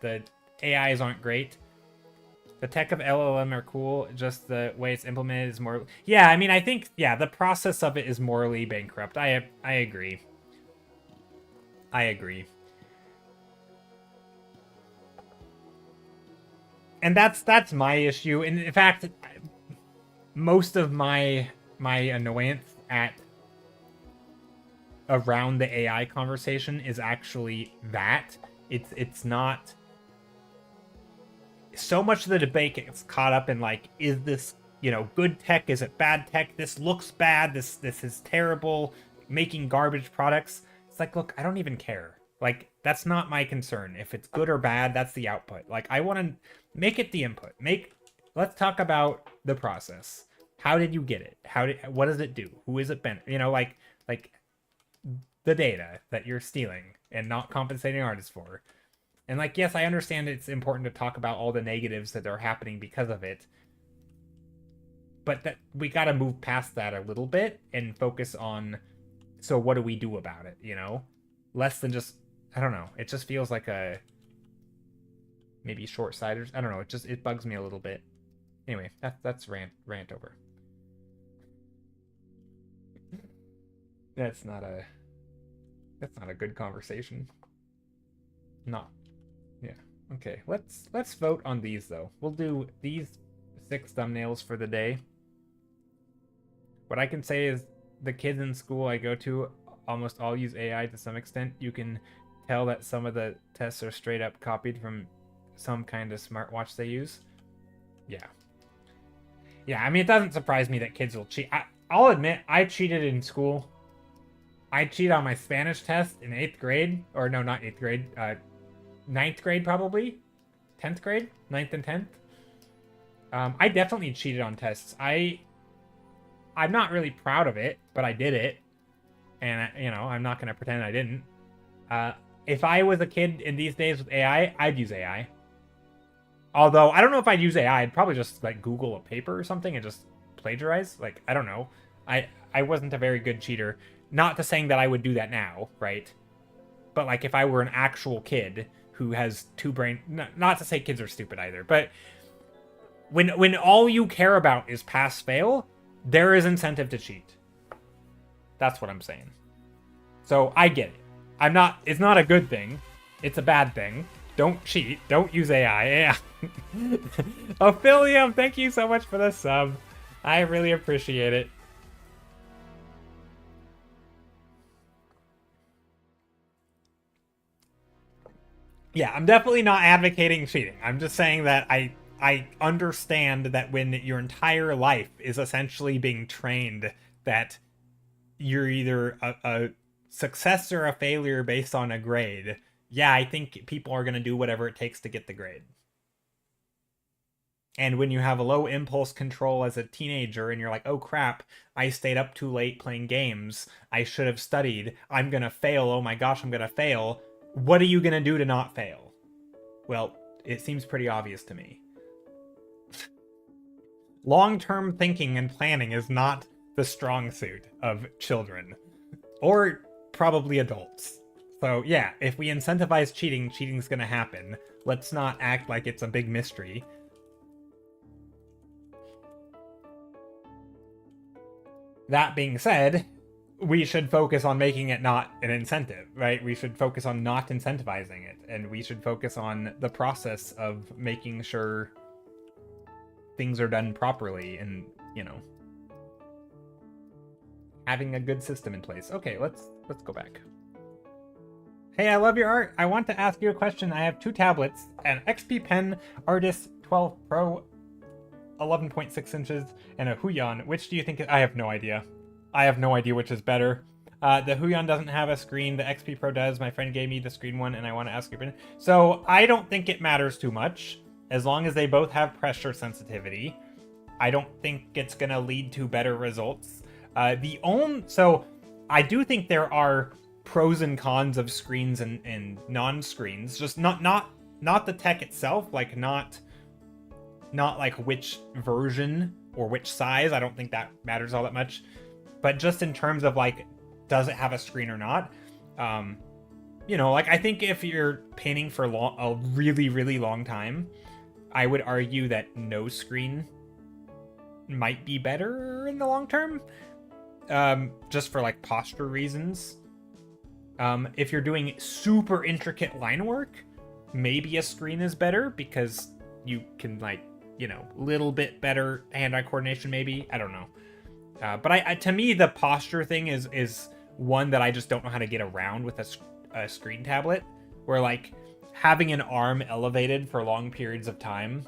AIs aren't great. The tech of LLM are cool. Just the way it's implemented is more. Yeah, I mean, I think the process of it is morally bankrupt. I agree. I agree. And that's my issue. And in fact, most of my annoyance at around the AI conversation is actually that it's not so much of the debate gets caught up in like, is this good tech, is it bad tech, this looks bad, this is terrible, making garbage products. It's like, look, I don't even care. Like, that's not my concern. If it's good or bad, that's the output. Like, I want to make it the input. Let's talk about the process. How did you get it? What does it do? Who is it been? Like the data that you're stealing and not compensating artists for. And like, yes, I understand it's important to talk about all the negatives that are happening because of it. But that we got to move past that a little bit and focus on, so what do we do about it, Less than just, I don't know. It just feels like a maybe short-sighted. I don't know. It bugs me a little bit. Anyway, that's rant over. That's not a good conversation. Not. Yeah. Okay. Let's vote on these though. We'll do these 6 thumbnails for the day. What I can say is the kids in school I go to almost all use AI to some extent. You can tell that some of the tests are straight up copied from some kind of smartwatch they use. Yeah. Yeah, I mean, it doesn't surprise me that kids will cheat. I'll admit, I cheated in school. I cheated on my Spanish test in 8th grade. Or no, not 8th grade. 9th grade, probably. 10th grade? 9th and 10th. I definitely cheated on tests. I'm not really proud of it, but I did it. And, I'm not going to pretend I didn't. If I was a kid in these days with AI, I'd use AI. Although, I don't know if I'd use AI. I'd probably just, like, Google a paper or something and just plagiarize. Like, I don't know. I wasn't a very good cheater. Not to saying that I would do that now, right? But, like, if I were an actual kid who has 2 brain... Not to say kids are stupid either, but when all you care about is pass-fail, there is incentive to cheat. That's what I'm saying. So, I get it. It's not a good thing. It's a bad thing. Don't cheat. Don't use AI. Yeah. Ophilium, thank you so much for the sub. I really appreciate it. Yeah, I'm definitely not advocating cheating. I'm just saying that I understand that when your entire life is essentially being trained that you're either a success or a failure based on a grade, yeah, I think people are going to do whatever it takes to get the grade. And when you have a low impulse control as a teenager and you're like, oh crap, I stayed up too late playing games, I should have studied, I'm going to fail, oh my gosh, I'm going to fail, what are you going to do to not fail? Well, it seems pretty obvious to me. Long-term thinking and planning is not the strong suit of children. Or probably adults. So yeah, if we incentivize cheating, cheating's gonna happen. Let's not act like it's a big mystery. That being said, we should focus on making it not an incentive, right? We should focus on not incentivizing it, and we should focus on the process of making sure things are done properly and, you know, having a good system in place. Okay, let's go back. Hey, I love your art. I want to ask you a question. I have 2 tablets, an XP Pen Artist 12 Pro 11.6 inches, and a Huion. Which do you think? I have no idea. I have no idea which is better. The Huion doesn't have a screen. The XP Pro does. My friend gave me the screen one, and I want to ask your opinion. So I don't think it matters too much, as long as they both have pressure sensitivity. I don't think it's gonna lead to better results. So I do think there are pros and cons of screens and non-screens. Just not the tech itself, like not like which version or which size. I don't think that matters all that much. But just in terms of like, does it have a screen or not? You know, like I think if you're painting for a really, really long time, I would argue that no screen might be better in the long term. Just for like posture reasons. If you're doing super intricate line work, maybe a screen is better because you can like, you know, little bit better hand-eye coordination maybe. I don't know. But to me, the posture thing is one that I just don't know how to get around with a screen tablet, where like having an arm elevated for long periods of time,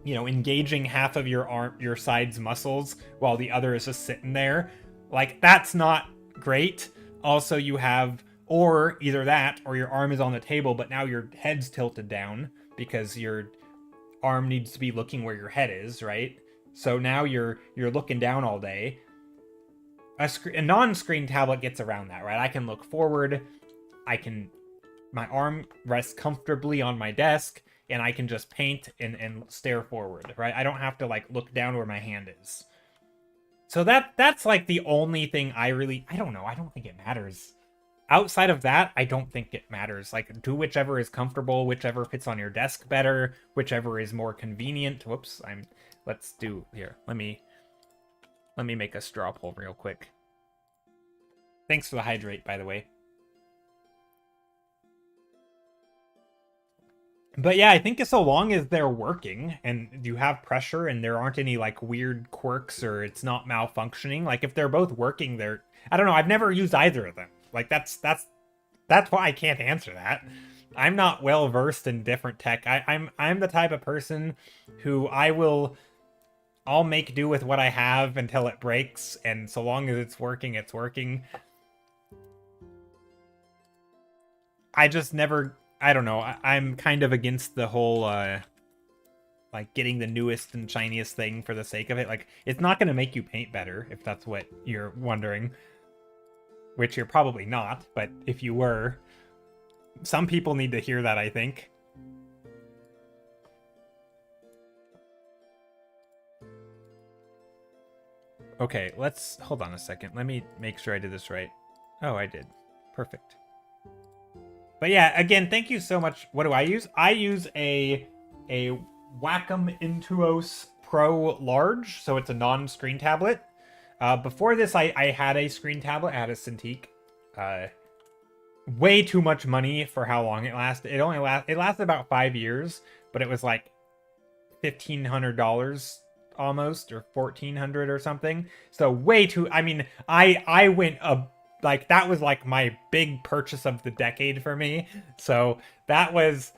you know, engaging half of your side's muscles while the other is just sitting there, like that's not great. Also, you have, or either that, or your arm is on the table, but now your head's tilted down because your arm needs to be looking where your head is, right? So now you're looking down all day. A non-screen tablet gets around that, right? I can look forward. My arm rests comfortably on my desk, and I can just paint and stare forward, right? I don't have to like look down where my hand is. So that's like the only thing I don't know. I don't think it matters. Outside of that, I don't think it matters. Like, do whichever is comfortable, whichever fits on your desk better, whichever is more convenient. Whoops, let's do here. Let me make a straw poll real quick. Thanks for the hydrate, by the way. But yeah, I think so long as they're working and you have pressure and there aren't any like weird quirks or it's not malfunctioning, like if they're both working, I don't know, I've never used either of them. Like that's why I can't answer that. I'm not well versed in different tech. I'm the type of person who I'll make do with what I have until it breaks, and so long as it's working, it's working. I just never, I don't know, I'm kind of against the whole like getting the newest and shiniest thing for the sake of it. Like, it's not going to make you paint better, if that's what you're wondering. Which you're probably not, but if you were, some people need to hear that, I think. Okay, hold on a second. Let me make sure I did this right. Oh, I did. Perfect. But yeah, again, thank you so much. What do I use? I use a Wacom Intuos Pro Large, so it's a non-screen tablet. Before this, I had a screen tablet. I had a Cintiq. Way too much money for how long it lasted. It lasted about 5 years, but it was like $1,500 almost, or $1,400 or something. So way too. I mean, I went like that was like my big purchase of the decade for me. So that was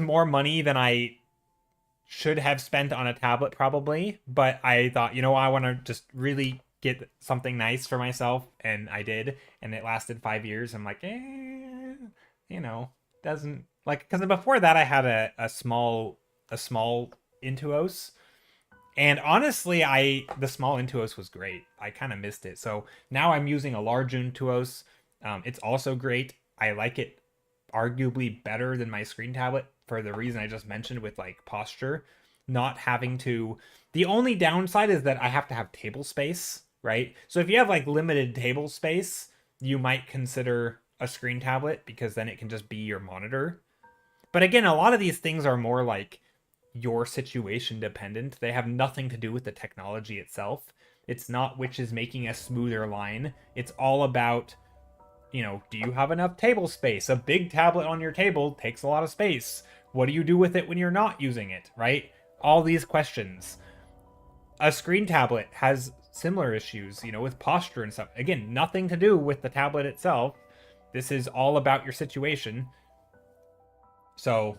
more money than I should have spent on a tablet probably, but I thought, you know, I want to just really get something nice for myself, and I did, and it lasted 5 years. I'm like, you know, doesn't like, because before that I had a small Intuos, and honestly, the small Intuos was great. I kind of missed it, so now I'm using a large Intuos. It's also great. I like it arguably better than my screen tablet for the reason I just mentioned, with like posture, not having to. The only downside is that I have to have table space, right? So if you have like limited table space, you might consider a screen tablet, because then it can just be your monitor. But again, a lot of these things are more like your situation dependent. They have nothing to do with the technology itself. It's not which is making a smoother line. It's all about, you know, do you have enough table space? A big tablet on your table takes a lot of space. What do you do with it when you're not using it, right? All these questions. A screen tablet has similar issues, you know, with posture and stuff. Again, nothing to do with the tablet itself. This is all about your situation. So,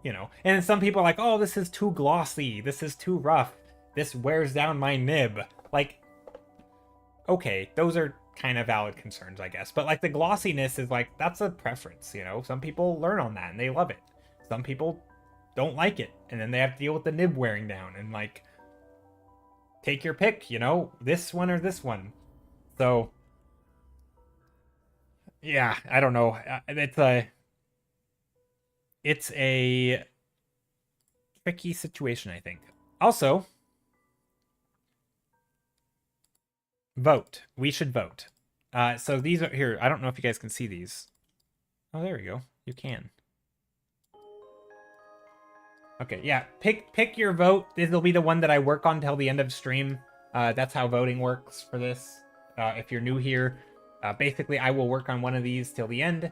you know, and some people are like, oh, this is too glossy. This is too rough. This wears down my nib. Like, okay, those are kind of valid concerns, I guess. But like the glossiness is like, that's a preference, you know? Some people learn on that and they love it. Some people don't like it. And then they have to deal with the nib wearing down and like, take your pick, you know, this one or this one. So, yeah, I don't know. It's a tricky situation, I think. Also, vote. We should vote. So these are here. I don't know if you guys can see these. Oh, there we go. You can. Okay, yeah. Pick your vote. This will be the one that I work on till the end of stream. That's how voting works for this. If you're new here, basically I will work on one of these till the end,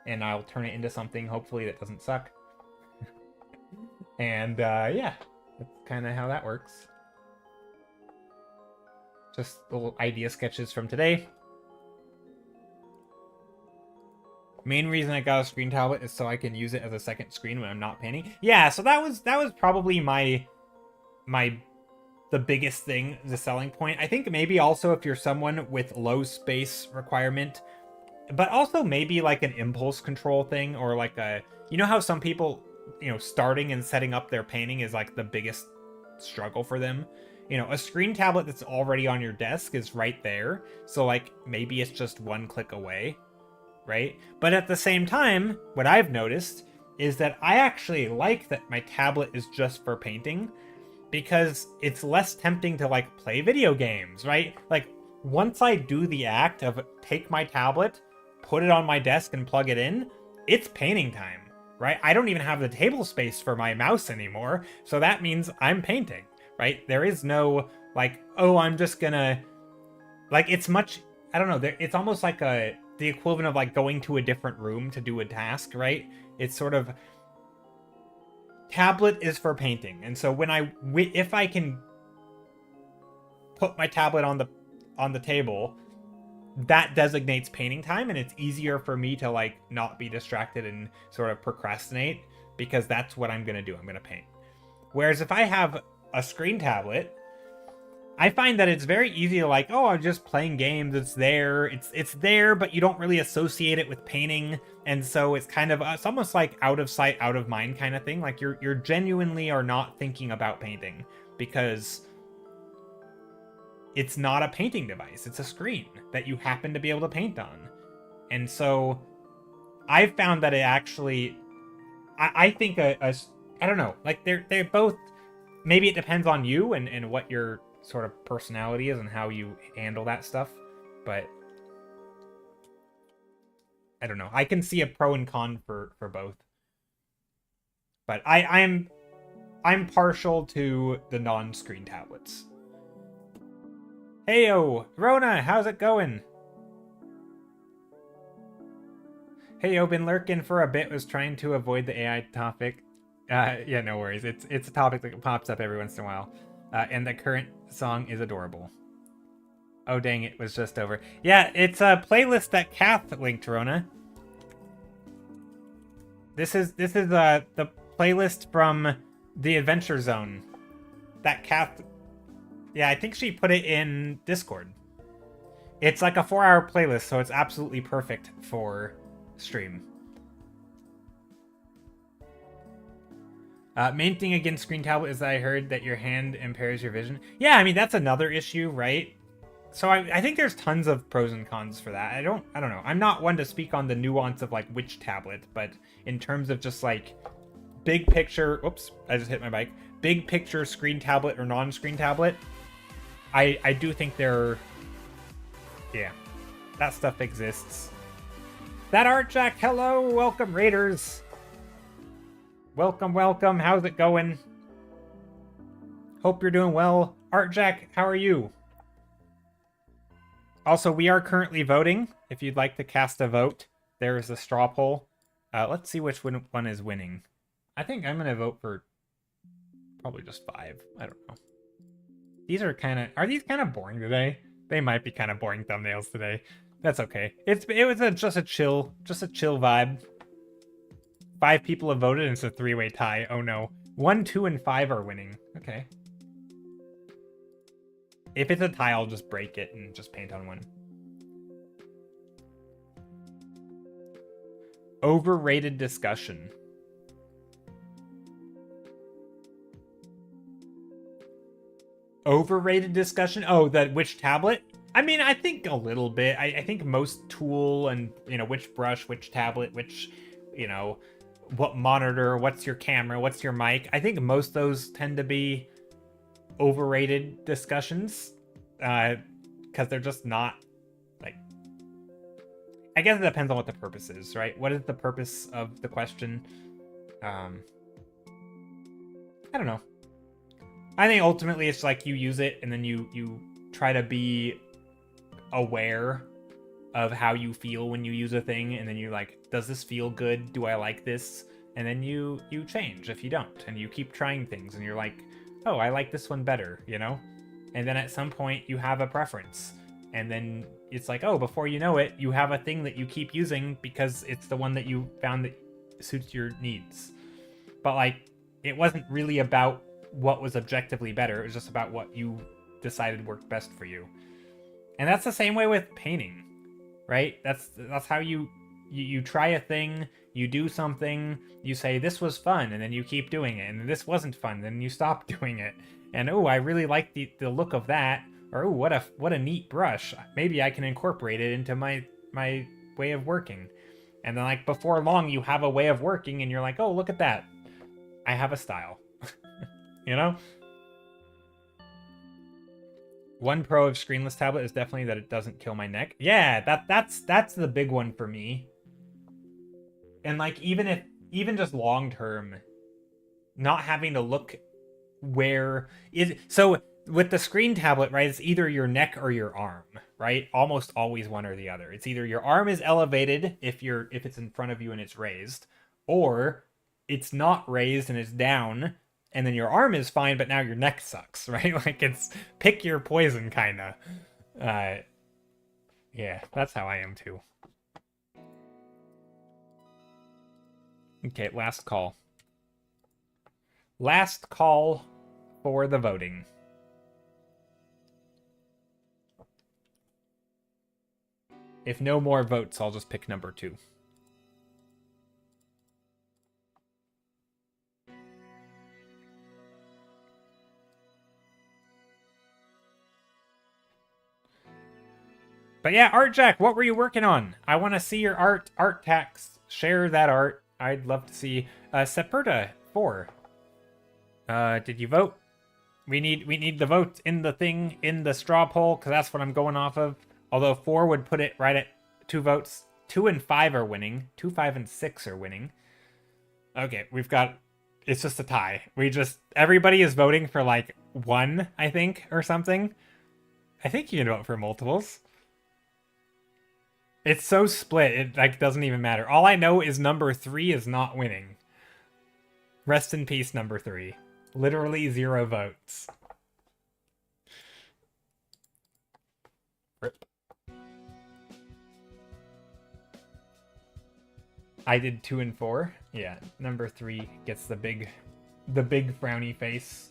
and I'll turn it into something hopefully that doesn't suck. And yeah, that's kind of how that works. Just little idea sketches from today. Main reason I got a screen tablet is so I can use it as a second screen when I'm not painting. Yeah, so that was probably the biggest thing, the selling point. I think maybe also if you're someone with low space requirement, but also maybe like an impulse control thing, or like a, you know how some people, you know, starting and setting up their painting is like the biggest struggle for them. You know, a screen tablet that's already on your desk is right there. So like maybe it's just one click away, right? But at the same time, what I've noticed is that I actually like that my tablet is just for painting, because it's less tempting to like play video games, right? Like once I do the act of take my tablet, put it on my desk and plug it in, it's painting time, right? I don't even have the table space for my mouse anymore. So that means I'm painting, right? There is no like, oh, I'm just gonna, like, it's much, I don't know, it's almost like the equivalent of like going to a different room to do a task, right? It's sort of, tablet is for painting. And so when if I can put my tablet on the table, that designates painting time, and it's easier for me to like not be distracted and sort of procrastinate, because that's what I'm gonna do. I'm gonna paint. Whereas if I have a screen tablet, I find that it's very easy to like, oh, I'm just playing games. It's there. It's there, but you don't really associate it with painting. And so it's kind of, it's almost like out of sight, out of mind kind of thing. Like you're genuinely are not thinking about painting, because it's not a painting device. It's a screen that you happen to be able to paint on. And so I've found that it actually, I think I don't know, like they're both, maybe it depends on you and what your sort of personality is and how you handle that stuff, but I don't know. I can see a pro and con for both, but I'm partial to the non-screen tablets. Heyo, Rona, how's it going? Heyo, been lurking for a bit, was trying to avoid the AI topic. Yeah, no worries. It's a topic that pops up every once in a while. And the current song is adorable. Oh dang, it was just over. Yeah, it's a playlist that Kath linked, Rona. This is the playlist from the Adventure Zone that Kath, yeah, I think she put it in Discord. It's like a 4-hour playlist, so it's absolutely perfect for stream. Main thing against screen tablet is that I heard that your hand impairs your vision. Yeah, I mean, that's another issue, right? So I think there's tons of pros and cons for that. I don't know. I'm not one to speak on the nuance of like which tablet, but in terms of just like big picture, oops, I just hit my bike. Big picture screen tablet or non-screen tablet, I do think they're, yeah. That stuff exists. That Art Jack, hello! Welcome, Raiders! Welcome, welcome. How's it going? Hope you're doing well. Art Jack, how are you? Also, we are currently voting. If you'd like to cast a vote, there is a straw poll. Let's see which one is winning. I think I'm going to vote for probably just 5. I don't know. These are these kind of boring today? They might be kind of boring thumbnails today. That's okay. It was just a chill vibe. 5 people have voted and it's a 3-way tie. Oh no. 1, 2, and 5 are winning. Okay. If it's a tie, I'll just break it and just paint on 1. Overrated discussion. Overrated discussion? Oh, which tablet? I mean, I think a little bit. I think most tool and, which brush, which tablet, which, what monitor, what's your camera, what's your mic. I think most of those tend to be overrated discussions. Because they're just not, like... I guess it depends on what the purpose is, right? What is the purpose of the question? I don't know. I think ultimately it's like you use it and then you try to be aware of how you feel when you use a thing, and then you're like, does this feel good? Do I like this? And then you change if you don't, and you keep trying things, and you're like, oh, I like this one better, And then at some point you have a preference, and then it's like, oh, before you know it, you have a thing that you keep using because it's the one that you found that suits your needs. But like, it wasn't really about what was objectively better. It was just about what you decided worked best for you. And that's the same way with painting, right? That's how you try a thing, you do something, you say this was fun, and then you keep doing it, and this wasn't fun, then you stop doing it. And oh, I really like the look of that, or oh, what a neat brush. Maybe I can incorporate it into my way of working. And then like before long you have a way of working and you're like, oh, look at that. I have a style. One pro of screenless tablet is definitely that it doesn't kill my neck. Yeah, that's the big one for me. And like even just long term, not having to look where is so with the screen tablet, right? It's either your neck or your arm, right? Almost always one or the other. It's either your arm is elevated if it's in front of you and it's raised, or it's not raised and it's down, and then your arm is fine, but now your neck sucks, right? Like it's pick your poison kind of. Yeah, that's how I am too. Okay, last call. Last call for the voting. If no more votes, I'll just pick number 2. But yeah, Art Jack, what were you working on? I want to see your art tax. Share that art. I'd love to see. Seperta 4. Did you vote? We need the vote in the straw poll, because that's what I'm going off of. Although 4 would put it right at 2 votes. 2 and 5 are winning. 2, 5, and 6 are winning. Okay, it's just a tie. Everybody is voting for like 1, I think, or something. I think you can vote for multiples. It's so split, it like doesn't even matter. All I know is number 3 is not winning. Rest in peace, number 3. Literally 0 votes. Rip. I did 2 and 4. Yeah, number 3 gets the big frowny face.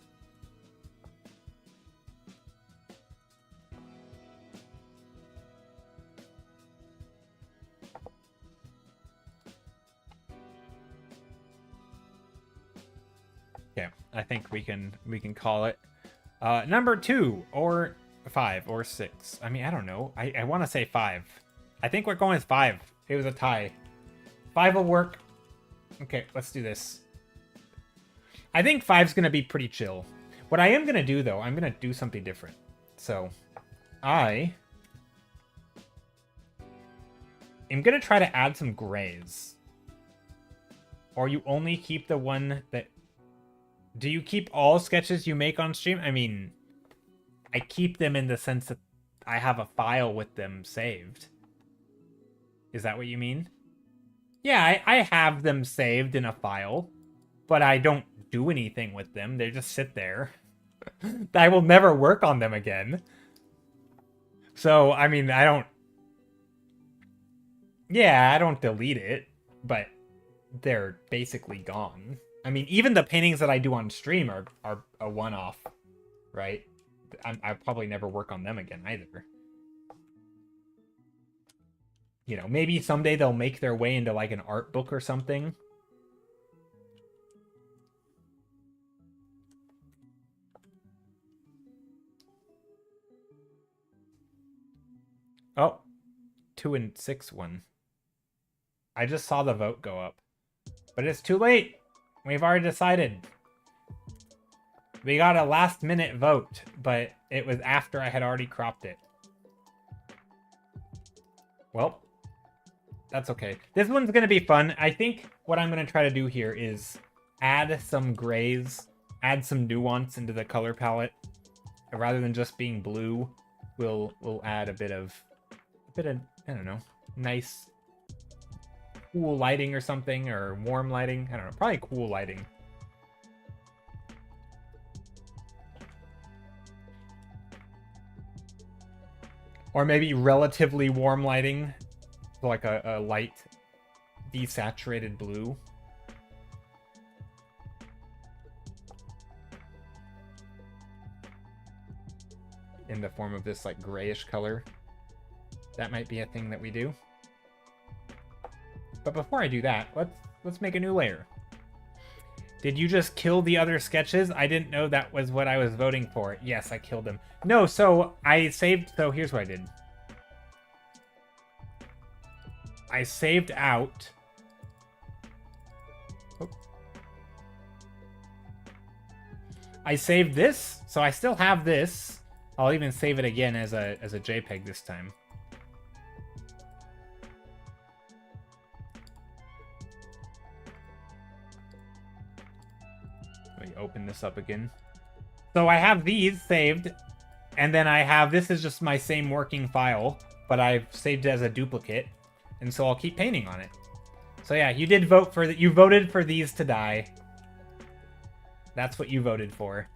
Okay, I think we can call it. Number 2 or 5 or 6. I mean, I don't know. I want to say 5. I think we're going with 5. It was a tie. 5 will work. Okay, let's do this. I think 5's going to be pretty chill. What I am going to do, though, I'm going to do something different. So, I I'm gonna try to add some grays. Or you only keep the one that... Do you keep all sketches you make on stream? I mean, I keep them in the sense that I have a file with them saved. Is that what you mean? Yeah, I have them saved in a file, but I don't do anything with them. They just sit there. I will never work on them again. So, I mean, I don't... Yeah, I don't delete it, but they're basically gone. I mean, even the paintings that I do on stream are a one-off, right? I'll probably never work on them again either. You know, maybe someday they'll make their way into like an art book or something. Oh, 2 and 6 one. I just saw the vote go up. But it's too late. We've already decided. We got a last minute vote, but it was after I had already cropped it. Well, that's okay. This one's going to be fun. I think what I'm going to try to do here is add some grays, add some nuance into the color palette. Rather than just being blue, we'll add a bit of, I don't know, nice cool lighting or something, or warm lighting. I don't know, probably cool lighting. Or maybe relatively warm lighting, like a light desaturated blue. In the form of this like grayish color. That might be a thing that we do. But before I do that, let's make a new layer. Did you just kill the other sketches? I didn't know that was what I was voting for. Yes, I killed them. No, so I saved... So here's what I did. I saved out... Oh. I saved this, so I still have this. I'll even save it again as a JPEG this time. Let me open this up again. So I have these saved, and then I have, this is just my same working file, but I've saved it as a duplicate, and so I'll keep painting on it. So yeah, you did vote for that. You voted for these to die. That's what you voted for.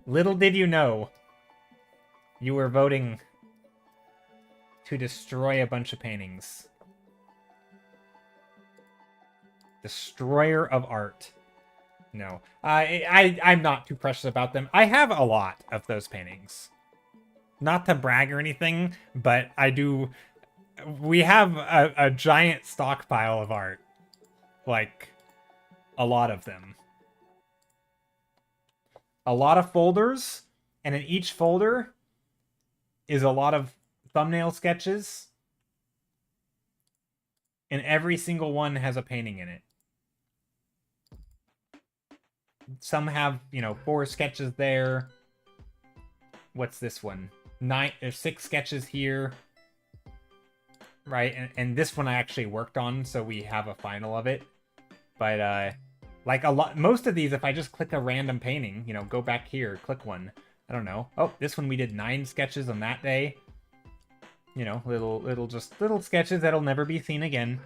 Little did you know, you were voting to destroy a bunch of paintings. Destroyer of art. No, I'm not too precious about them. I have a lot of those paintings. Not to brag or anything, but I do... We have a giant stockpile of art. Like, a lot of them. A lot of folders, and in each folder is a lot of thumbnail sketches. And every single one has a painting in it. Some have, you know, 4 sketches there. What's this one? 6 sketches here. Right, and this one I actually worked on, so we have a final of it. But, like most of these, if I just click a random painting, you know, go back here, click one. I don't know. Oh, this one we did 9 sketches on that day. You know, little sketches that'll never be seen again.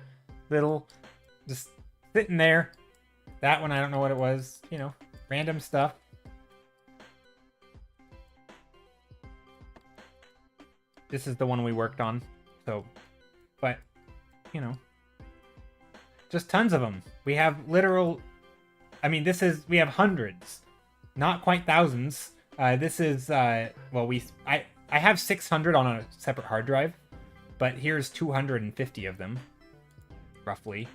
Just sitting there. That one, I don't know what it was. You know, random stuff. This is the one we worked on. So, but, you know, just tons of them. We have literal... I mean, we have hundreds. Not quite thousands. This is, well, I have 600 on a separate hard drive. But here's 250 of them. Roughly.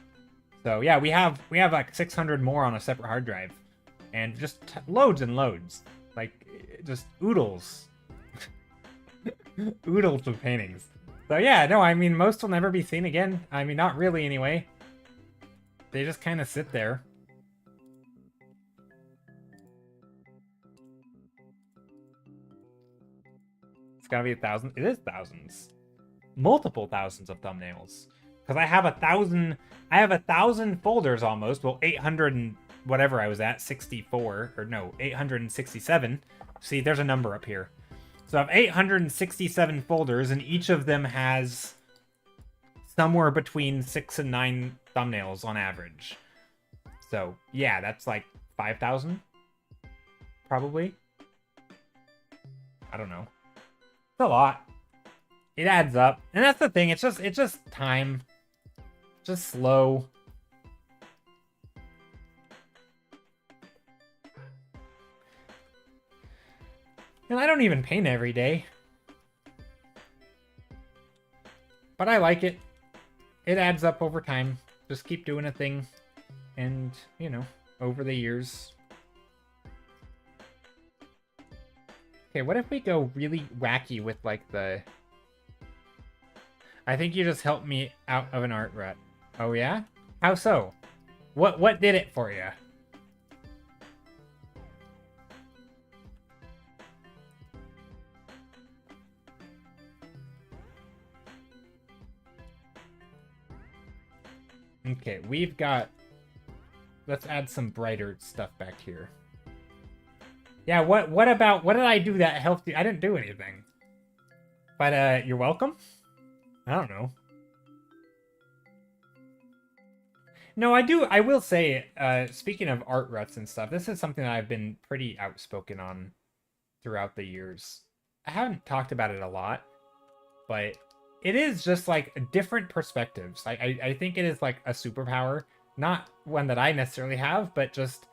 So yeah, we have like 600 more on a separate hard drive, and just loads and loads, like just oodles, oodles of paintings. So yeah, no, I mean most will never be seen again. I mean not really anyway. They just kind of sit there. It's gotta be 1,000. It is thousands, multiple thousands of thumbnails. Because I have 1,000 folders almost. Well, 800 and whatever I was at, 64, or no, 867. See, there's a number up here. So I have 867 folders, and each of them has somewhere between 6 and 9 thumbnails on average. So yeah, that's like 5,000, probably. I don't know. It's a lot. It adds up, and that's the thing. It's just time. Just slow. And I don't even paint every day. But I like it. It adds up over time. Just keep doing a thing. And, you know, over the years. Okay, what if we go really wacky with, like, the... I think you just helped me out of an art rut. Oh, yeah? How so? What did it for you? Okay, we've got... Let's add some brighter stuff back here. Yeah, what did I do that helped you? I didn't do anything. But, you're welcome? I don't know. No, I will say, speaking of art ruts and stuff, this is something that I've been pretty outspoken on throughout the years. I haven't talked about it a lot, but it is just like different perspectives. I think it is like a superpower, not one that I necessarily have, but just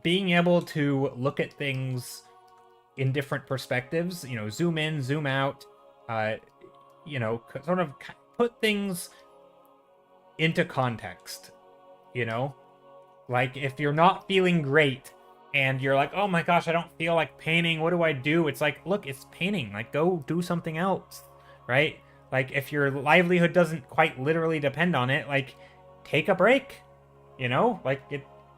being able to look at things in different perspectives, you know, zoom in, zoom out, you know, sort of put things into context, you know? Like, if you're not feeling great and you're like, oh my gosh, I don't feel like painting, what do I do? It's like, look, it's painting. Like, go do something else, right? Like, if your livelihood doesn't quite literally depend on it, like, take a break, you know? Like,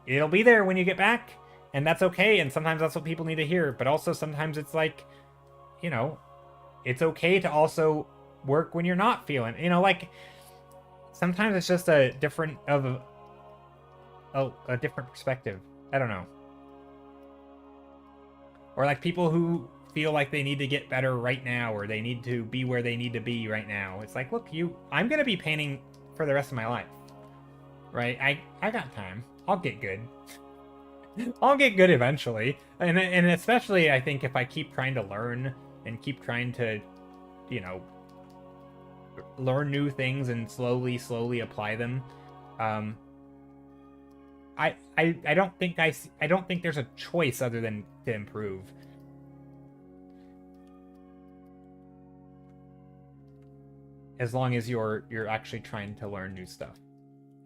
it'll be there when you get back, and that's okay, and sometimes that's what people need to hear, but also sometimes it's like, you know, it's okay to also work when you're not feeling, you know, like, sometimes it's just a different perspective. I don't know. Or like people who feel like they need to get better right now, or they need to be where they need to be right now. It's like, look, I'm gonna be painting for the rest of my life, right? I got time. I'll get good. I'll get good eventually, and especially I think if I keep trying to learn and keep trying to, you know, learn new things and slowly apply them. I don't think there's a choice other than to improve. As long as you're actually trying to learn new stuff.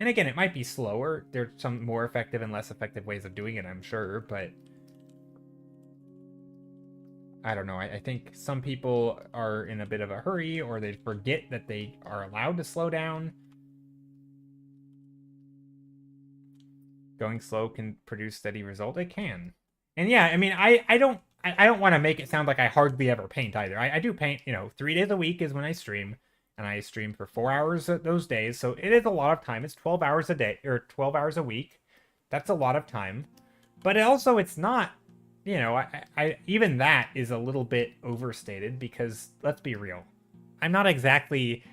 And again, it might be slower. There's some more effective and less effective ways of doing it, I'm sure, but I don't know. I think some people are in a bit of a hurry, or they forget that they are allowed to slow down. Going slow can produce steady result. It can. And yeah, I mean, I don't want to make it sound like I hardly ever paint either. I do paint, you know, 3 days a week is when I stream, and I stream for 4 hours those days. So it is a lot of time. It's 12 hours a day, or 12 hours a week. That's a lot of time. But also, it's not, you know, I even that is a little bit overstated, because let's be real, I'm not exactly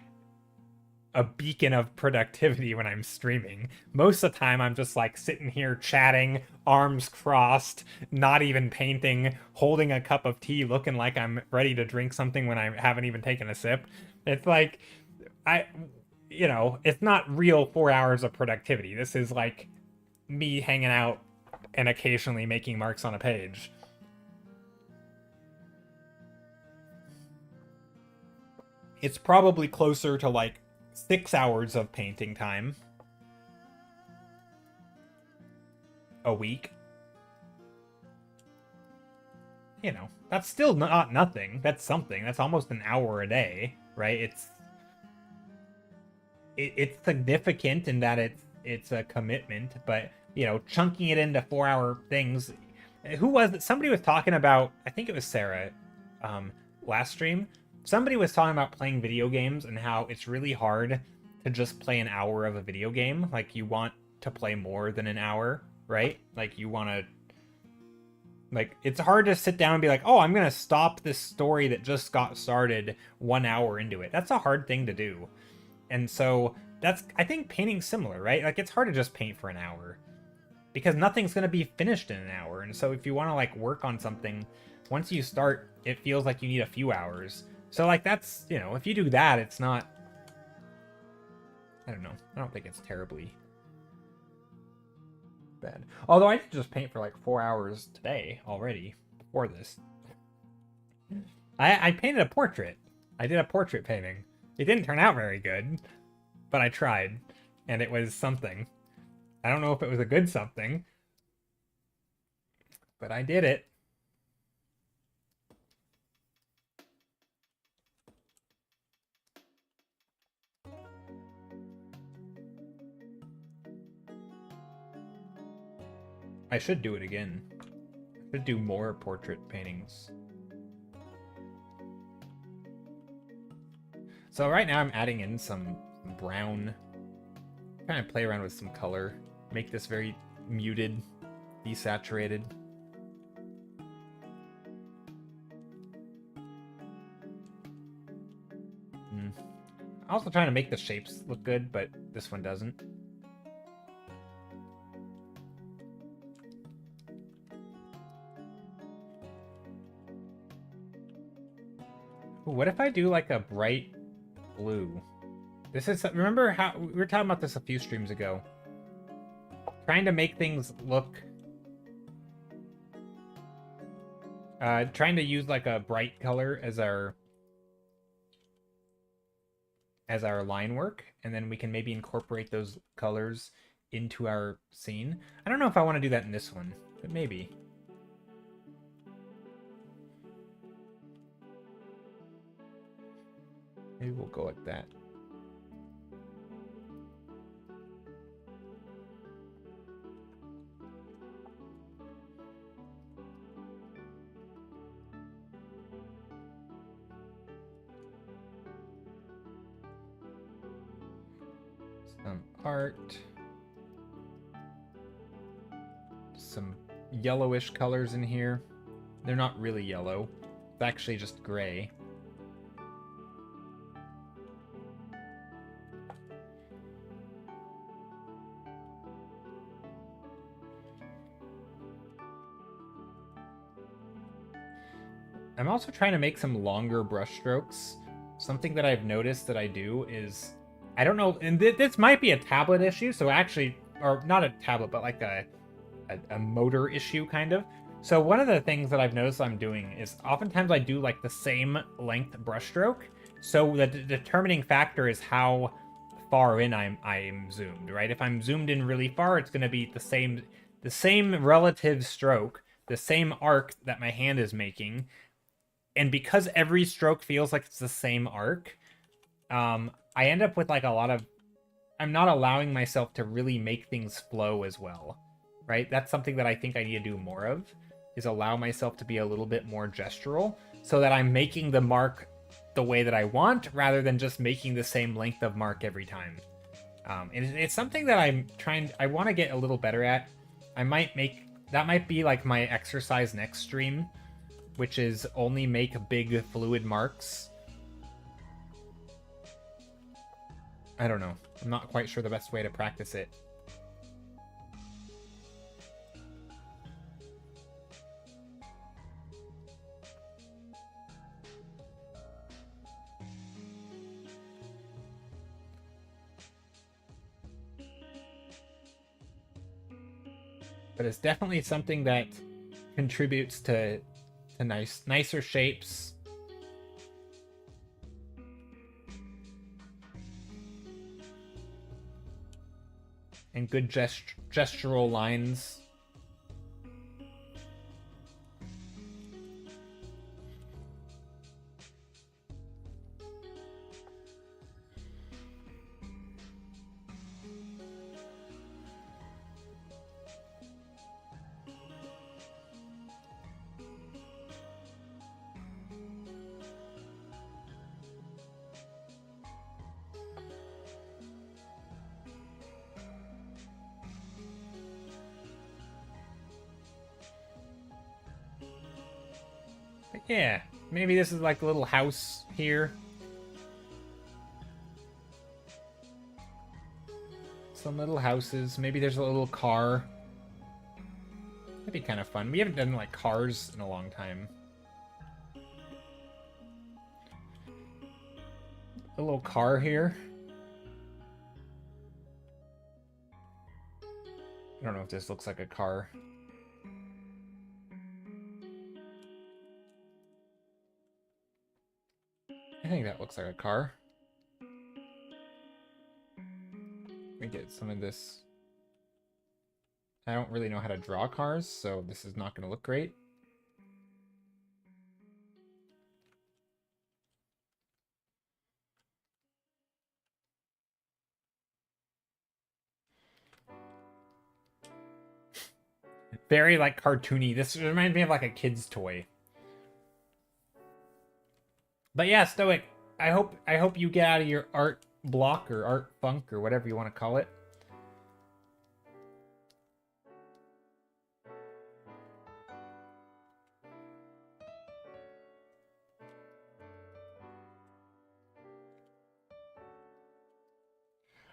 a beacon of productivity when I'm streaming. Most of the time I'm just like sitting here chatting, arms crossed, not even painting, holding a cup of tea, looking like I'm ready to drink something when I haven't even taken a sip. It's like, you know, it's not real 4 hours of productivity. This is like me hanging out and occasionally making marks on a page. It's probably closer to like 6 hours of painting time a week. You know, that's still not nothing. That's something. That's almost an hour a day, right? It's significant in that it's a commitment, but you know, chunking it into 4-hour things. Who was it? Somebody was talking about, I think it was Sarah, last stream. Somebody was talking about playing video games and how it's really hard to just play an hour of a video game. Like, you want to play more than an hour, right? Like, you want to... Like, it's hard to sit down and be like, oh, I'm going to stop this story that just got started 1 hour into it. That's a hard thing to do. And so, that's, I think, painting's similar, right? Like, it's hard to just paint for an hour. Because nothing's going to be finished in an hour. And so, if you want to, like, work on something, once you start, it feels like you need a few hours. So, like, that's, you know, if you do that, it's not... I don't know. I don't think it's terribly bad. Although I did just paint for like 4 hours today already before this. I painted a portrait. I did a portrait painting. It didn't turn out very good, but I tried, and it was something. I don't know if it was a good something, but I did it. I should do it again. I should do more portrait paintings. So right now I'm adding in some brown. I'm trying to play around with some color. Make this very muted, desaturated. I'm also trying to make the shapes look good, but this one doesn't. What if I do like a bright blue? This is, remember how we were talking about this a few streams ago? Trying to make things look, trying to use like a bright color as our line work, and then we can maybe incorporate those colors into our scene. I don't know if I want to do that in this one, but maybe. Maybe we'll go like that. Some art. Some yellowish colors in here. They're not really yellow. It's actually just gray. I'm also trying to make some longer brush strokes. Something that I've noticed that I do is, I don't know, and this might be a tablet issue, so actually, or not a tablet, but like a motor issue, kind of. So one of the things that I've noticed I'm doing is oftentimes I do like the same length brushstroke. So the determining factor is how far in I'm zoomed, right? If I'm zoomed in really far, it's going to be the same relative stroke, the same arc that my hand is making. And because every stroke feels like it's the same arc, I end up with like a lot of... I'm not allowing myself to really make things flow as well, right? That's something that I think I need to do more of, is allow myself to be a little bit more gestural, so that I'm making the mark the way that I want, rather than just making the same length of mark every time. And it's something that I want to get a little better at. That might be like my exercise next stream, which is only make big fluid marks. I don't know. I'm not quite sure the best way to practice it. But it's definitely something that contributes to nicer shapes. And good gestural lines. Yeah, maybe this is like a little house here. Some little houses. Maybe there's a little car. That'd be kind of fun. We haven't done like cars in a long time. A little car here. I don't know if this looks like a car. I think that looks like a car. Let me get some of this. I don't really know how to draw cars, so this is not going to look great. Very like cartoony. This reminds me of like a kid's toy. But yeah, Stoic, I hope you get out of your art block or art funk or whatever you want to call it.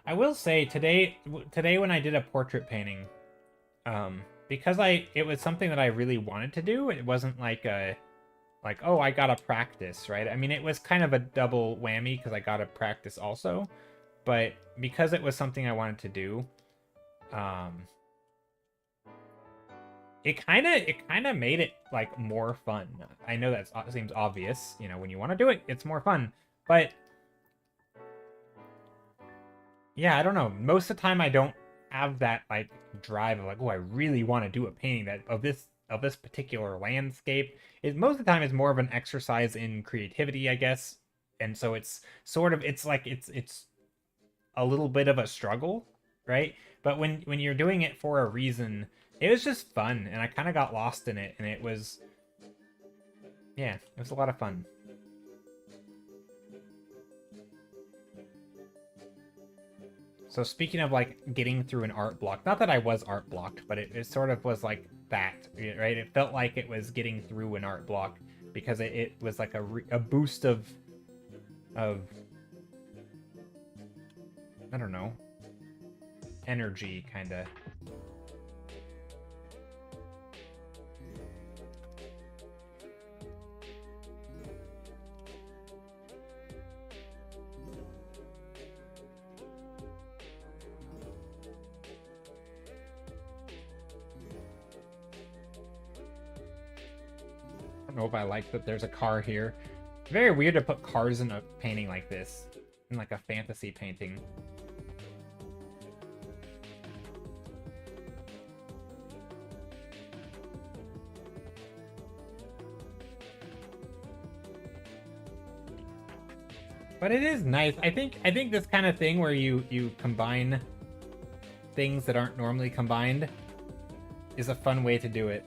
I will say today when I did a portrait painting, because it was something that I really wanted to do. It wasn't like oh, I gotta practice, right? I mean, it was kind of a double whammy because I gotta practice also, but because it was something I wanted to do, it kind of made it like more fun. I know that seems obvious, you know, when you want to do it, it's more fun, but yeah, I don't know. Most of the time, I don't have that like drive of like, oh, I really want to do a painting that of this particular landscape. It most of the time is more of an exercise in creativity, I guess. And so it's sort of it's like it's a little bit of a struggle, right? But when you're doing it for a reason, it was just fun, and I kind of got lost in it, and it was yeah, it was a lot of fun. So speaking of like getting through an art block, not that I was art blocked, but it sort of was like that, right? It felt like it was getting through an art block because it was like a boost of I don't know, energy kind of. I don't know if I like that there's a car here. Very weird to put cars in a painting like this, in like a fantasy painting. But it is nice. I think this kind of thing where you combine things that aren't normally combined is a fun way to do it.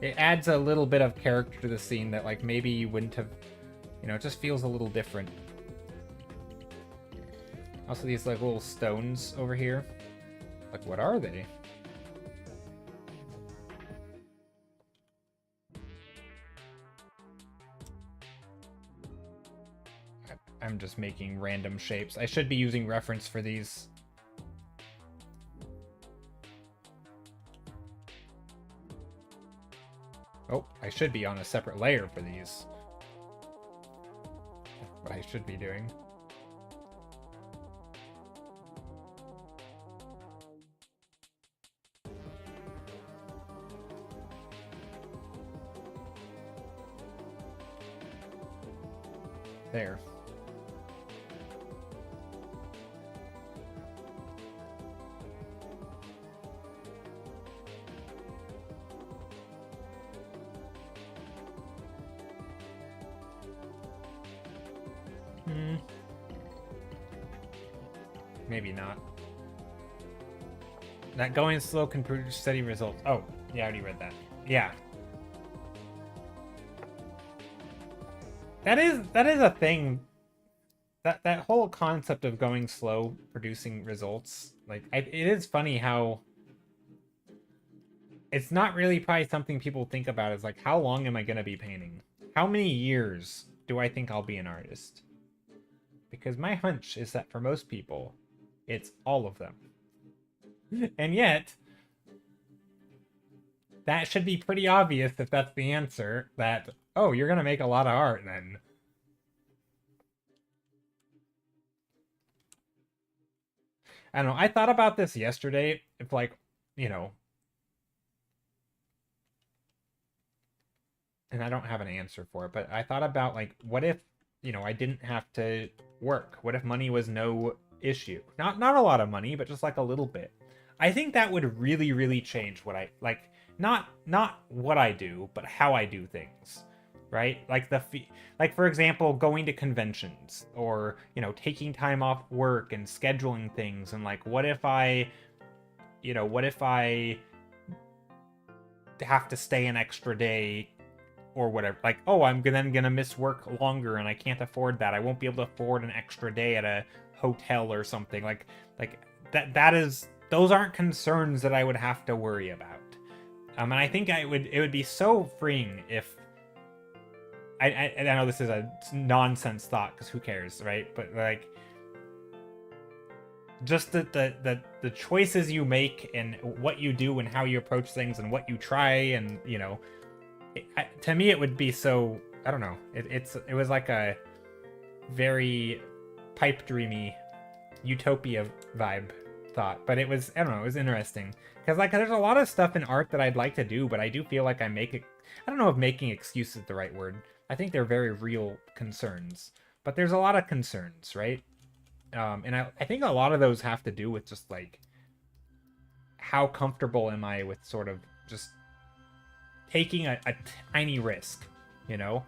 It adds a little bit of character to the scene that like maybe you wouldn't have, you know, it just feels a little different. Also these like little stones over here. Like what are they? I'm just making random shapes. I should be using reference for these. Oh, I should be on a separate layer for these. That's what I should be doing. There. Maybe not. That going slow can produce steady results. Oh, yeah, I already read that. Yeah. That is a thing. That whole concept of going slow producing results, like it is funny how it's not really probably something people think about is like, how long am I going to be painting? How many years do I think I'll be an artist? Because my hunch is that for most people, it's all of them. And yet, that should be pretty obvious if that's the answer, that, oh, you're going to make a lot of art then. I don't know. I thought about this yesterday. If, like, you know, and I don't have an answer for it, but I thought about, like, what if, you know, I didn't have to work? What if money was no issue? Not a lot of money, but just like a little bit. I think that would really, really change what I like. Not what I do, but how I do things, right? Like like for example, going to conventions, or you know, taking time off work and scheduling things, and like, what if I have to stay an extra day or whatever, like, oh, I'm then gonna miss work longer and I can't afford that. I won't be able to afford an extra day at a hotel or something. Like those aren't concerns that I would have to worry about. And I think it would be so freeing if I know this is a nonsense thought, because who cares, right? But like, just the choices you make and what you do and how you approach things and what you try, and you know, to me it would be so, I don't know, it was like a very pipe dreamy utopia vibe thought, but it was, I don't know, it was interesting, because like there's a lot of stuff in art that I'd like to do, but I do feel like I don't know if making excuses is the right word. I think they're very real concerns, but there's a lot of concerns, right? And I think a lot of those have to do with just like, how comfortable am I with sort of just taking a tiny risk, you know?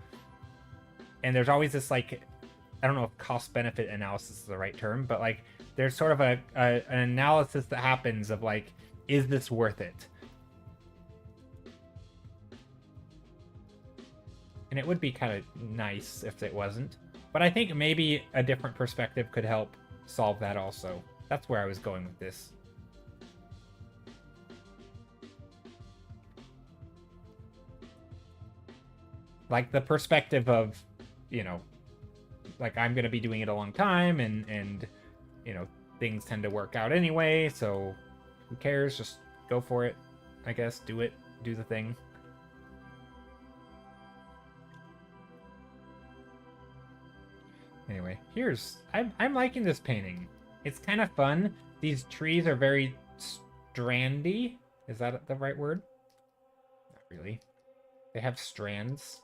And there's always this, like, I don't know if cost benefit analysis is the right term, but like there's sort of an analysis that happens of like, is this worth it? And it would be kind of nice if it wasn't. But I think maybe a different perspective could help solve that also. That's where I was going with this. Like the perspective of, you know, like I'm going to be doing it a long time, and you know, things tend to work out anyway, so who cares? Just go for it, I guess. Do it. Do the thing. Anyway, I'm liking this painting. It's kind of fun. These trees are very strandy. Is that the right word? Not really. They have strands.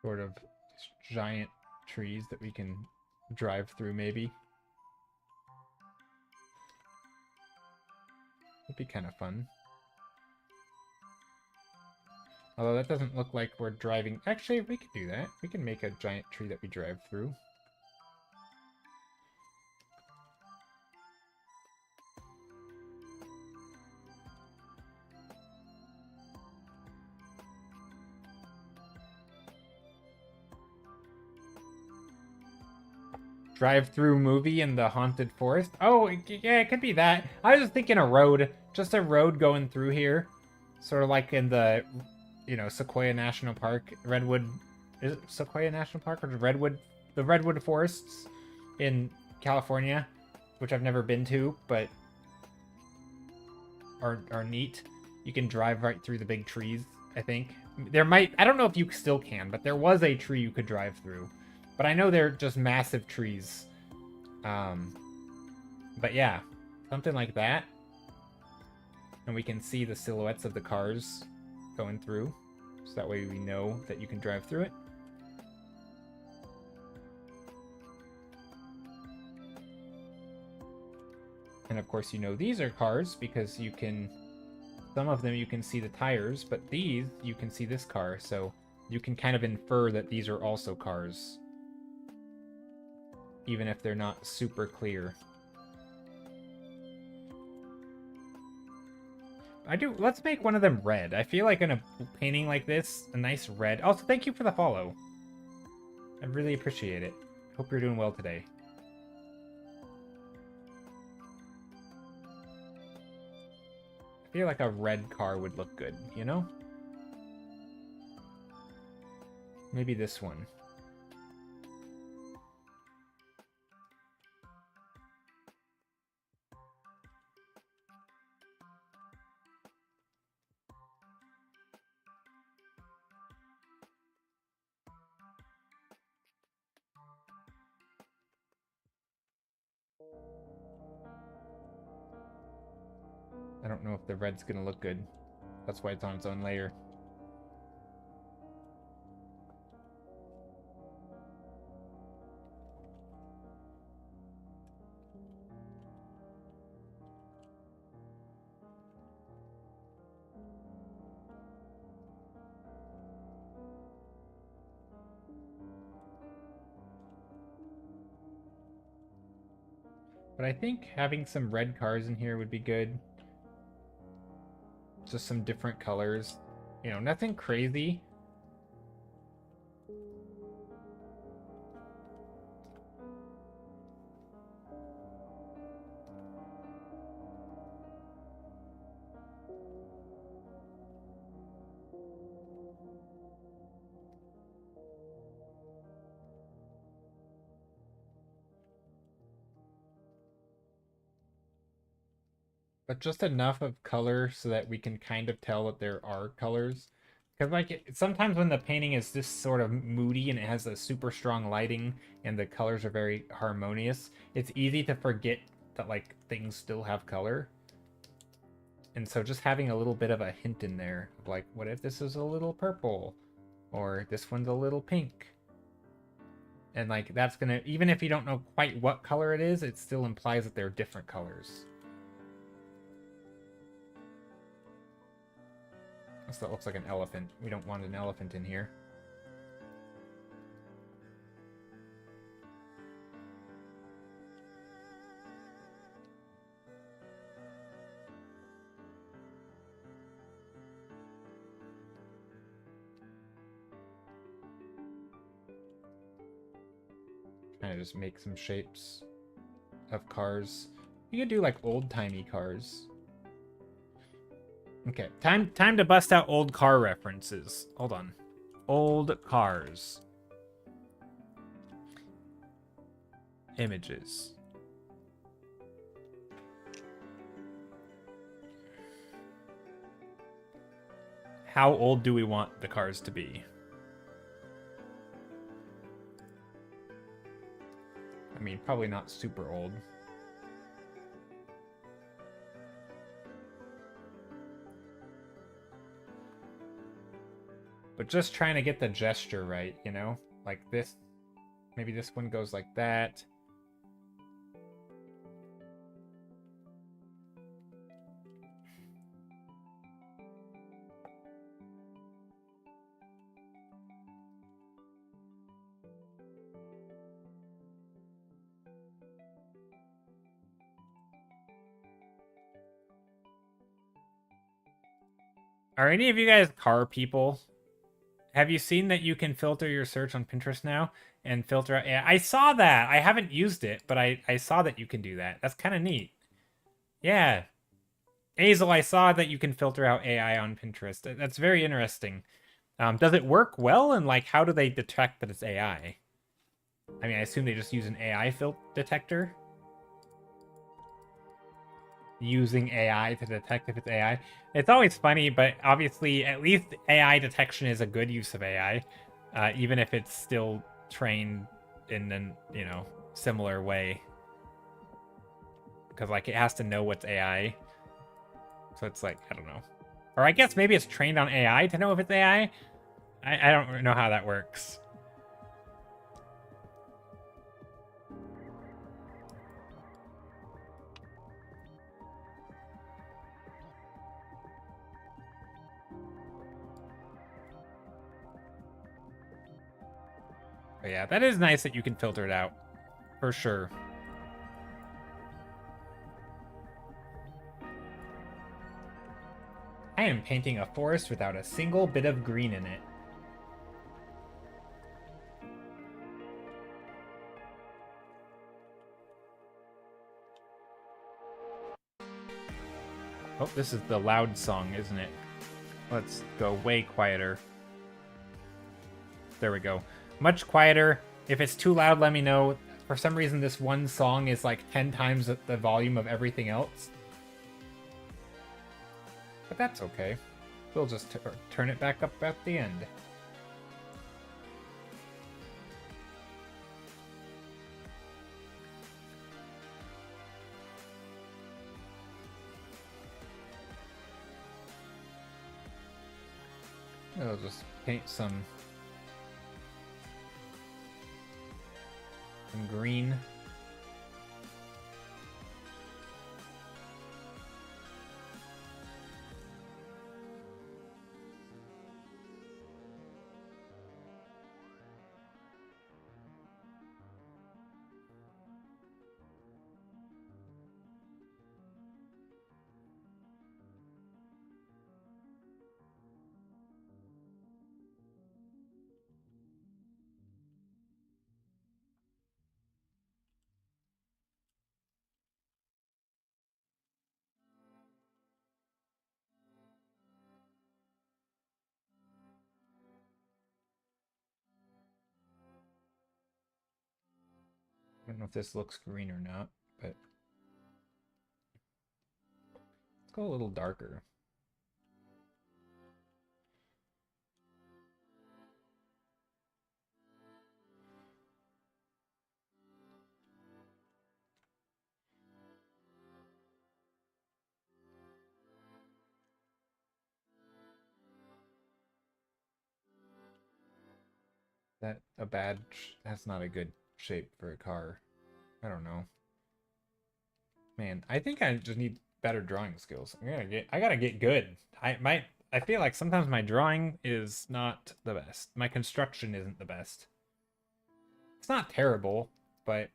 Sort of giant trees that we can drive through, maybe. It'd be kind of fun. Although that doesn't look like we're driving. Actually, we could do that. We can make a giant tree that we drive through. Drive-through movie in the haunted forest. Oh, yeah, it could be that. I was just thinking a road. Just a road going through here. Sort of like in the, you know, Sequoia National Park. Redwood... Is it Sequoia National Park or Redwood? The Redwood forests in California, which I've never been to, but are neat. You can drive right through the big trees, I think. There might... I don't know if you still can, but there was a tree you could drive through. But I know they're just massive trees. But yeah. Something like that. And we can see the silhouettes of the cars going through. So that way we know that you can drive through it. And of course you know these are cars because you can... Some of them you can see the tires, but these you can see this car. So you can kind of infer that these are also cars. Even if they're not super clear. Let's make one of them red. I feel like in a painting like this, a nice red. Also, thank you for the follow. I really appreciate it. Hope you're doing well today. I feel like a red car would look good, you know? Maybe this one. I don't know if the red's gonna look good. That's why it's on its own layer. But I think having some red cars in here would be good. Just some different colors. You know, nothing crazy. But just enough of color so that we can kind of tell that there are colors. Because like sometimes when the painting is just sort of moody and it has a super strong lighting and the colors are very harmonious, it's easy to forget that like things still have color. And so just having a little bit of a hint in there of like, what if this is a little purple? Or this one's a little pink? And like that's gonna, even if you don't know quite what color it is, it still implies that they're different colors. That looks like an elephant. We don't want an elephant in here. Kind of just make some shapes of cars. You could do like old-timey cars. Okay, time to bust out old car references. Hold on. Old cars. Images. How old do we want the cars to be? I mean, probably not super old. But just trying to get the gesture right, you know? Like this. Maybe this one goes like that. Are any of you guys car people? Have you seen that you can filter your search on Pinterest now and filter out? Yeah, I saw that. I haven't used it, but I saw that you can do that. That's kind of neat. Yeah. Hazel, I saw that you can filter out AI on Pinterest. That's very interesting. Does it work well? And like, how do they detect that it's AI? I mean, I assume they just use an AI filter detector. Using AI to detect if it's AI. It's always funny, but obviously at least AI detection is a good use of AI, even if it's still trained in an, you know, similar way. because like it has to know what's AI. So it's like, I don't know. Or I guess maybe it's trained on AI to know if it's AI. I don't know how that works. But yeah, that is nice that you can filter it out. For sure. I am painting a forest without a single bit of green in it. Oh, this is the loud song, isn't it? Let's go way quieter. There we go. Much quieter. If it's too loud, let me know. For some reason, this one song is like 10 times the volume of everything else. But that's okay. We'll just turn it back up at the end. I'll just paint some green. I don't know if this looks green or not, but let's go a little darker. That a bad... That's not a good shape for a car. I don't know. Man, I think I just need better drawing skills. I gotta get good. I feel like sometimes my drawing is not the best. My construction isn't the best. It's not terrible, but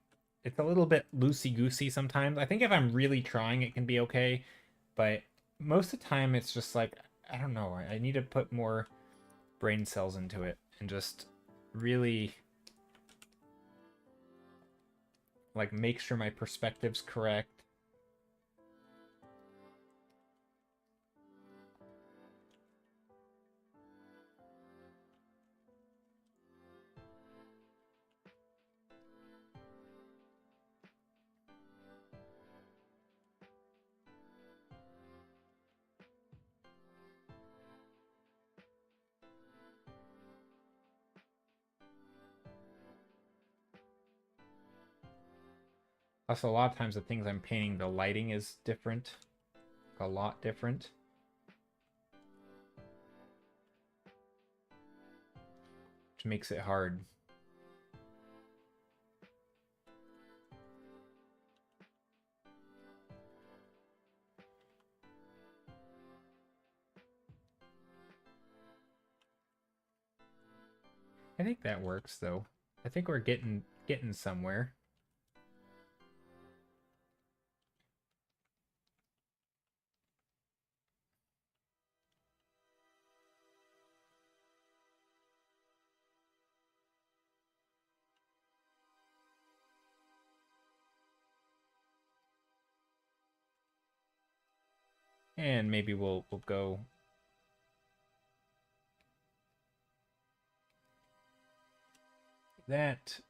it's a little bit loosey-goosey sometimes. I think if I'm really trying, it can be okay, but most of the time it's just like, I don't know, I need to put more brain cells into it and just really like make sure my perspective's correct. Also, a lot of times the things I'm painting, the lighting is different. A lot different. Which makes it hard. I think that works though. I think we're getting somewhere. And maybe we'll go that.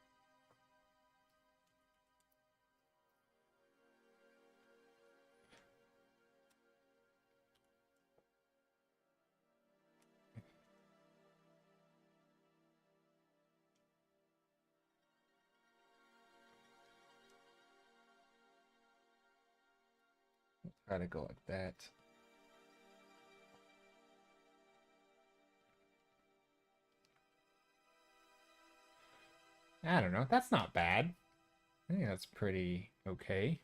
Try to go like that. I don't know. That's not bad. I think that's pretty okay.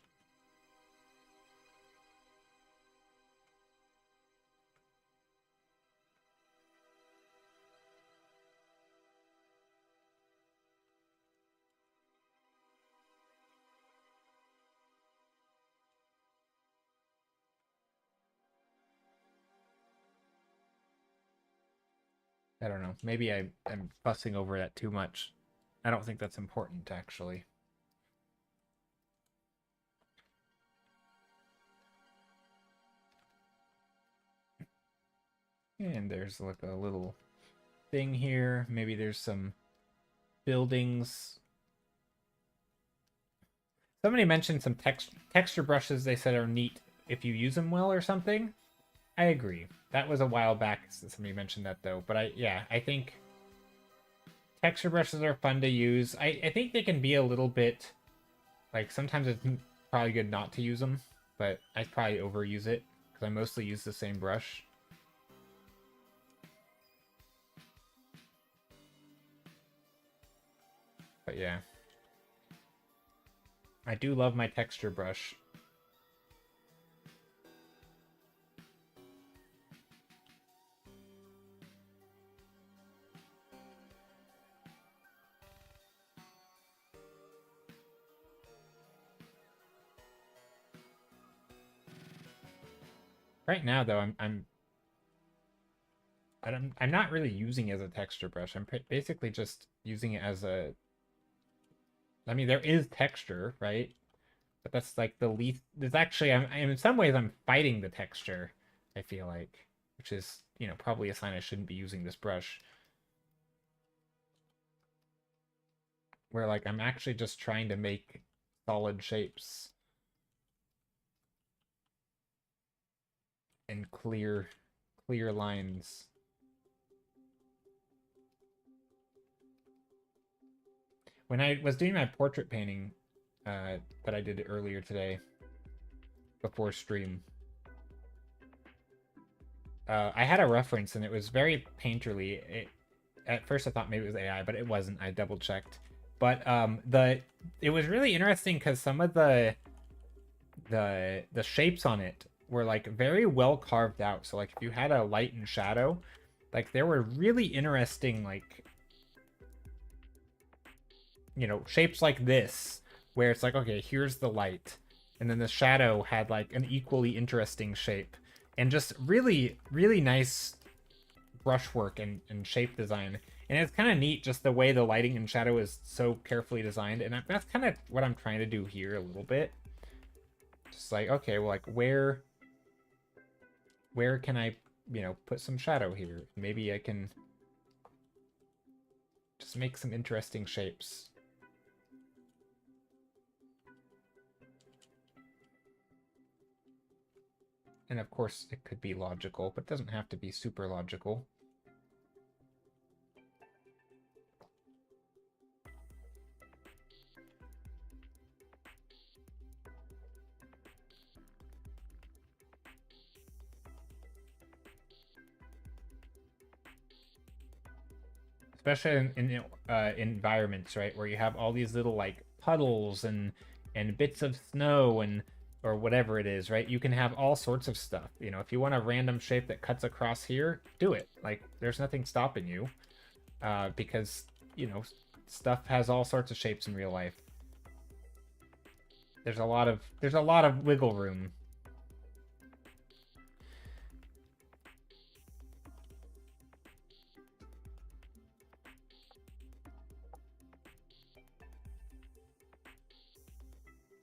I don't know. Maybe I'm fussing over that too much. I don't think that's important, actually. And there's like a little thing here. Maybe there's some buildings. Somebody mentioned some texture brushes they said are neat if you use them well or something. I agree. That was a while back somebody mentioned that though. But I think texture brushes are fun to use. I think they can be a little bit, like, sometimes it's probably good not to use them, but I probably overuse it because I mostly use the same brush. But yeah. I do love my texture brush. Right now, though, I'm not really using it as a texture brush. I'm basically just using it as a. I mean, there is texture, right? But that's like the least. There's actually, in some ways, I'm fighting the texture. I feel like, which is, probably a sign I shouldn't be using this brush. Where like I'm actually just trying to make solid shapes and clear lines. When I was doing my portrait painting that I did earlier today before stream, I had a reference and it was very painterly. At first I thought maybe it was AI, but it wasn't. I double checked. But it was really interesting because some of the shapes on it were like very well carved out. So like if you had a light and shadow, like there were really interesting like shapes like this where it's like, okay, here's the light, and then the shadow had like an equally interesting shape, and just really nice brushwork and shape design. And it's kind of neat just the way the lighting and shadow is so carefully designed, and that's kind of what I'm trying to do here a little bit. Just like, okay, well, like where can I put some shadow here? Maybe I can just make some interesting shapes. And of course, it could be logical, but it doesn't have to be super logical. Especially in environments, right, where you have all these little like puddles and bits of snow and or whatever it is, right? You can have all sorts of stuff. If you want a random shape that cuts across here, do it. Like, there's nothing stopping you, because stuff has all sorts of shapes in real life. There's a lot of wiggle room.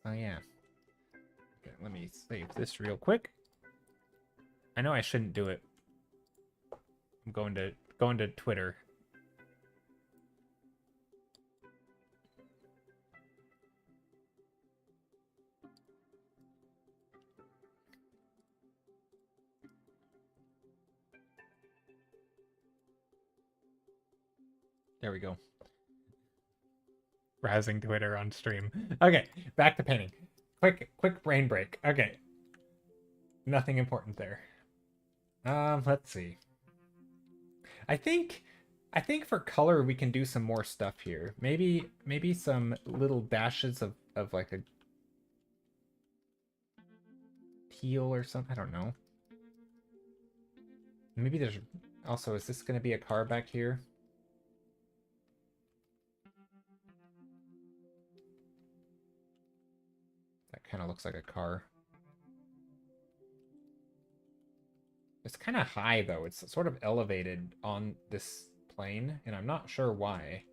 Oh yeah. Okay, let me save this real quick. I know I shouldn't do it. I'm going to Twitter. There we go. Browsing Twitter on stream. Okay, back to painting. Quick brain break. Okay. Nothing important there. Let's see. I think for color we can do some more stuff here. Maybe some little dashes of like a teal or something. I don't know. Maybe there's also, is this going to be a car back here? That kind of looks like a car. It's kind of high though. It's sort of elevated on this plane, and I'm not sure why.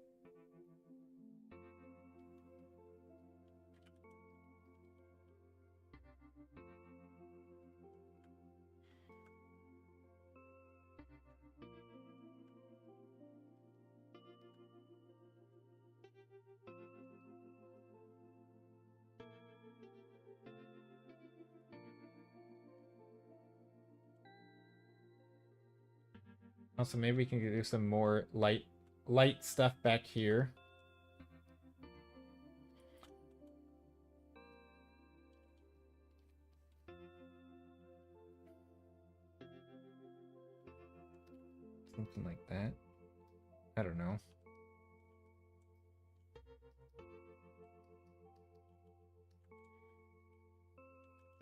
Also, maybe we can do some more light stuff back here. Something like that. I don't know.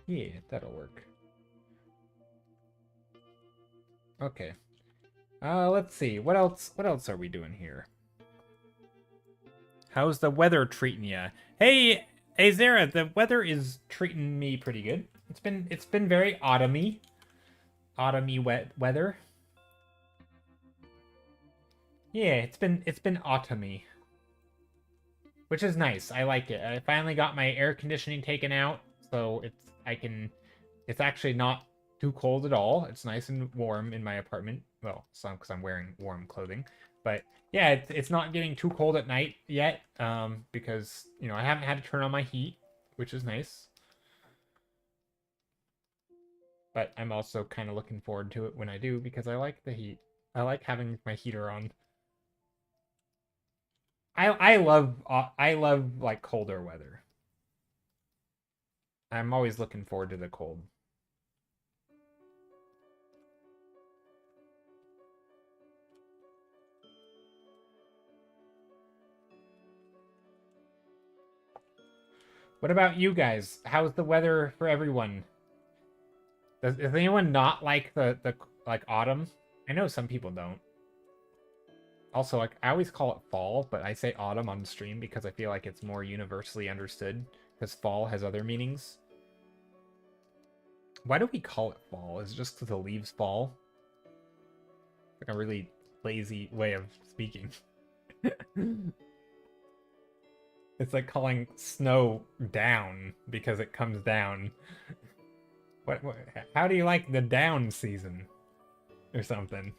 Yeah, that'll work. Okay. Let's see. What else are we doing here? How's the weather treating you? Hey, Zara, the weather is treating me pretty good. It's been very autumny. Autumny wet weather. Yeah, it's been autumny. Which is nice. I like it. I finally got my air conditioning taken out, so it's actually not too cold at all. It's nice and warm in my apartment. Well, some because I'm wearing warm clothing. But yeah, it's not getting too cold at night yet, because, you know, I haven't had to turn on my heat, which is nice. But I'm also kind of looking forward to it when I do, because I like the heat. I like having my heater on. I love like colder weather. I'm always looking forward to the cold. What about you guys? How's the weather for everyone? Does anyone not like the like autumn? I know some people don't. Also, like, I always call it fall, but I say autumn on stream because I feel like it's more universally understood, because fall has other meanings. Why do we call it fall? Is it just because the leaves fall? Like a really lazy way of speaking. It's like calling snow down because it comes down. What how do you like the down season? Or something.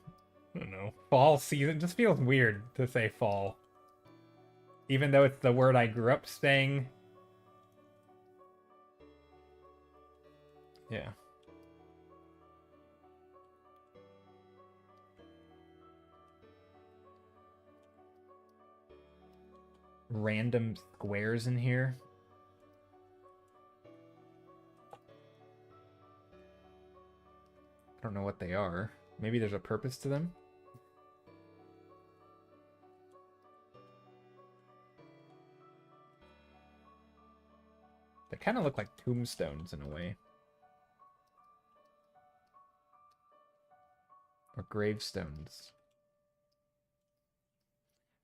I don't know. Fall season just feels weird to say fall. Even though it's the word I grew up saying. Yeah. Random squares in here. I don't know what they are. Maybe there's a purpose to them. They kind of look like tombstones in a way. Or gravestones.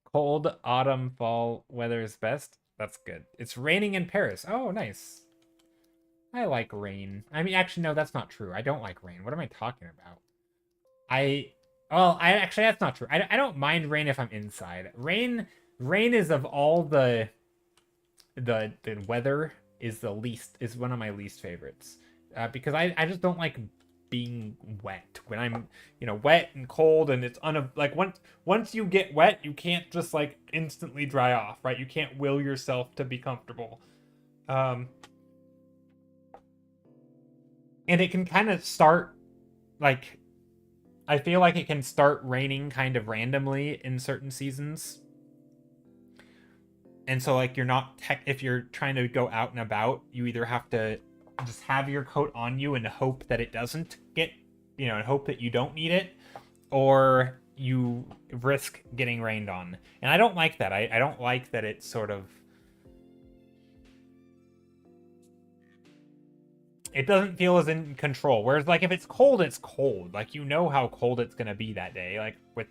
Cold, autumn, fall weather is best. That's good. It's raining in Paris. Oh, nice. I like rain. I mean, actually, no, that's not true. I don't like rain. What am I talking about? Well, actually, that's not true. I don't mind rain if I'm inside. Rain is of all the weather is one of my least favorites, because I just don't like being wet when I'm, you know, wet and cold, and it's like once you get wet, you can't just like instantly dry off, right? You can't will yourself to be comfortable. And it can kind of start like, I feel like it can start raining kind of randomly in certain seasons. And so, like, you're not if you're trying to go out and about, you either have to just have your coat on you and hope that it doesn't get, you know, and hope that you don't need it, or you risk getting rained on. And I don't like that. I don't like that it's sort of... It doesn't feel as in control. Whereas, like, if it's cold, it's cold. Like, you know how cold it's going to be that day. Like, with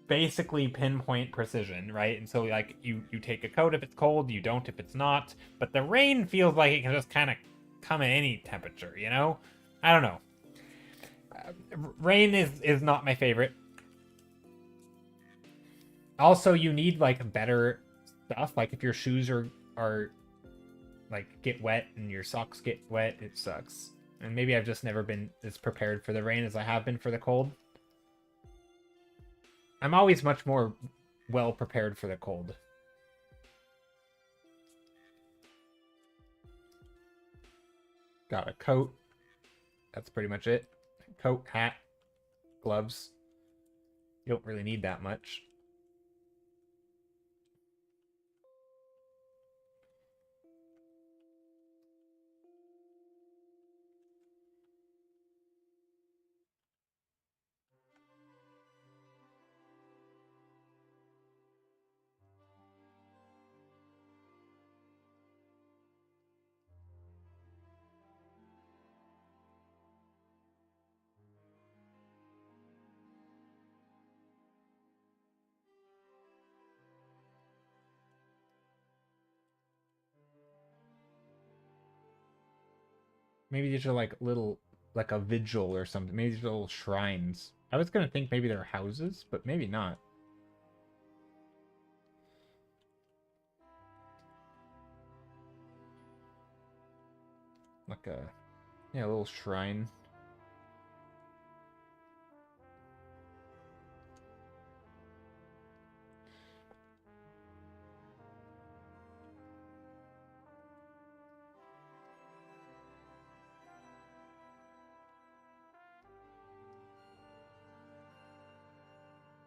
basically pinpoint precision, right? And so, like, you take a coat if it's cold, you don't if it's not. But the rain feels like it can just kind of come at any temperature, you know? I don't know. Rain is not my favorite. Also, you need, like, better stuff. Like, if your shoes are like, get wet and your socks get wet, it sucks. And maybe I've just never been as prepared for the rain as I have been for the cold. I'm always much more well prepared for the cold. Got a coat. That's pretty much it. Coat, hat, gloves. You don't really need that much. Maybe these are like little, like a vigil or something. Maybe these are little shrines. I was gonna think maybe they're houses, but maybe not. Like a, yeah, a little shrine.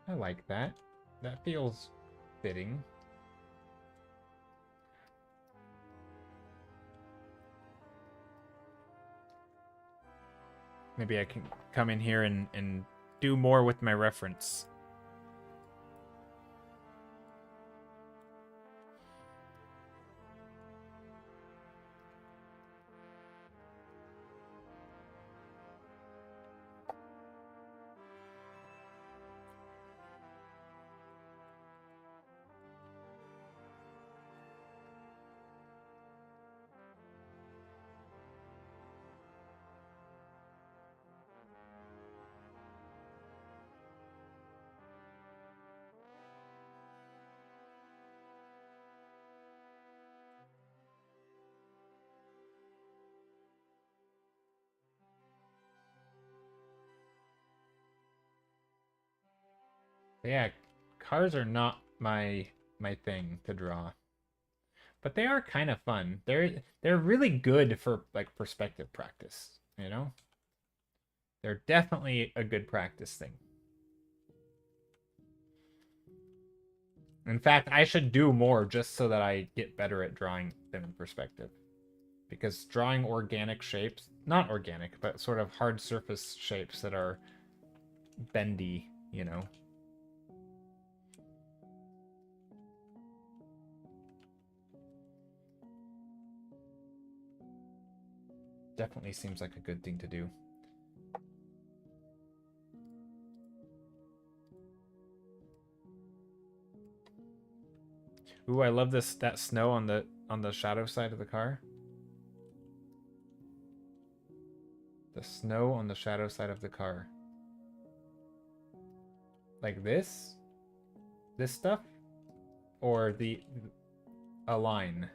I like that. That feels fitting. Maybe I can come in here and do more with my reference. But yeah, cars are not my thing to draw. But they are kind of fun. They're really good for like perspective practice, you know? They're definitely a good practice thing. In fact, I should do more just so that I get better at drawing them in perspective. Because drawing organic shapes, not organic, but sort of hard surface shapes that are bendy, you know? Definitely seems like a good thing to do. Ooh, I love that snow on the shadow side of the car. The snow on the shadow side of the car. Like this? This stuff? Or a line?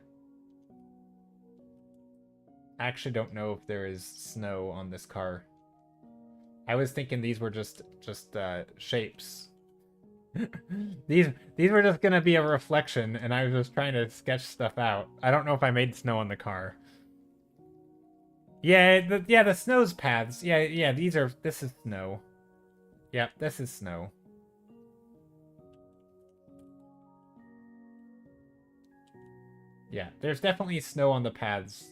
I actually don't know if there is snow on this car. I was thinking these were just shapes. These were just gonna be a reflection, and I was just trying to sketch stuff out. I don't know if I made snow on the car. Yeah, the snow's paths. Yeah, this is snow. Yep, this is snow. Yeah, there's definitely snow on the paths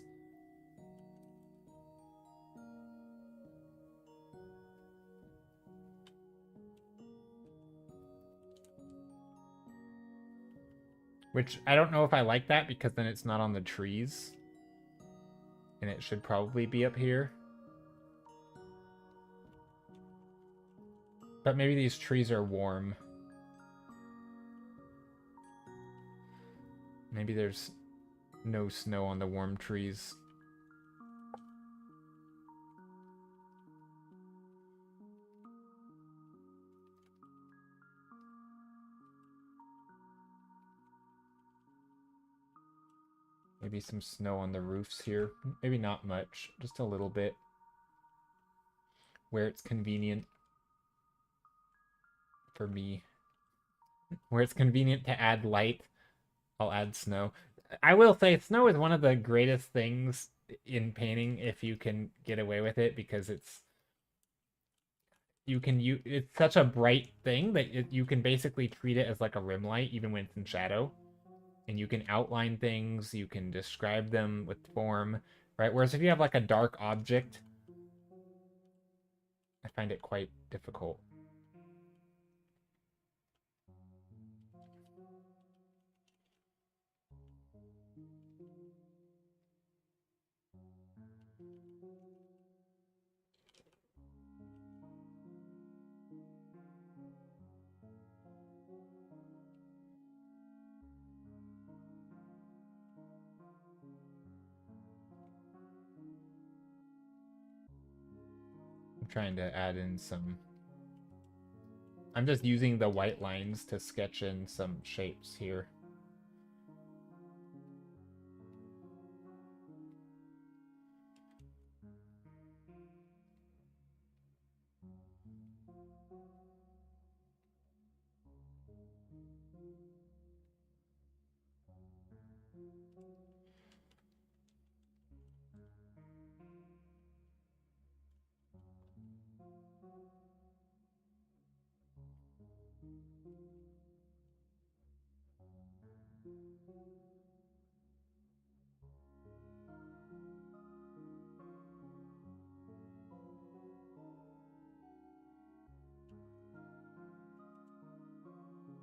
Which I don't know if I like that because then it's not on the trees. And it should probably be up here. But maybe these trees are warm. Maybe there's no snow on the warm trees. Maybe some snow on the roofs here. Maybe not much, just a little bit. Where it's convenient for me. Where it's convenient to add light, I'll add snow. I will say snow is one of the greatest things in painting if you can get away with it, because it's such a bright thing that you can basically treat it as like a rim light even when it's in shadow. And you can outline things, you can describe them with form, right? Whereas if you have like a dark object, I find it quite difficult. I'm trying to add in some... I'm just using the white lines to sketch in some shapes here.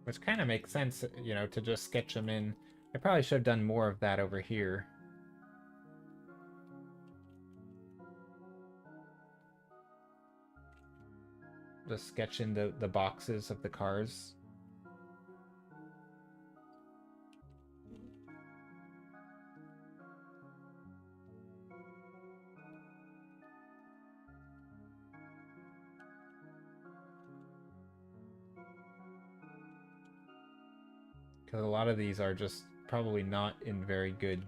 Which kind of makes sense, you know, to just sketch them in. I probably should have done more of that over here. Just sketch in the boxes of the cars. Because a lot of these are just probably not in very good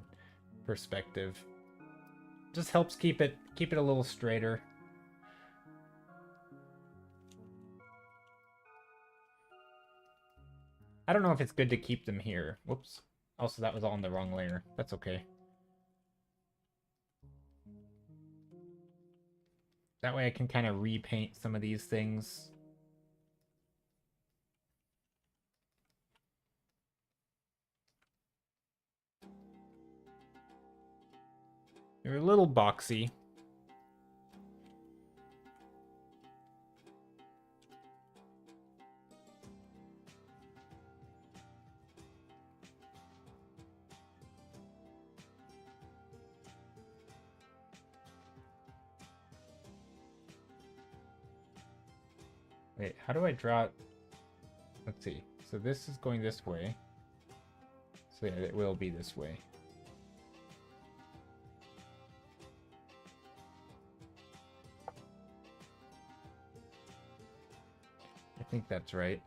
perspective. Just helps keep it a little straighter. I don't know if it's good to keep them here. Whoops. Also, that was all in the wrong layer. That's okay. That way I can kind of repaint some of these things. They're a little boxy. Wait, how do I draw it? Let's see. So this is going this way. So yeah, it will be this way. I think that's right.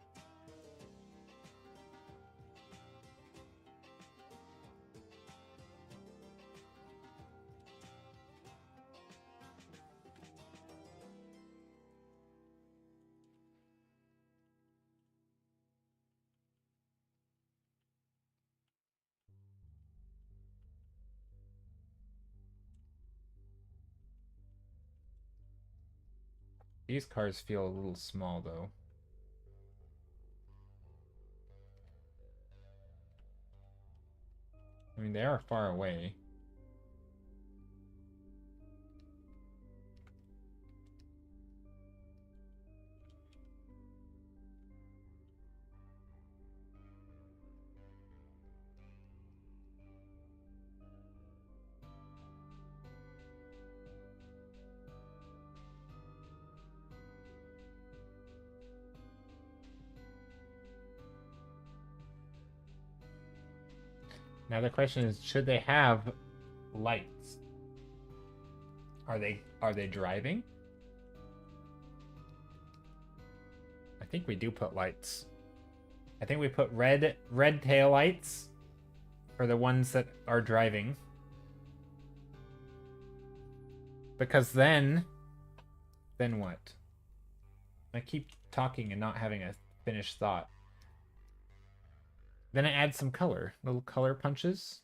These cars feel a little small, though. I mean, they are far away. Now the question is, should they have lights? Are they driving? I think we do put lights. I think we put red tail lights for the ones that are driving. Because then what? I keep talking and not having a finished thought. Then I add some color, little color punches.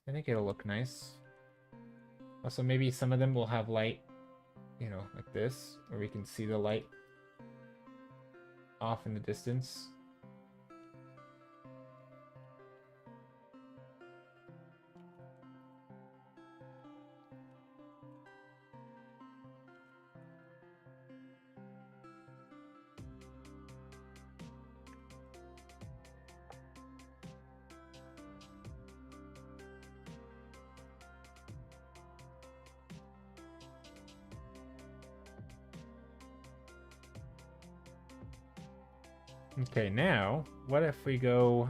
I think it'll look nice. Also, maybe some of them will have light, you know, like this, where we can see the light off in the distance. Okay, now, what if we go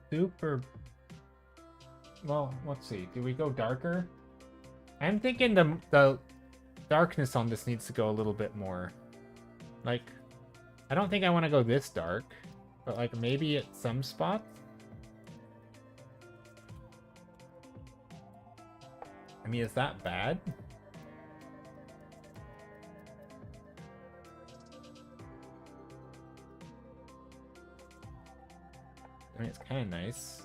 super... Well, let's see. Do we go darker? I'm thinking the darkness on this needs to go a little bit more. Like, I don't think I want to go this dark, but like maybe at some spots. I mean, is that bad? I mean, it's kind of nice.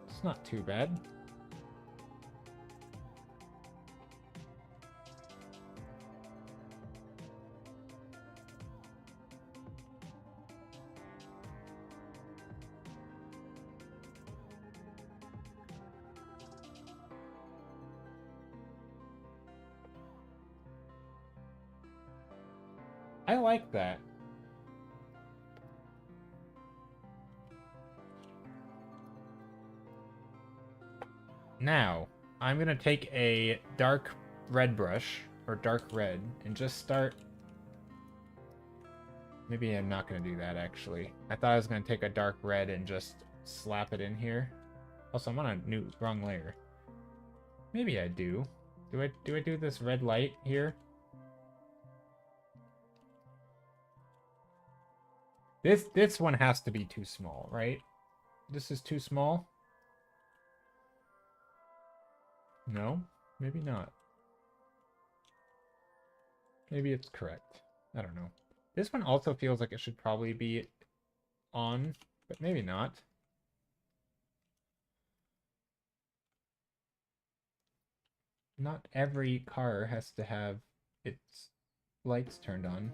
It's not too bad. I like that. Now, I'm gonna take a dark red brush, or dark red, and just start... Maybe I'm not gonna do that, actually. I thought I was gonna take a dark red and just slap it in here. Also, I'm on a wrong layer. Maybe I do. Do I do this red light here? This one has to be too small, right? This is too small? No? Maybe not. Maybe it's correct. I don't know. This one also feels like it should probably be on, but maybe not. Not every car has to have its lights turned on.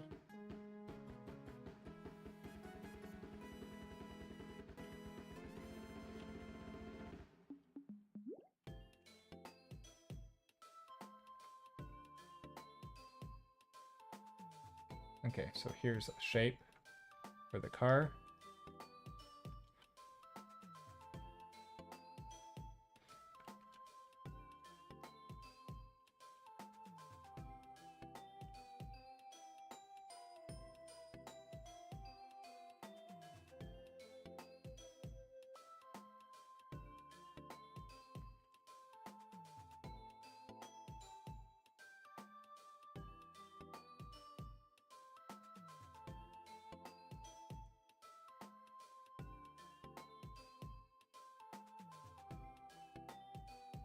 Okay, so here's a shape for the car.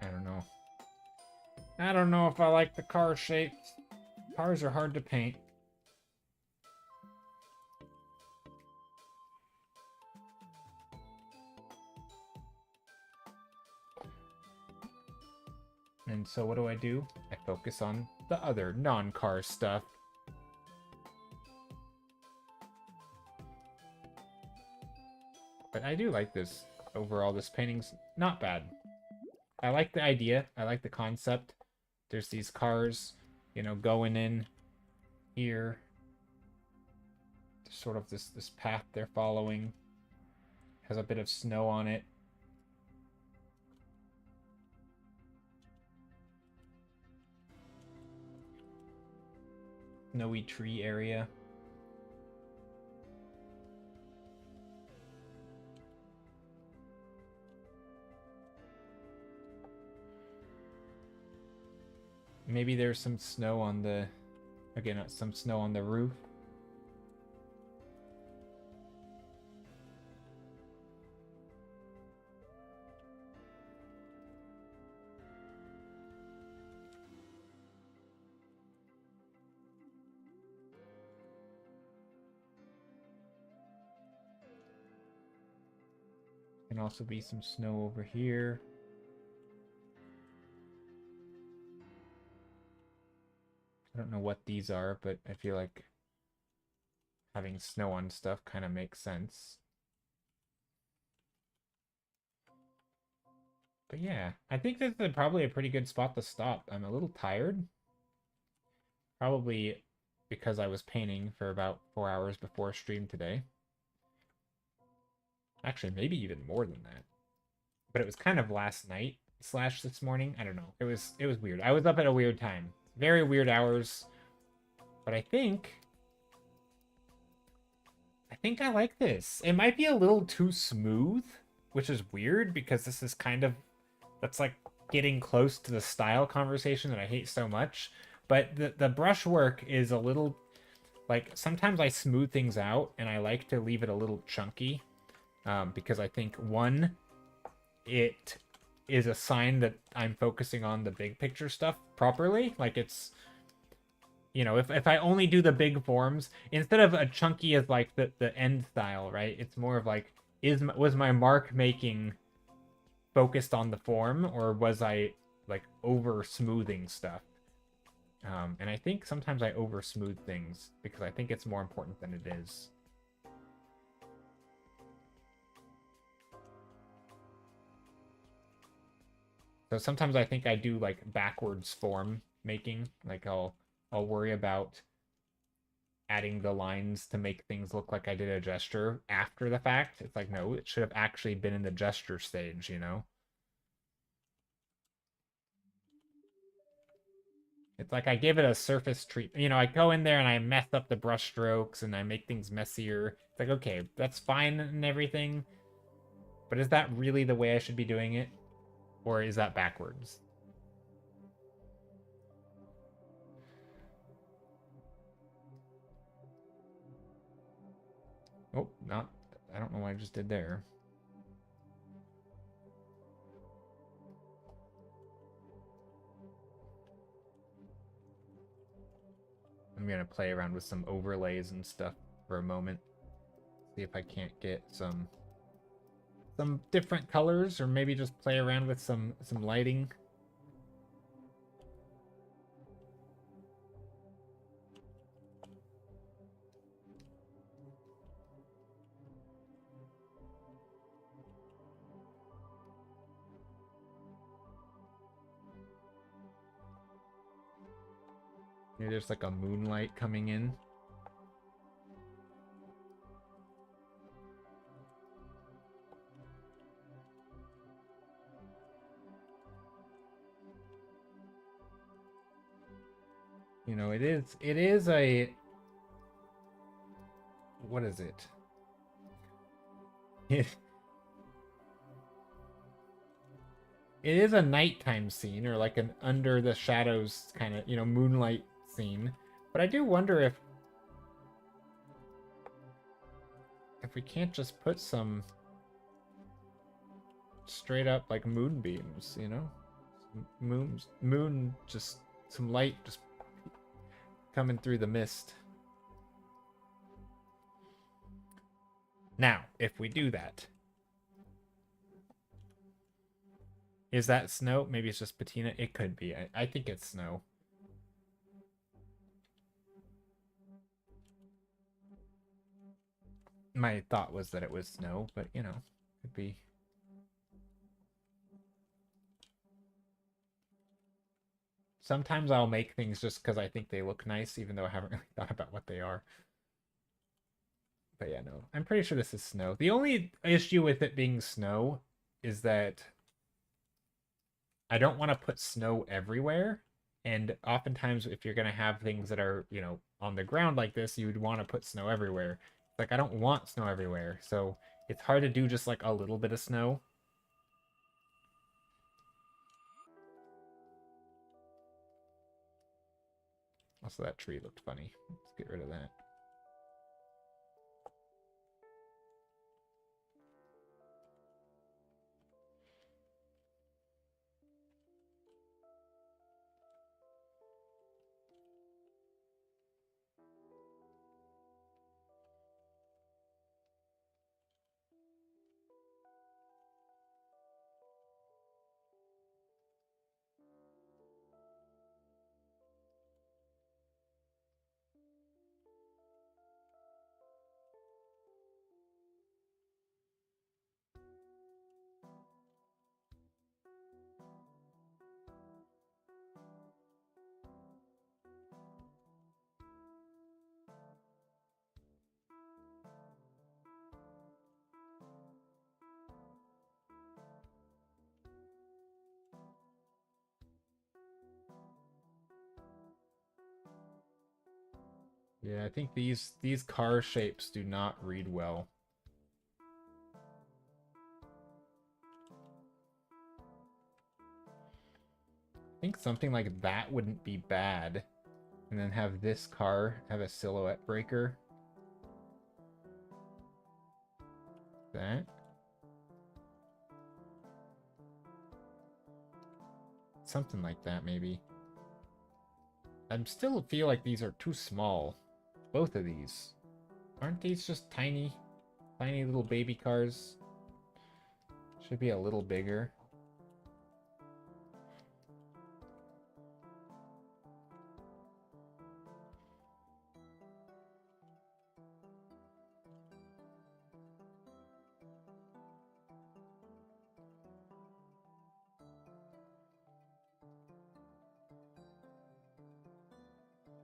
I don't know. I don't know if I like the car shapes. Cars are hard to paint. And so what do? I focus on the other non-car stuff. But I do like this. Overall, this painting's not bad. I like the idea. I like the concept. There's these cars. you know, going in here. Sort of this path they're following has a bit of snow on it. Snowy tree area. Maybe there's some snow on the, again, some snow on the roof. Can also be some snow over here. I don't know what these are, but I feel like having snow on stuff kind of makes sense. But yeah, I think this is probably a pretty good spot to stop. I'm a little tired. Probably because I was painting for about 4 hours before stream today. Actually, maybe even more than that. But it was kind of last night / this morning. I don't know. It was weird. I was up at a weird time. Very weird hours. But I think I like this. It might be a little too smooth, which is weird because this is kind of, that's like getting close to the style conversation that I hate so much. But the brush work is a little, like, sometimes I smooth things out and I like to leave it a little chunky. Because I think, one, it is a sign that I'm focusing on the big picture stuff properly. Like, it's, you know, if I only do the big forms, instead of a chunky as like the end style, right? It's more of like, was my mark making focused on the form, or was I like over smoothing stuff? And I think sometimes I over smooth things because I think it's more important than it is. So sometimes I think I do like backwards form making. Like I'll worry about adding the lines to make things look like I did a gesture after the fact. It's like, no, it should have actually been in the gesture stage, you know? It's like I give it a surface treatment. You know, I go in there and I mess up the brush strokes and I make things messier. It's like, okay, that's fine and everything. But is that really the way I should be doing it? Or is that backwards? Oh, not. I don't know what I just did there. I'm gonna play around with some overlays and stuff for a moment. See if I can't get some different colors, or maybe just play around with some lighting. Maybe there's like a moonlight coming in. You know, it is a, what is it? It is a nighttime scene, or like an under the shadows kind of, you know, moonlight scene. But I do wonder if we can't just put some straight up like moonbeams, you know? Moon, just some light just coming through the mist. Now, if we do that, is that snow? Maybe it's just patina. It could be. I think it's snow. My thought was that it was snow, but you know, could be. Sometimes I'll make things just because I think they look nice, even though I haven't really thought about what they are. But yeah, no, I'm pretty sure this is snow. The only issue with it being snow is that I don't want to put snow everywhere. And oftentimes, if you're going to have things that are, on the ground like this, you would want to put snow everywhere. Like, I don't want snow everywhere. So it's hard to do just like a little bit of snow. Also, that tree looked funny. Let's get rid of that. Yeah, I think these car shapes do not read well. I think something like that wouldn't be bad. And then have this car have a silhouette breaker. That. Something like that, maybe. I still feel like these are too small. Both of these. Aren't these just tiny little baby cars? Should be a little bigger.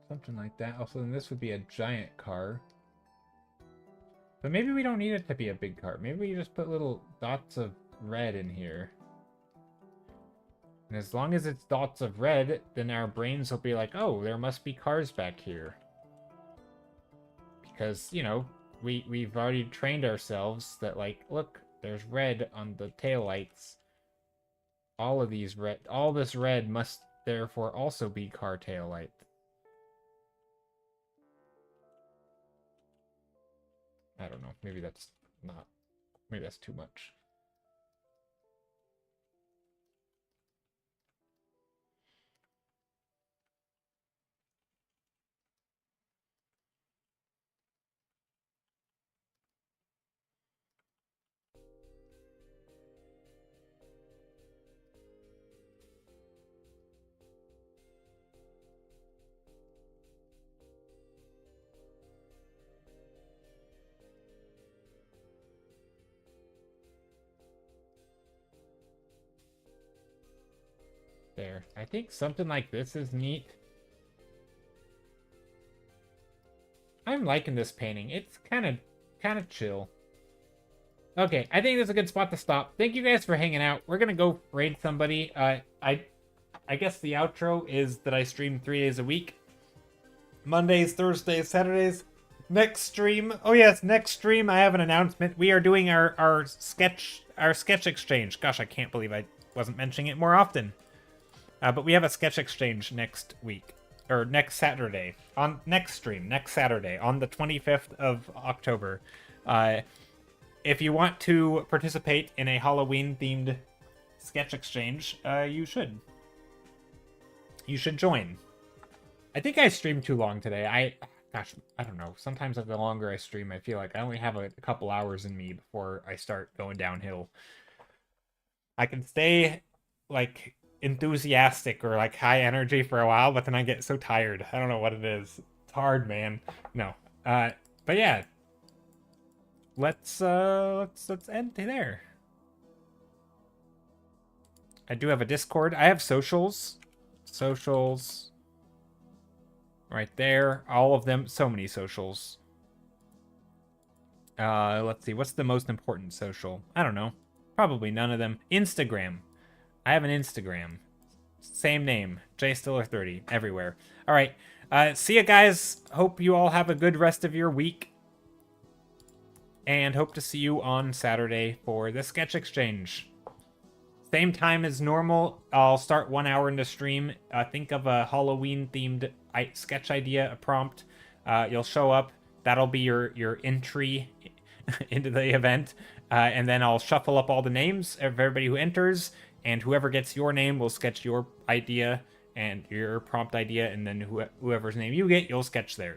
Something like that. Also, then this would be a giant car. But maybe we don't need it to be a big car. Maybe we just put little dots of red in here. And as long as it's dots of red, then our brains will be like, oh, there must be cars back here. Because, we've already trained ourselves that, like, look, there's red on the taillights. All this red must therefore also be car taillight. I don't know. Maybe that's too much. There. I think something like this is neat. I'm liking this painting. It's kind of chill. Okay, I think this is a good spot to stop. Thank you guys for hanging out. We're gonna go raid somebody. I guess the outro is that I stream 3 days a week. Mondays, Thursdays, Saturdays. Next stream. Oh yes, next stream I have an announcement. We are doing our sketch exchange. Gosh, I can't believe I wasn't mentioning it more often. But we have a sketch exchange next week, or next Saturday, on next stream, next Saturday, on the 25th of October. If you want to participate in a Halloween-themed sketch exchange, you should. You should join. I think I streamed too long today. Gosh, I don't know. Sometimes the longer I stream, I feel like I only have a couple hours in me before I start going downhill. I can stay, like, enthusiastic or like high energy for a while, but then I get so tired. I don't know what it is. It's hard, man. No. But yeah. Let's end there. I do have a Discord. I have socials. Socials. Right there. All of them. So many socials. Let's see. What's the most important social? I don't know. Probably none of them. Instagram. I have an Instagram. Same name. JStiller30. Everywhere. All right. See you guys. Hope you all have a good rest of your week. And hope to see you on Saturday for the sketch exchange. Same time as normal. I'll start 1 hour into stream. Think of a Halloween-themed sketch idea, a prompt. You'll show up. That'll be your entry into the event. And then I'll shuffle up all the names of everybody who enters. And whoever gets your name will sketch your idea and your prompt idea. And then whoever's name you get, you'll sketch theirs.